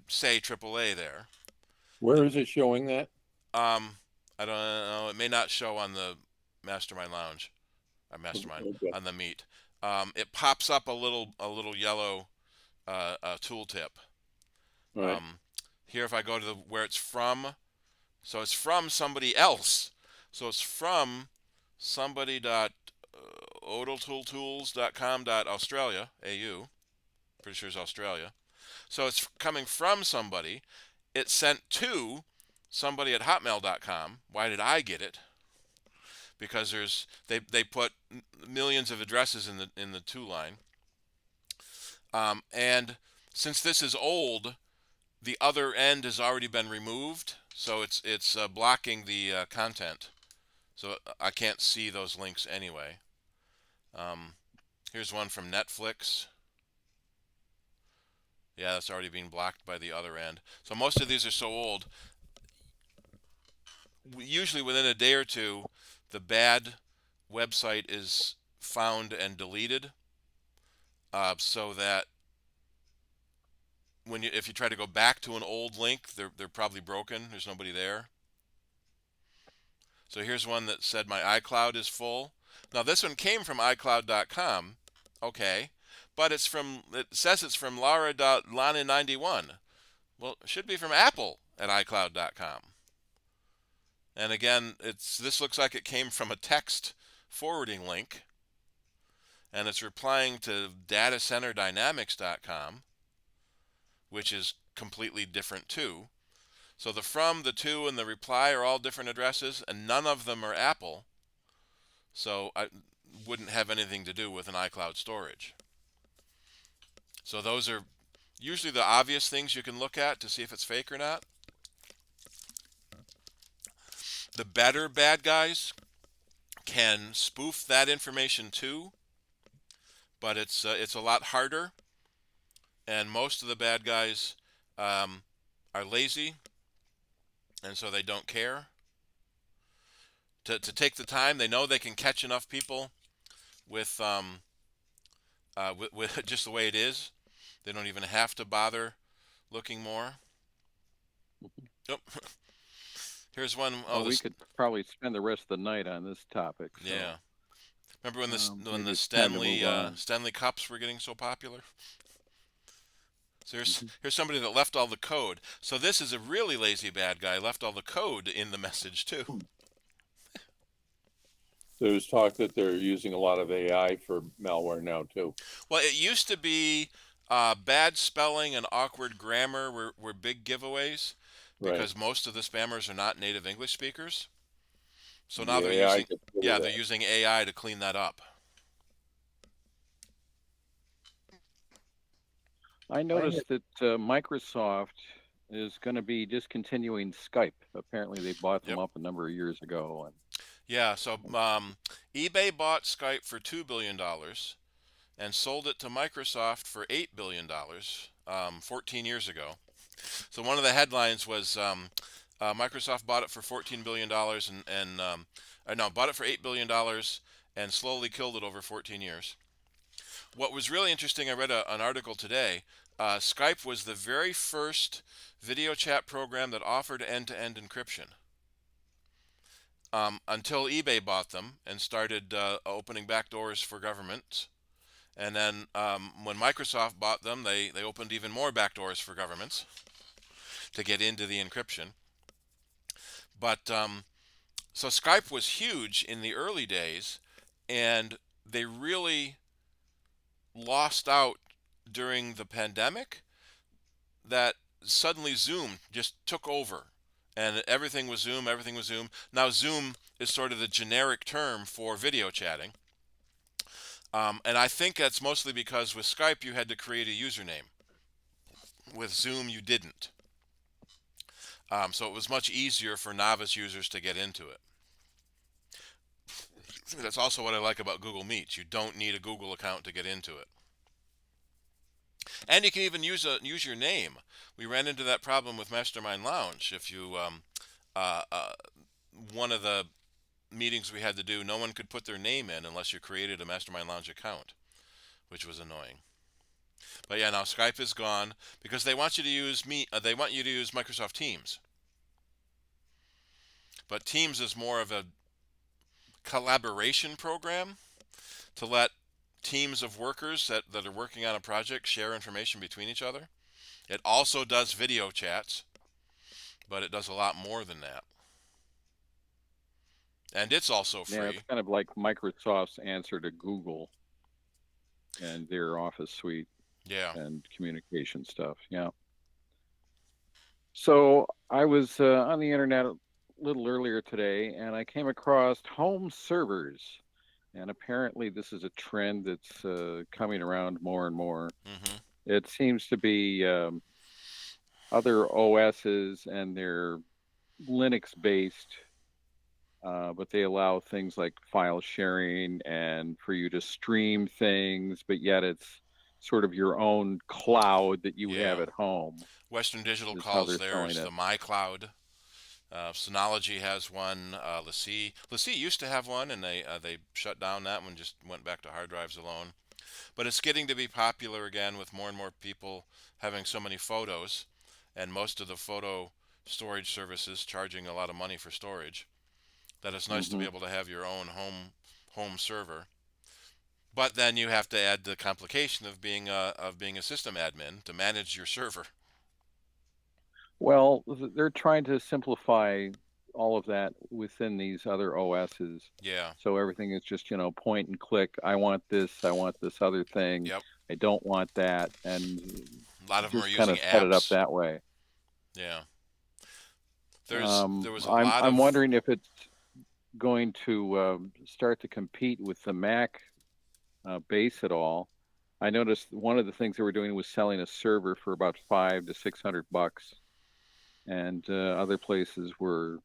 say AAA there. Where is it showing that? I don't know. It may not show on the Mastermind Lounge, or Mastermind Okay. on the Meet. It pops up a little yellow tooltip. Right. Here, if I go to where it's from, so it's from somebody else. So it's from somebody.odaltooltools.com.australia, AU. Pretty sure it's Australia. So it's coming from somebody. It's sent to somebody at hotmail.com. Why did I get it? Because they put millions of addresses in the to line. And since this is old, the other end has already been removed, so it's blocking the content. So I can't see those links anyway. Here's one from Netflix. Yeah, that's already being blocked by the other end. So most of these are so old. Usually within a day or two, the bad website is found and deleted, so that if you try to go back to an old link, they're probably broken. There's nobody there. So here's one that said my iCloud is full. Now this one came from iCloud.com, okay, but it says it's from Lara.Lana91. Well, it should be from Apple at iCloud.com. And again, this looks like it came from a text forwarding link, and it's replying to datacenterdynamics.com, which is completely different too. So the from, the to, and the reply are all different addresses, and none of them are Apple. So I wouldn't have anything to do with an iCloud storage. So those are usually the obvious things you can look at to see if it's fake or not. The better bad guys can spoof that information too, but it's a lot harder. And most of the bad guys are lazy, and so they don't care to take the time. They know they can catch enough people with with just the way it is. They don't even have to bother looking more. Yep. Here's one. Oh, Well, we this. could probably spend the rest of the night on this topic. So, Yeah. Remember when maybe the it's time to move on. Stanley Cups were getting so popular? So Mhm. here's somebody that left all the code. So this is a really lazy bad guy. Left all the code in the message too. There's talk that they're using a lot of AI for malware now too. Well, it used to be bad spelling and awkward grammar were big giveaways Right. because most of the spammers are not native English speakers. So now The they're AI using gets rid of yeah, they're that. using AI to clean that up. I noticed that Microsoft is going to be discontinuing Skype. Apparently, they bought them Yep. up a number of years ago. And Yeah, so eBay bought Skype for $2 billion and sold it to Microsoft for $8 billion 14 years ago. So one of the headlines was Microsoft bought it for $14 billion no, bought it for $8 billion and slowly killed it over 14 years. What was really interesting, I read an article today. Skype was the very first video chat program that offered end-to-end encryption. Until eBay bought them and started opening back doors for governments. And then when Microsoft bought them, they opened even more back doors for governments to get into the encryption. But so Skype was huge in the early days, and they really lost out during the pandemic. That suddenly Zoom just took over, and everything was Zoom. Everything was Zoom. Now Zoom is sort of the generic term for video chatting. And I think that's mostly because with Skype you had to create a username. With Zoom you didn't. So it was much easier for novice users to get into it. That's also what I like about Google Meets. You don't need a Google account to get into it. And you can even use your name. We ran into that problem with Mastermind Lounge. If you one of the meetings we had to do, no one could put their name in unless you created a Mastermind Lounge account, which was annoying. But yeah, now Skype is gone because they want you to use they want you to use Microsoft Teams. But Teams is more of a collaboration program to let teams of workers that are working on a project share information between each other. It also does video chats, but it does a lot more than that. And it's also free. yeah, it's kind of like Microsoft's answer to Google and their Office suite Yeah. and communication stuff. Yeah. So I was on the internet a little earlier today, and I came across home servers. And apparently, this is a trend that's coming around more and more. Mm-hmm. It seems to be other OSs, and they're Linux based, but they allow things like file sharing and for you to stream things, but yet it's sort of your own cloud that you have Yeah. at home. Western Digital Is how calls they're theirs selling the it. MyCloud. Synology has one. LaCie used to have one, and they shut down that one. Just went back to hard drives alone. But it's getting to be popular again with more and more people having so many photos, and most of the photo storage services charging a lot of money for storage. That it's nice to be Mhm. able to have your own home server. But then you have to add the complication of being a system admin to manage your server. Well, they're trying to simplify all of that within these other OSs. Yeah. So everything is just, point and click. I want this other thing. Yep. I don't want that. And A lot of them are just kind using of set it up apps. that way. Yeah. There was a I'm lot I'm of wondering if it's going to start to compete with the Mac base at all. I noticed one of the things they were doing was selling a server for about $500 to $600, and other places were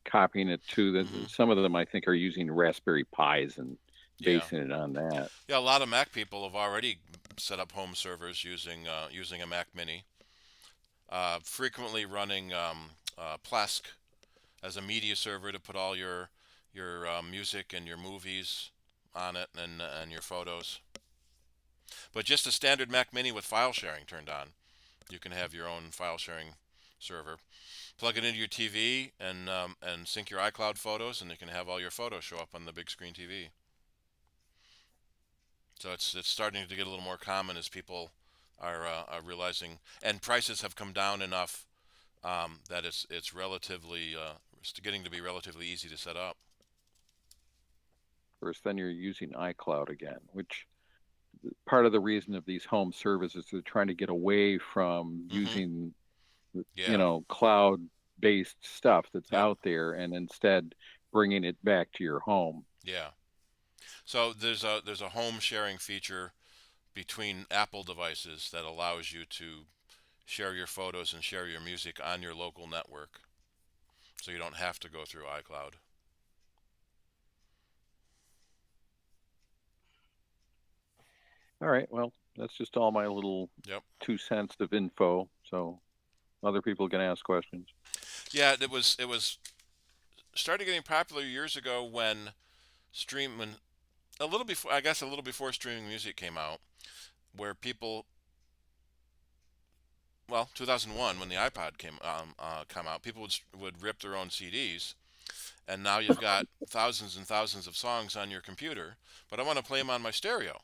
copying it too. That some of them I think are using Raspberry Pis and Yeah. basing it on that. Yeah, a lot of Mac people have already set up home servers using using a Mac Mini. Frequently running Plesk as a media server to put all your music and your movies on it and your photos. But just a standard Mac Mini with file sharing turned on. You can have your own file sharing server. Plug it into your TV and sync your iCloud photos, and you can have all your photos show up on the big screen TV. So it's starting to get a little more common as people are realizing, and prices have come down enough that it's relatively it's getting to be relatively easy to set up. First, then you're using iCloud again, which part of the reason of these home services is trying to get away from using, Yeah. cloud-based stuff that's Yep. out there, and instead bringing it back to your home. Yeah. So there's a home sharing feature between Apple devices that allows you to share your photos and share your music on your local network, so you don't have to go through iCloud. All right, well, that's just all my little Yep. 2 cents of info, so other people can ask questions. Yeah, it was started getting popular years ago when a little before, I guess a little before streaming music came out, where people, well, 2001 when the iPod come out, people would rip their own CDs, and now you've got thousands and thousands of songs on your computer, but I want to play them on my stereo,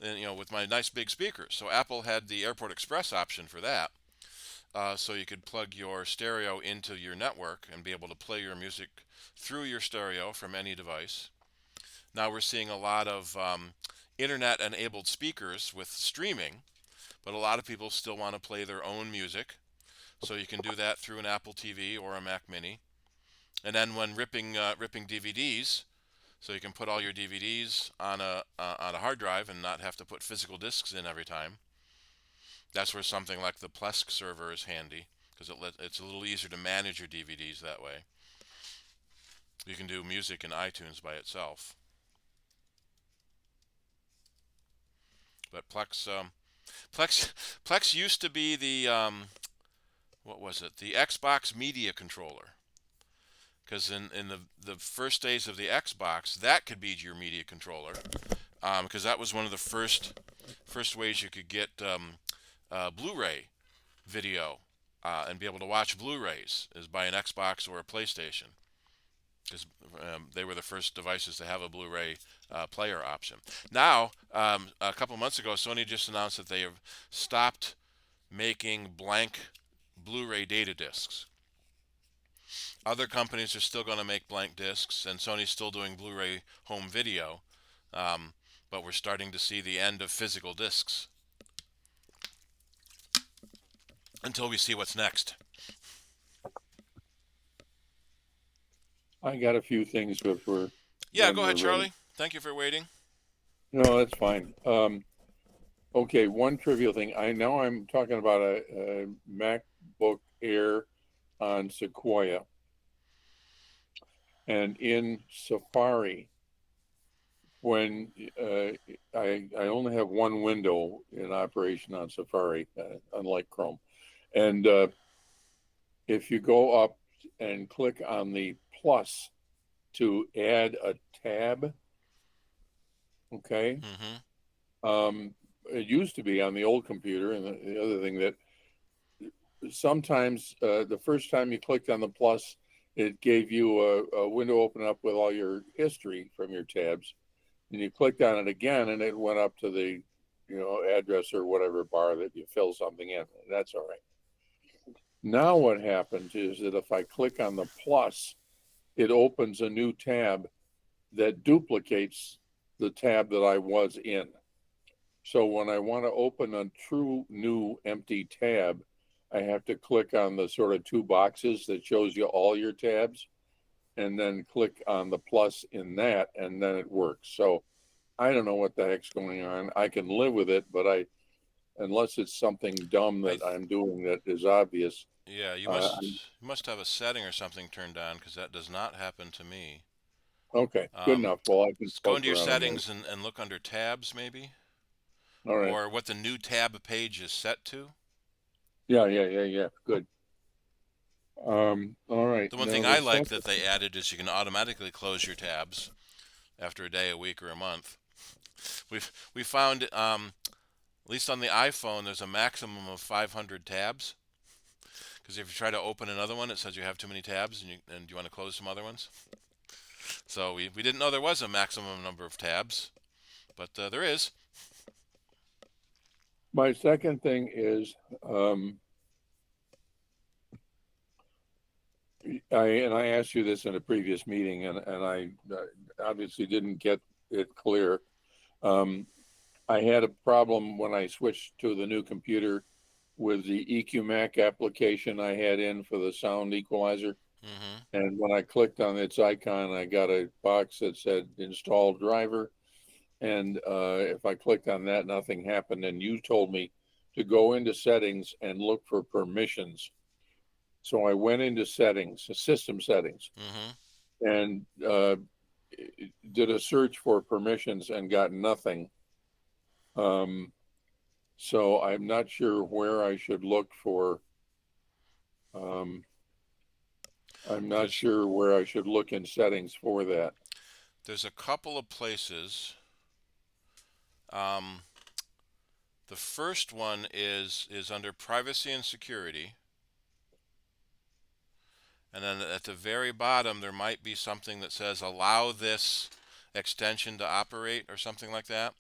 and with my nice big speakers. So Apple had the Airport Express option for that, so you could plug your stereo into your network and be able to play your music through your stereo from any device. Now we're seeing a lot of internet-enabled speakers with streaming, but a lot of people still want to play their own music, so you can do that through an Apple TV or a Mac Mini. And then when ripping DVDs, so you can put all your DVDs on a hard drive and not have to put physical discs in every time. That's where something like the Plesk server is handy, because it's a little easier to manage your DVDs that way. You can do music in iTunes by itself. But Plex used to be the what was it? The Xbox Media Controller. Because in the first days of the Xbox, that could be your media controller. Because that was one of the first ways you could get Blu-ray video and be able to watch Blu-rays is by an Xbox or a PlayStation. Because they were the first devices to have a Blu-ray player option. Now, a couple months ago, Sony just announced that they have stopped making blank Blu-ray data discs. Other companies are still going to make blank discs, and Sony's still doing Blu-ray home video, but we're starting to see the end of physical discs until we see what's next. I got a few things before. Yeah, go ahead, Charlie. Thank you for waiting. No, that's fine. Okay, one trivial thing. I know I'm talking about a MacBook Air on Sequoia. And in Safari, when I only have one window in operation on Safari, unlike Chrome. And if you go up and click on the plus to add a tab, okay? It used to be on the old computer, and the other thing that sometimes the first time you clicked on the plus, it gave you a window open up with all your history from your tabs, and you clicked on it again, and it went up to the address or whatever bar that you fill something in. That's all right. Now what happens is that if I click on the plus, it opens a new tab that duplicates the tab that I was in. So when I want to open a true new empty tab, I have to click on the sort of two boxes that shows you all your tabs, and then click on the plus in that, and then it works. So I don't know what the heck's going on. I can live with it, but unless it's something dumb that I'm doing that is obvious. Yeah, you must have a setting or something turned on, because that does not happen to me. Okay, good enough. Well, I can Go into poke your around on that. settings and look under tabs, maybe, All right. or what the new tab page is set to. Yeah. Good. All right. The one Now thing the I like second, that they added is you can automatically close your tabs after a day, a week, or a month. We found, at least on the iPhone, there's a maximum of 500 tabs. Because if you try to open another one, it says you have too many tabs, and you want to close some other ones. So we didn't know there was a maximum number of tabs, but there is. my second thing is, I asked you this in a previous meeting, and I obviously didn't get it clear. I had a problem when I switched to the new computer with the EQ Mac application I had in for the sound equalizer. Mm-hmm. And when I clicked on its icon, I got a box that said install driver. And if I clicked on that, nothing happened. And you told me to go into settings and look for permissions. So I went into settings, system settings, Mm-hmm. and did a search for permissions and got nothing. So I'm not sure where I should look for. I'm not sure where I should look in settings for that. There's a couple of places. The first one is under privacy and security. And then at the very bottom, there might be something that says allow this extension to operate or something like that.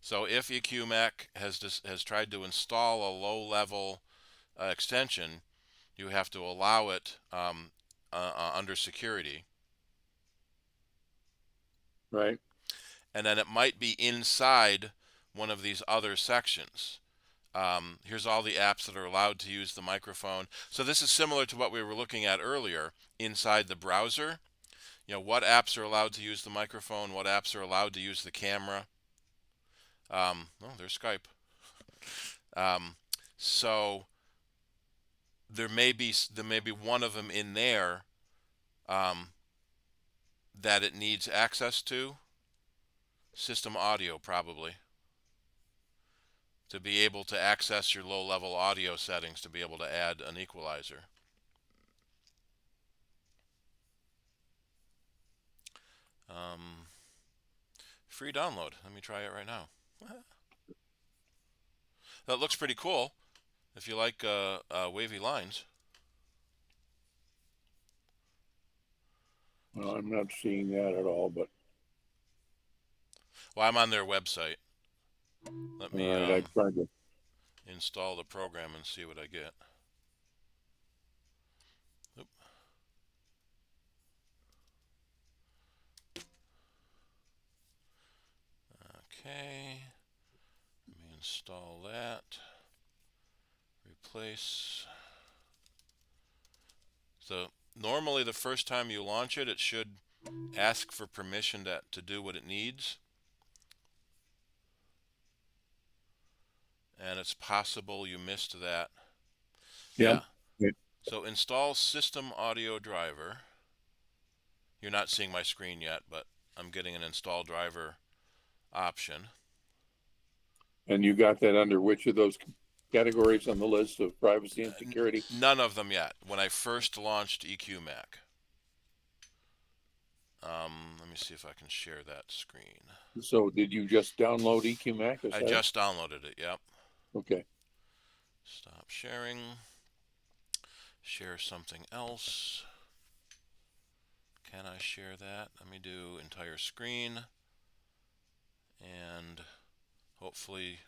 So if EQMac has tried to install a low-level extension, you have to allow it under security. Right. And then it might be inside one of these other sections. Here's all the apps that are allowed to use the microphone. So this is similar to what we were looking at earlier inside the browser. You know, what apps are allowed to use the microphone, what apps are allowed to use the camera. Oh, there's Skype. So there may be one of them in there that it needs access to. System audio, probably, to be able to access your low-level audio settings, to be able to add an equalizer. Free download. Let me try it right now. That looks pretty cool if you like wavy lines. Well, I'm not seeing that at all, but. Well, I'm on their website. Let me All right, I tried to. install the program and see what I get. Oop. Okay. Let me install that. Replace. So normally the first time you launch it, it should ask for permission to do what it needs. And it's possible you missed that. Yeah. So install system audio driver. You're not seeing my screen yet, but I'm getting an install driver option. And you got that under which of those categories on the list of privacy and security? None of them yet. When I first launched EQMac. Let me see if I can share that screen. So did you just download EQMac? I just downloaded it, yep. Okay. Stop sharing. Share something else. Can I share that? Let me do entire screen. And hopefully,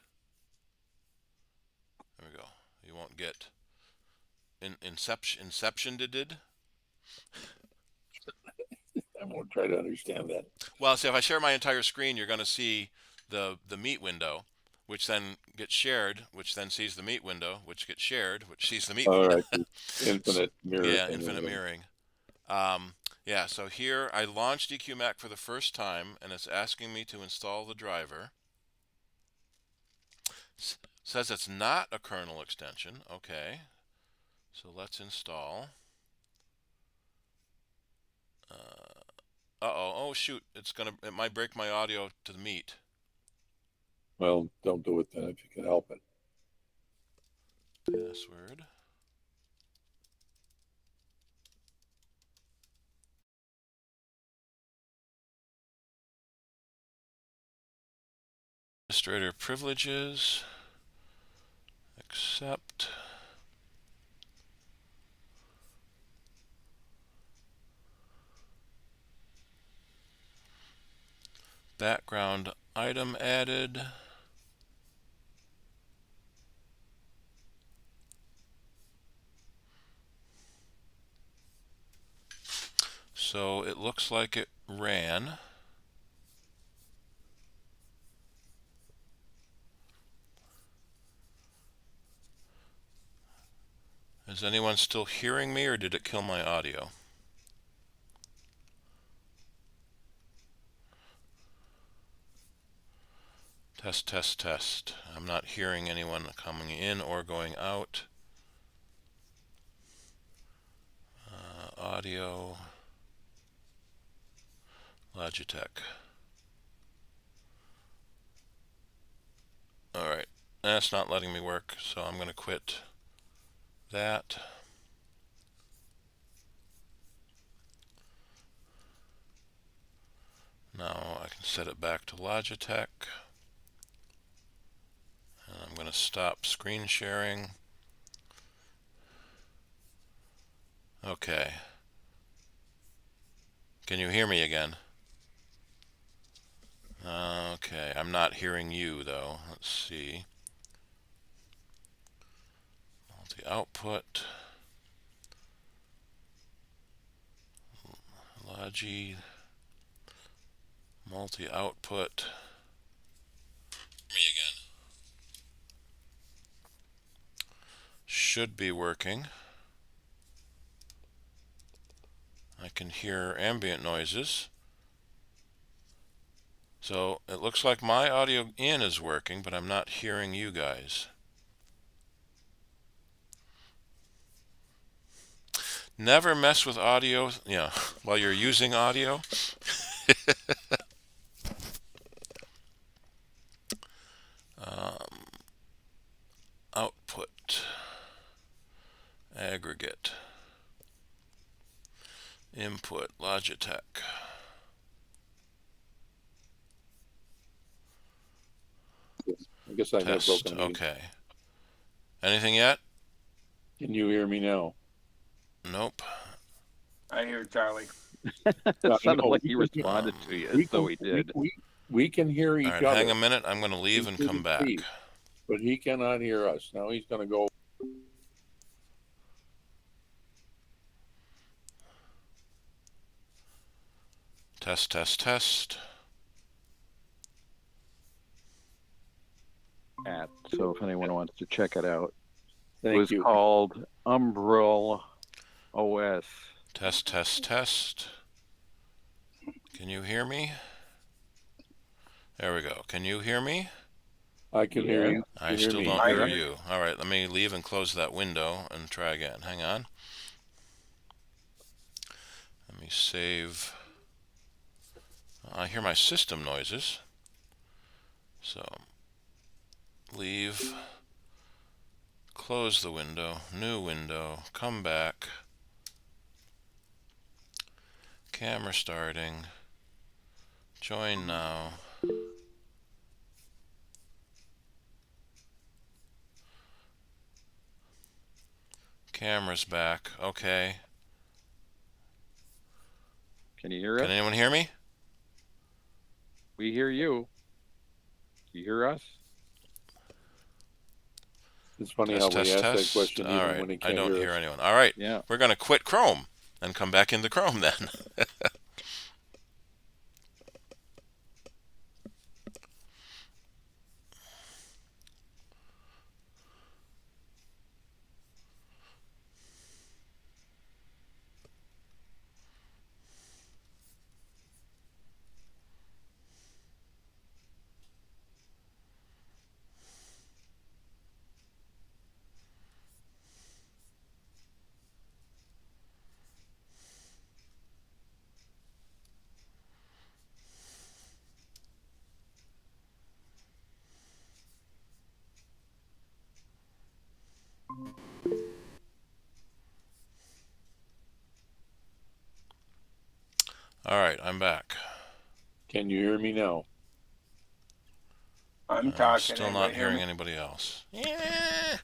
there we go. You won't get inception did. I won't try to understand that. Well, see, if I share my entire screen, you're going to see the meet window, which then gets shared, which then sees the meet window, which gets shared, which sees the meet window. All right. Infinite mirror. Yeah, infinite mirroring. Yeah, Yeah, so here I launched EQ Mac for the first time, and it's asking me to install the driver. Says it's not a kernel extension. Okay, so let's install. Uh-oh, oh shoot, it might break my audio to the meet. Well, don't do it then if you can help it. Password. Administrator privileges. Accept. Background item added. So it looks like it ran. Is anyone still hearing me, or did it kill my audio? Test, test, test. I'm not hearing anyone coming in or going out. Audio. Logitech. Alright, that's not letting me work, so I'm going to quit that. Now I can set it back to Logitech. And I'm going to stop screen sharing. Okay. Can you hear me again? Okay, I'm not hearing you though. Let's see. Multi-output. Logi. Multi-output. Me again. Should be working. I can hear ambient noises. So it looks like my audio in is working, but I'm not hearing you guys. Never mess with audio, while you're using audio. Output. Aggregate. Input. Logitech. I guess I have Test. broken meeting. Okay. Anything yet? Can you hear me now? Nope. I hear Charlie. It sounded like he we can- responded to you, we so can- he did. We can hear each All right, other. hang a minute. I'm going to leave and come back. But he cannot hear us. Now he's going to go. Test, test, test. So if anyone wants to check it out, it Thank was you. called Umbrel OS. Test, test, test. Can you hear me? There we go. Can you hear me? I can hear you. I still don't hear you. All right, let me leave and close that window and try again. Hang on. Let me save. I hear my system noises. So, leave. Close the window. New window. Come back. Camera starting. Join now. Camera's back. Okay. Can you hear us? Can anyone hear me? We hear you. You hear us? It's funny Test, how we test, ask test. that question All even right. when he I can't don't hear hear us. anyone. All right. Yeah. We're going to quit Chrome and come back into Chrome then. All right, I'm back. Can you hear me now? I'm talking. Still not hearing anybody else. Yeah.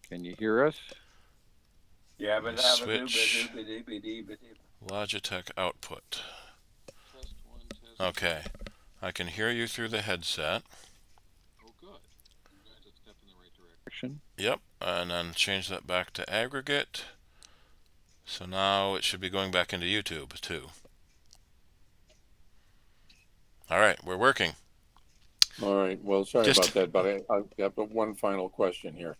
Can you hear us? Yeah, but Switch Logitech output. Okay, I can hear you through the headset. Oh, good. You guys have stepped in the right direction. Yep, and then change that back to aggregate. So now it should be going back into YouTube too. All right, we're working. All right. Well, sorry about that, but I've got one final question here.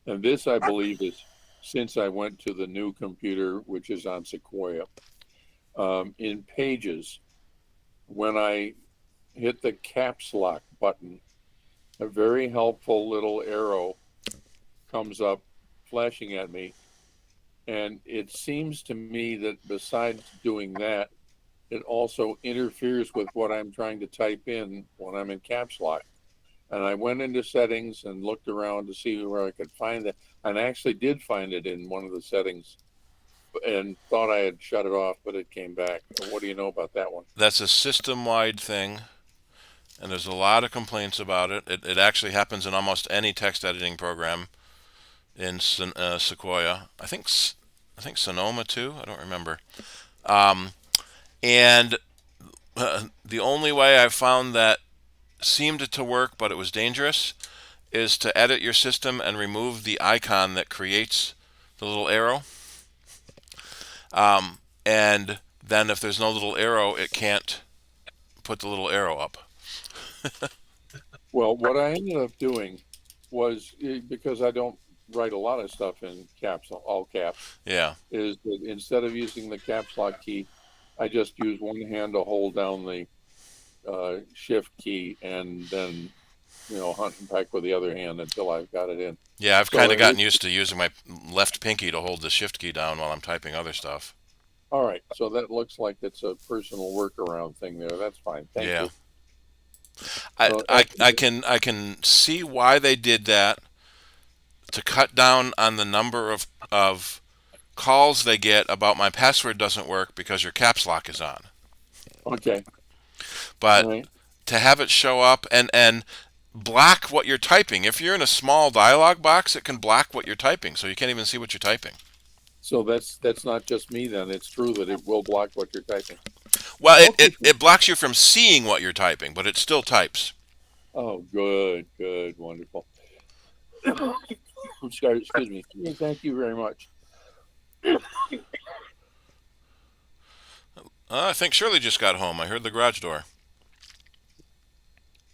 And this, I believe, is since I went to the new computer, which is on Sequoia. In Pages, when I hit the caps lock button, a very helpful little arrow comes up flashing at me. And it seems to me that besides doing that, it also interferes with what I'm trying to type in when I'm in caps lock. And I went into settings and looked around to see where I could find it. And I actually did find it in one of the settings and thought I had shut it off, but it came back. What do you know about that one? That's a system-wide thing, and there's a lot of complaints about it. It actually happens in almost any text editing program in Sequoia. I think Sonoma too. I don't remember. And the only way I've found that seemed to work, but it was dangerous, is to edit your system and remove the icon that creates the little arrow. And then if there's no little arrow, it can't put the little arrow up. Well, what I ended up doing was, because I don't write a lot of stuff in caps, all caps, Yeah. is that instead of using the caps lock key, I just use one hand to hold down the shift key and then, hunt and peck with the other hand until I've got it in. Yeah, I've kind of gotten used to using my left pinky to hold the shift key down while I'm typing other stuff. All right, so that looks like it's a personal workaround thing there. That's fine. Thank you. I can see why they did that, to cut down on the number of calls they get about my password doesn't work because your caps lock is on. Okay. But to have it show up and block what you're typing. If you're in a small dialog box, it can block what you're typing, so you can't even see what you're typing. So that's not just me then. It's true that it will block what you're typing. Well, it blocks you from seeing what you're typing, but it still types. Oh, good, wonderful. Excuse me. Thank you very much. I think Shirley just got home. I heard the garage door.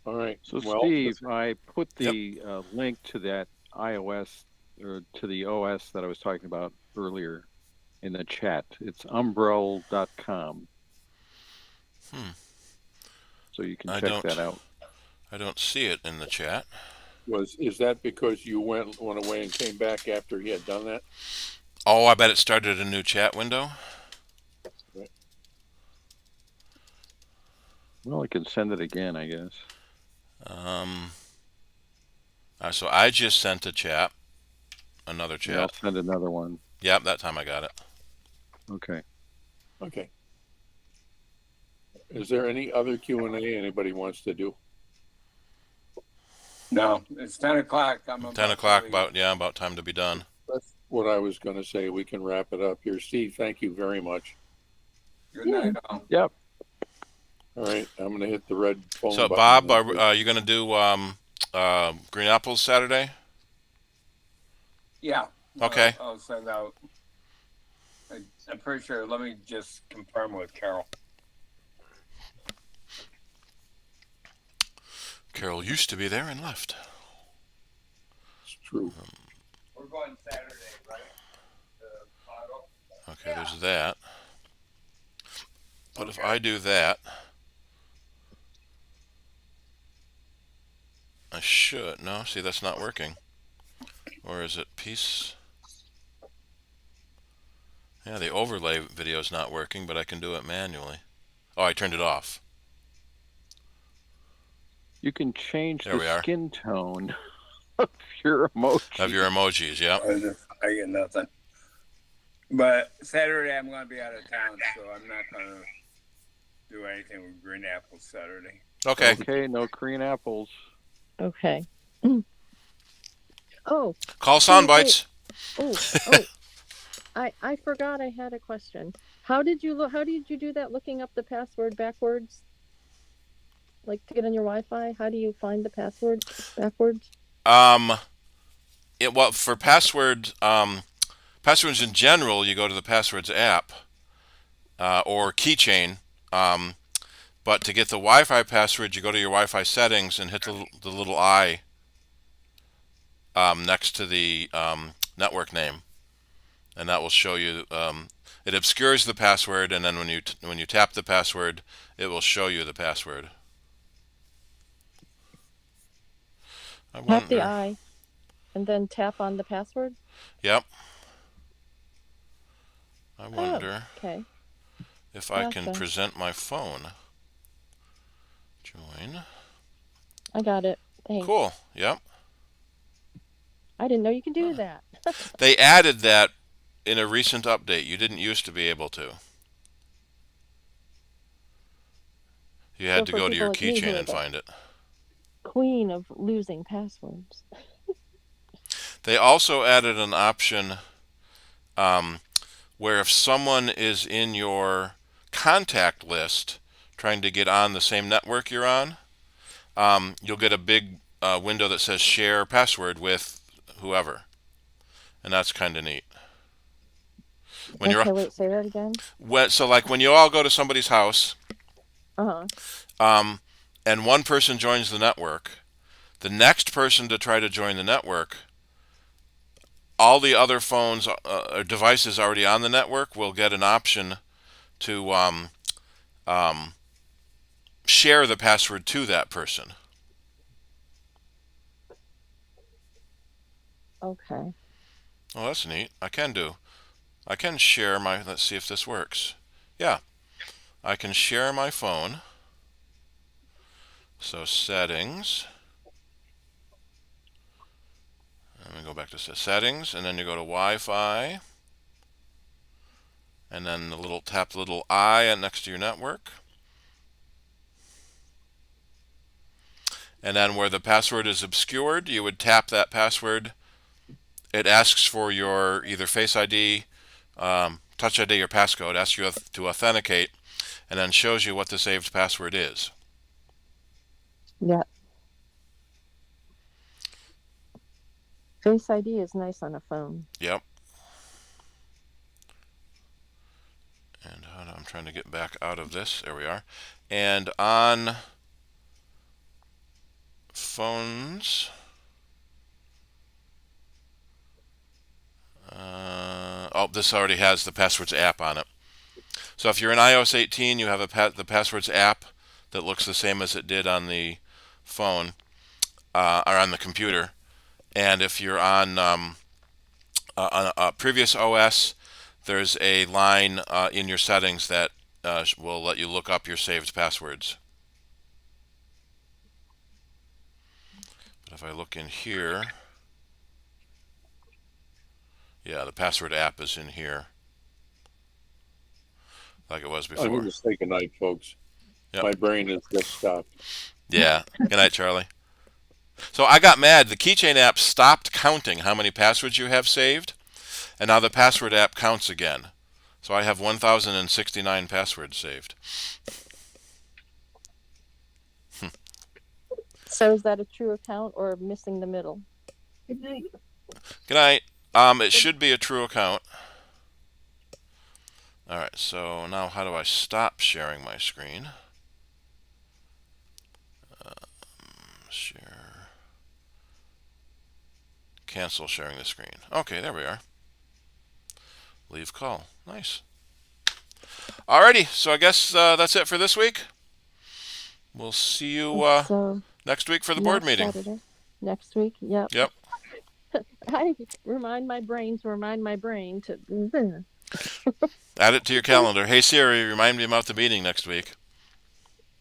All right. So, Steve, I put the link to that iOS or to the OS that I was talking about earlier in the chat. It's umbrel.com. So you can check that out. I don't see it in the chat. Is that because you went away and came back after he had done that? Oh, I bet it started a new chat window. Right. Well, I can send it again, I guess. So I just sent a chat, another chat. Yeah, I'll send another one. Yep, that time I got it. Okay. Okay. Is there any other Q&A anybody wants to do? No, it's 10 o'clock. 10 o'clock, about time to be done. That's what I was going to say. We can wrap it up here. Steve, thank you very much. Good night, all. Yep. All right, I'm going to hit the red phone So, button. Bob, are you going to do Green Apples Saturday? Yeah. Okay. I'll send out. I'm pretty sure. Let me just confirm with Carol. Carol used to be there and left. It's true. We're going Saturday, right? Okay, there's that. But if I do that, I should. No, see, that's not working. Or is it piece? Yeah, the overlay video is not working, but I can do it manually. Oh, I turned it off. You can change the skin tone. Your of emoji. your emojis. Yep. I get nothing. But Saturday I'm going to be out of town, so I'm not going to do anything with green apples Saturday. Okay. Okay, no green apples. Okay. Oh, Call hey, sound bites. oh, I forgot I had a question. How did you do that, looking up the password backwards? Like, to get on your Wi-Fi, how do you find the password backwards? Well, for passwords in general, you go to the passwords app or keychain. But to get the Wi-Fi password, you go to your Wi-Fi settings and hit the little I next to the network name, and that will show you. It obscures the password, and then when you tap the password, it will show you the password. Tap the I, and then tap on the password. Yep. I wonder okay. if I can present my phone. Join. I got it. Thanks. Cool. Yep. I didn't know you could do that. They added that in a recent update. You didn't used to be able to. You had to go to your keychain and find it. Queen of losing passwords. They also added an option where if someone is in your contact list trying to get on the same network you're on, you'll get a big window that says share password with whoever. And that's kind of neat. Wait, say that again. So like when you all go to somebody's house, and one person joins the network, the next person to try to join the network, all the other phones or devices already on the network will get an option to share the password to that person. Okay. Oh, that's neat. I can share my, let's see if this works. Yeah, I can share my phone. So settings. Let me go back to settings, and then you go to Wi-Fi, and then tap the little I next to your network. And then where the password is obscured, you would tap that password. It asks for your either Face ID, Touch ID, or passcode. It asks you to authenticate, and then shows you what the saved password is. Yeah. Face ID is nice on a phone. Yep. And I'm trying to get back out of this. There we are. And on phones, this already has the Passwords app on it. So if you're in iOS 18, you have the Passwords app that looks the same as it did on the phone or on the computer. And if you're on a previous OS, there's a line in your settings that will let you look up your saved passwords. But if I look in here, yeah, the Password app is in here, like it was before. I'm going to say good night, folks. Yep. My brain has just stopped. Yeah. Good night, Charlie. So I got mad. The Keychain app stopped counting how many passwords you have saved, and now the Password app counts again. So I have 1,069 passwords saved. So is that a true account or missing the middle? Good night. Good night. It should be a true account. All right, so now how do I stop sharing my screen? Share. Cancel sharing the screen. Okay, there we are. Leave call. Nice. Alrighty, so I guess that's it for this week. We'll see you next week for the board meeting. Saturday. Next week, yep. Yep. I remind my brain to Add it to your calendar. Hey Siri, remind me about the meeting next week.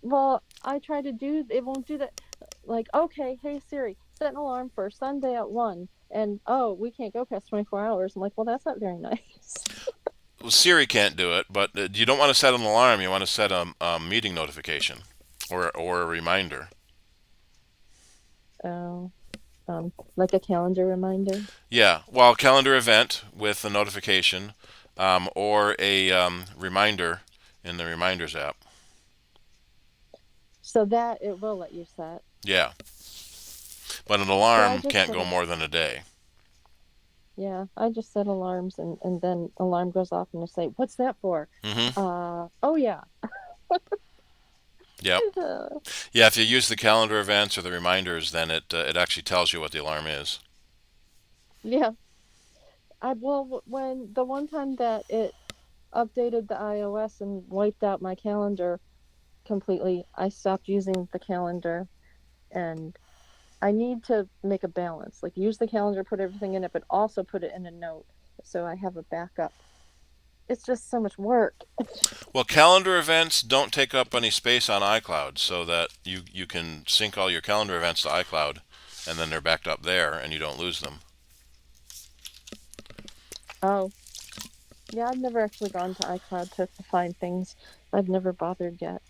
Well, I try to it won't do that. Like, okay, hey Siri, set an alarm for Sunday at 1, and oh, we can't go past 24 hours. I'm like, well, that's not very nice. Well, Siri can't do it, but you don't want to set an alarm. You want to set a meeting notification or a reminder. Oh, like a calendar reminder. Yeah, well, calendar event with a notification, or a reminder in the Reminders app. So that it will let you set. Yeah, but an So I alarm just can't set go it. more than a day. Yeah, I just set alarms, and then alarm goes off and I say, "What's that for?" Oh yeah. Yep. Yeah, if you use the calendar events or the reminders, then it actually tells you what the alarm is. Yeah. Well, when the one time that it updated the iOS and wiped out my calendar completely, I stopped using the calendar, and I need to make a balance. Like use the calendar, put everything in it, but also put it in a note so I have a backup. It's just so much work. Well, calendar events don't take up any space on iCloud, so that you can sync all your calendar events to iCloud, and then they're backed up there, and you don't lose them. Oh, yeah, I've never actually gone to iCloud to find things. I've never bothered yet.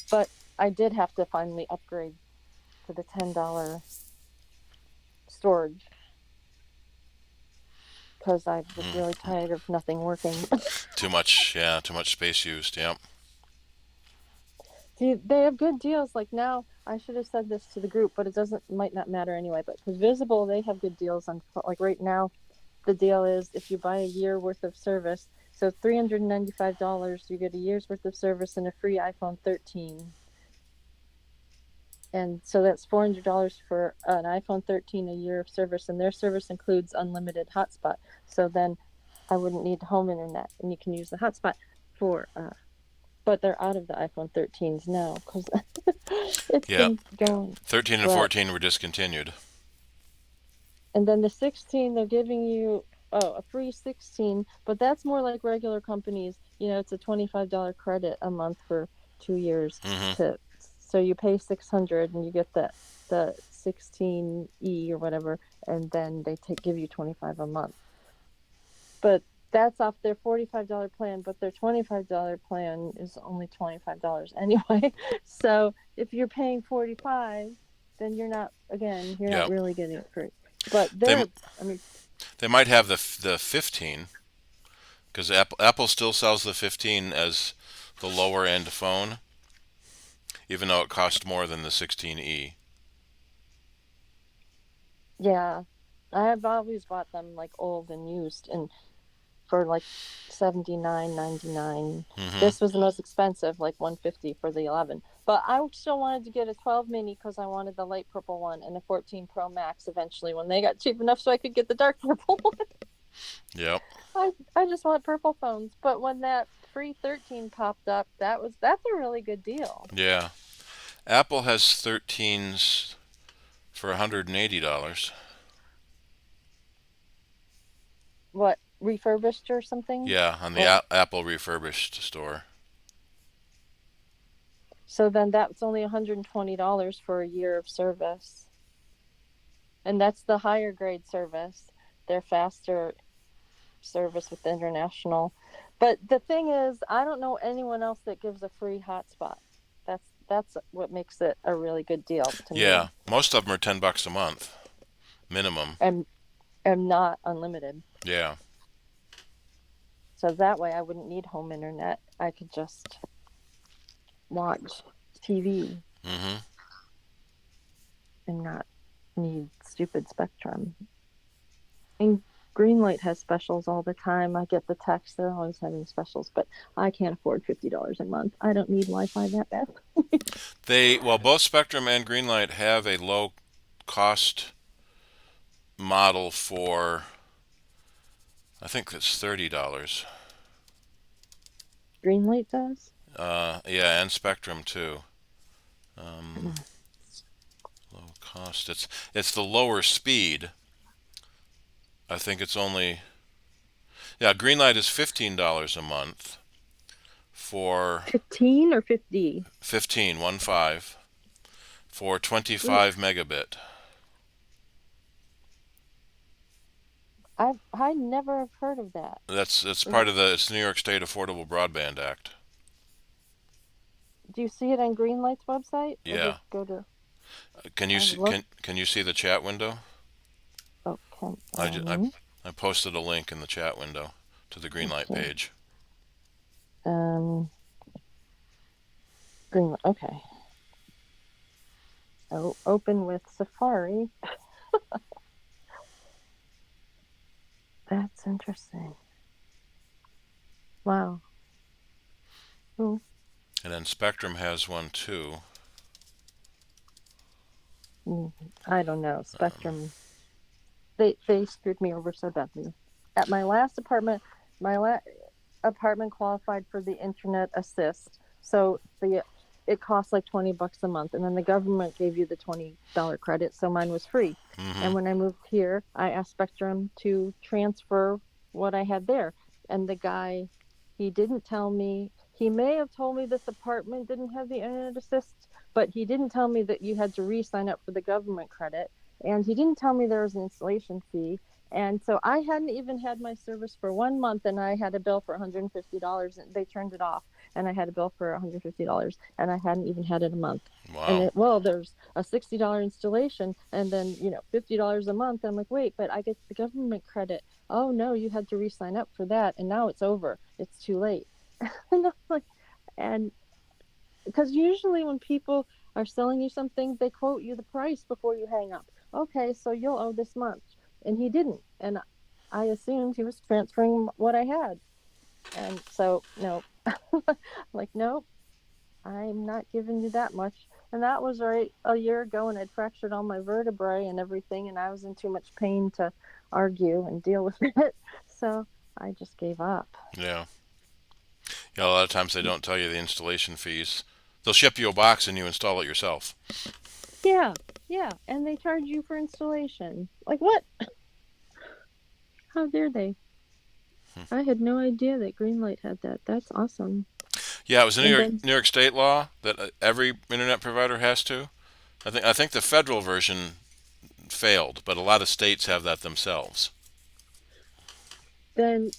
But I did have to finally upgrade to the $10 storage because I was really tired of nothing working. Too much space used. Yep. See, they have good deals. Like now, I should have said this to the group, but it might not matter anyway. But because Visible, they have good deals on, like right now, the deal is if you buy a year worth of service, so $395, you get a year's worth of service and a free iPhone 13. And so that's $400 for an iPhone 13, a year of service, and their service includes unlimited hotspot. So then I wouldn't need home internet, and you can use the hotspot for. But they're out of the iPhone 13s now because it's been going. 13 and 14 were discontinued. And then the 16, they're giving you a free 16, but that's more like regular companies. You know, it's a $25 credit a month for 2 years. So you pay $600 and you get the 16E or whatever, and then they give you $25 a month. But that's off their $45 plan, but their $25 plan is only $25 anyway. So if you're paying $45, then you're not really getting it free. But they might have the 15, because Apple still sells the 15 as the lower end phone, even though it costs more than the 16E. Yeah, I've always bought them like old and used, and for like $79.99. This was the most expensive, like $150 for the 11. But I still wanted to get a 12 mini because I wanted the light purple one, and a 14 Pro Max eventually when they got cheap enough so I could get the dark purple one. Yep. I just want purple phones, but when that free 13 popped up, that's a really good deal. Yeah. Apple has 13s for $180. What, refurbished or something? Yeah, on the Apple refurbished store. So then that's only $120 for a year of service. And that's the higher grade service. They're faster service with international. But the thing is, I don't know anyone else that gives a free hotspot. That's what makes it a really good deal to me. Yeah, most of them are $10 a month minimum. And not unlimited. Yeah. So that way I wouldn't need home internet. I could just watch TV and not need stupid Spectrum. And Greenlight has specials all the time. I get the text. They're always having specials, but I can't afford $50 a month. I don't need Wi-Fi that bad. Both Spectrum and Greenlight have a low cost model for, I think it's $30. Greenlight does? Yeah, and Spectrum too. Low cost. It's the lower speed. I think it's only, Greenlight is $15 a month for 15 or 50? 15, 15, for 25 megabit. I never have heard of that. It's part of it's New York State Affordable Broadband Act. Do you see it on Greenlight's website? Or Yeah. just go to? Can you see, look. can you see the chat window? Oh, can I posted a link in the chat window to the Greenlight Okay. page. Greenlight. Okay. Oh, open with Safari. That's interesting. Wow. And then Spectrum has one too. I don't know. Spectrum. They screwed me over so badly. At my last apartment, apartment qualified for the internet assist. So it costs like $20 a month, and then the government gave you the $20 credit, so mine was free. And when I moved here, I asked Spectrum to transfer what I had there, and the guy, he didn't tell me. He may have told me this apartment didn't have the internet assist, but he didn't tell me that you had to re-sign up for the government credit, and he didn't tell me there was an installation fee. And so I hadn't even had my service for 1 month, and I had a bill for $150, and they turned it off, and I had a bill for $150, and I hadn't even had it a month. Wow. And there's a $60 installation, and then $50 a month. I'm like, wait, but I get the government credit. Oh no, you had to re-sign up for that, and now it's over. It's too late. And I'm like, and because usually when people are selling you something, they quote you the price before you hang up. Okay, so you'll owe this much. And he didn't. And I assumed he was transferring what I had. And so, no. Like, nope, I'm not giving you that much. And that was right a year ago, and I'd fractured all my vertebrae and everything, and I was in too much pain to argue and deal with it. So I just gave up. Yeah. Yeah, a lot of times they don't tell you the installation fees. They'll ship you a box and you install it yourself. Yeah, and they charge you for installation. Like, what? How dare they? I had no idea that Greenlight had that. That's awesome. Yeah, it was a New York State law that every internet provider has to. I think the federal version failed, but a lot of states have that themselves. Then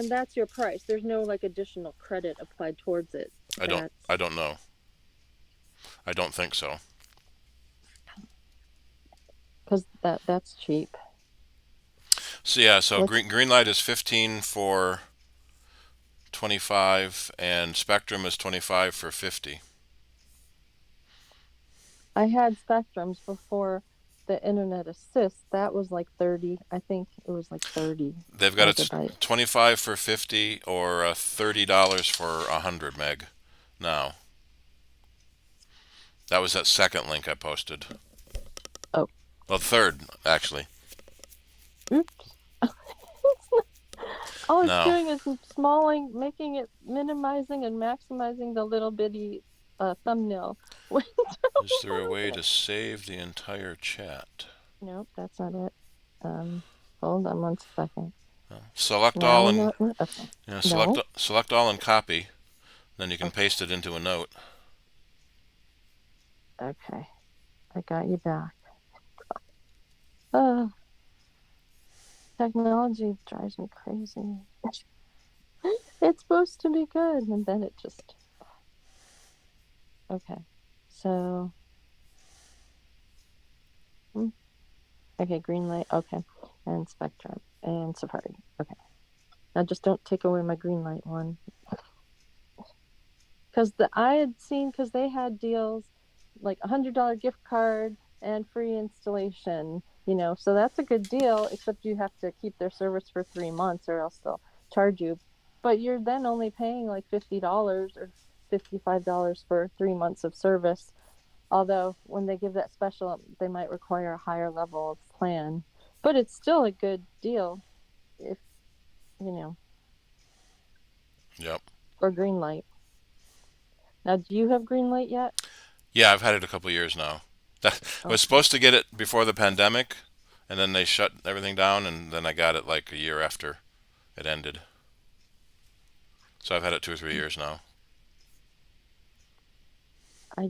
that's your price. There's no like additional credit applied towards it. I don't know. I don't think so. Because that's cheap. So yeah, so Greenlight is 15 for 25, and Spectrum is 25 for 50. I had Spectrums before the internet assist. That was like 30. I think it was like 30. They've got it 25 for 50 or $30 for 100 meg now. That was that second link I posted. Oh. Well, third, actually. Oops. All it's doing is making it, minimizing and maximizing the little bitty thumbnail. Is there a way to save the entire chat? Nope, that's not it. Hold on 1 second. Select all and okay. select all and copy. Then you can paste it into a note. Okay, I got you back. Technology drives me crazy. It's supposed to be good, and then it just... Okay, so... Okay, Greenlight, okay, and Spectrum, and Safari, okay. Now just don't take away my Greenlight one. Because I had seen, because they had deals, like $100 gift card and free installation, so that's a good deal, except you have to keep their service for 3 months or else they'll charge you. But you're then only paying like $50 or $55 for 3 months of service. Although when they give that special, they might require a higher level of plan. But it's still a good deal if, Yep. Or Greenlight. Now, do you have Greenlight yet? Yeah, I've had it a couple years now. I was supposed to get it before the pandemic, and then they shut everything down, and then I got it like a year after it ended. So I've had it 2 or 3 years now. I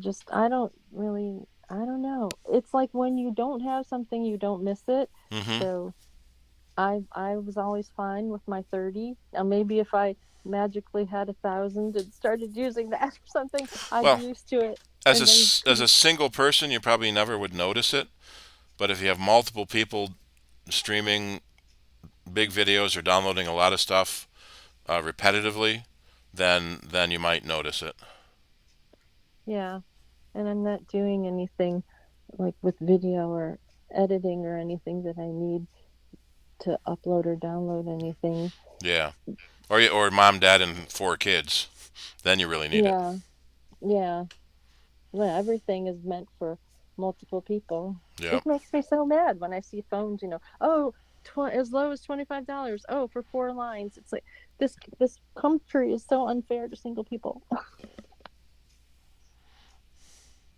don't really, I don't know. It's like when you don't have something, you don't miss it. Mm-hmm. So I was always fine with my 30. Now maybe if I magically had 1,000 and started using that or something, I'd be Well, used to it. as And then as a single person, you probably never would notice it. But if you have multiple people streaming big videos or downloading a lot of stuff repetitively, then you might notice it. yeah, and I'm not doing anything like with video or editing or anything that I need to upload or download anything. Yeah. Or mom, dad, and 4 kids. Then you really need it. Yeah, yeah. Well, everything is meant for multiple people. Yep. It makes me so mad when I see phones, oh, as low as $25. Oh, for 4 lines. It's like this country is so unfair to single people.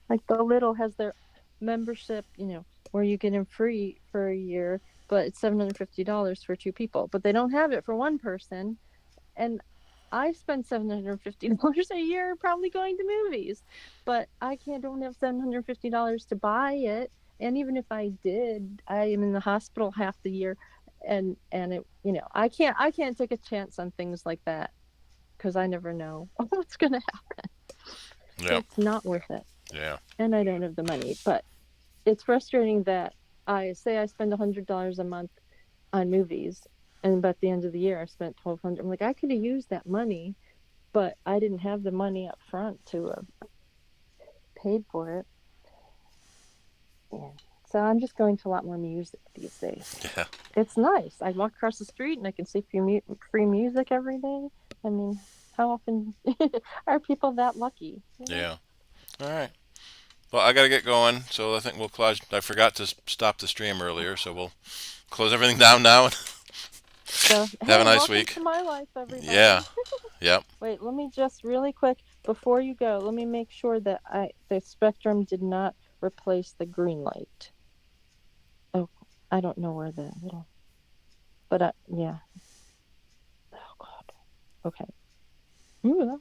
Like the Little has their membership, where you get in free for a year, but it's $750 for 2 people. But they don't have it for one person. And I spend $750 a year probably going to movies, but I don't have $750 to buy it. And even if I did, I am in the hospital half the year, and it, I can't take a chance on things like that because I never know what's gonna happen. So Yep. it's not worth it, Yeah. and I don't have the money. But it's frustrating that I say I spend $100 a month on movies, and by the end of the year I spent $1,200. I'm like, I could have used that money, but I didn't have the money up front to have paid for it. Yeah. So I'm just going to a lot more music these days. Yeah. It's nice. I walk across the street and I can see free music every day. I mean, how often are people that lucky? Yeah. All right. Well, I got to get going, so I think we'll close. I forgot to stop the stream earlier, so we'll close everything down now. So, Have a hey, nice welcome week. to my life, everybody. Yeah. Yep. Wait, let me just really quick before you go. Let me make sure that the Spectrum did not replace the green light. Oh, I don't know where the little, but yeah. Oh God. Okay. Ooh,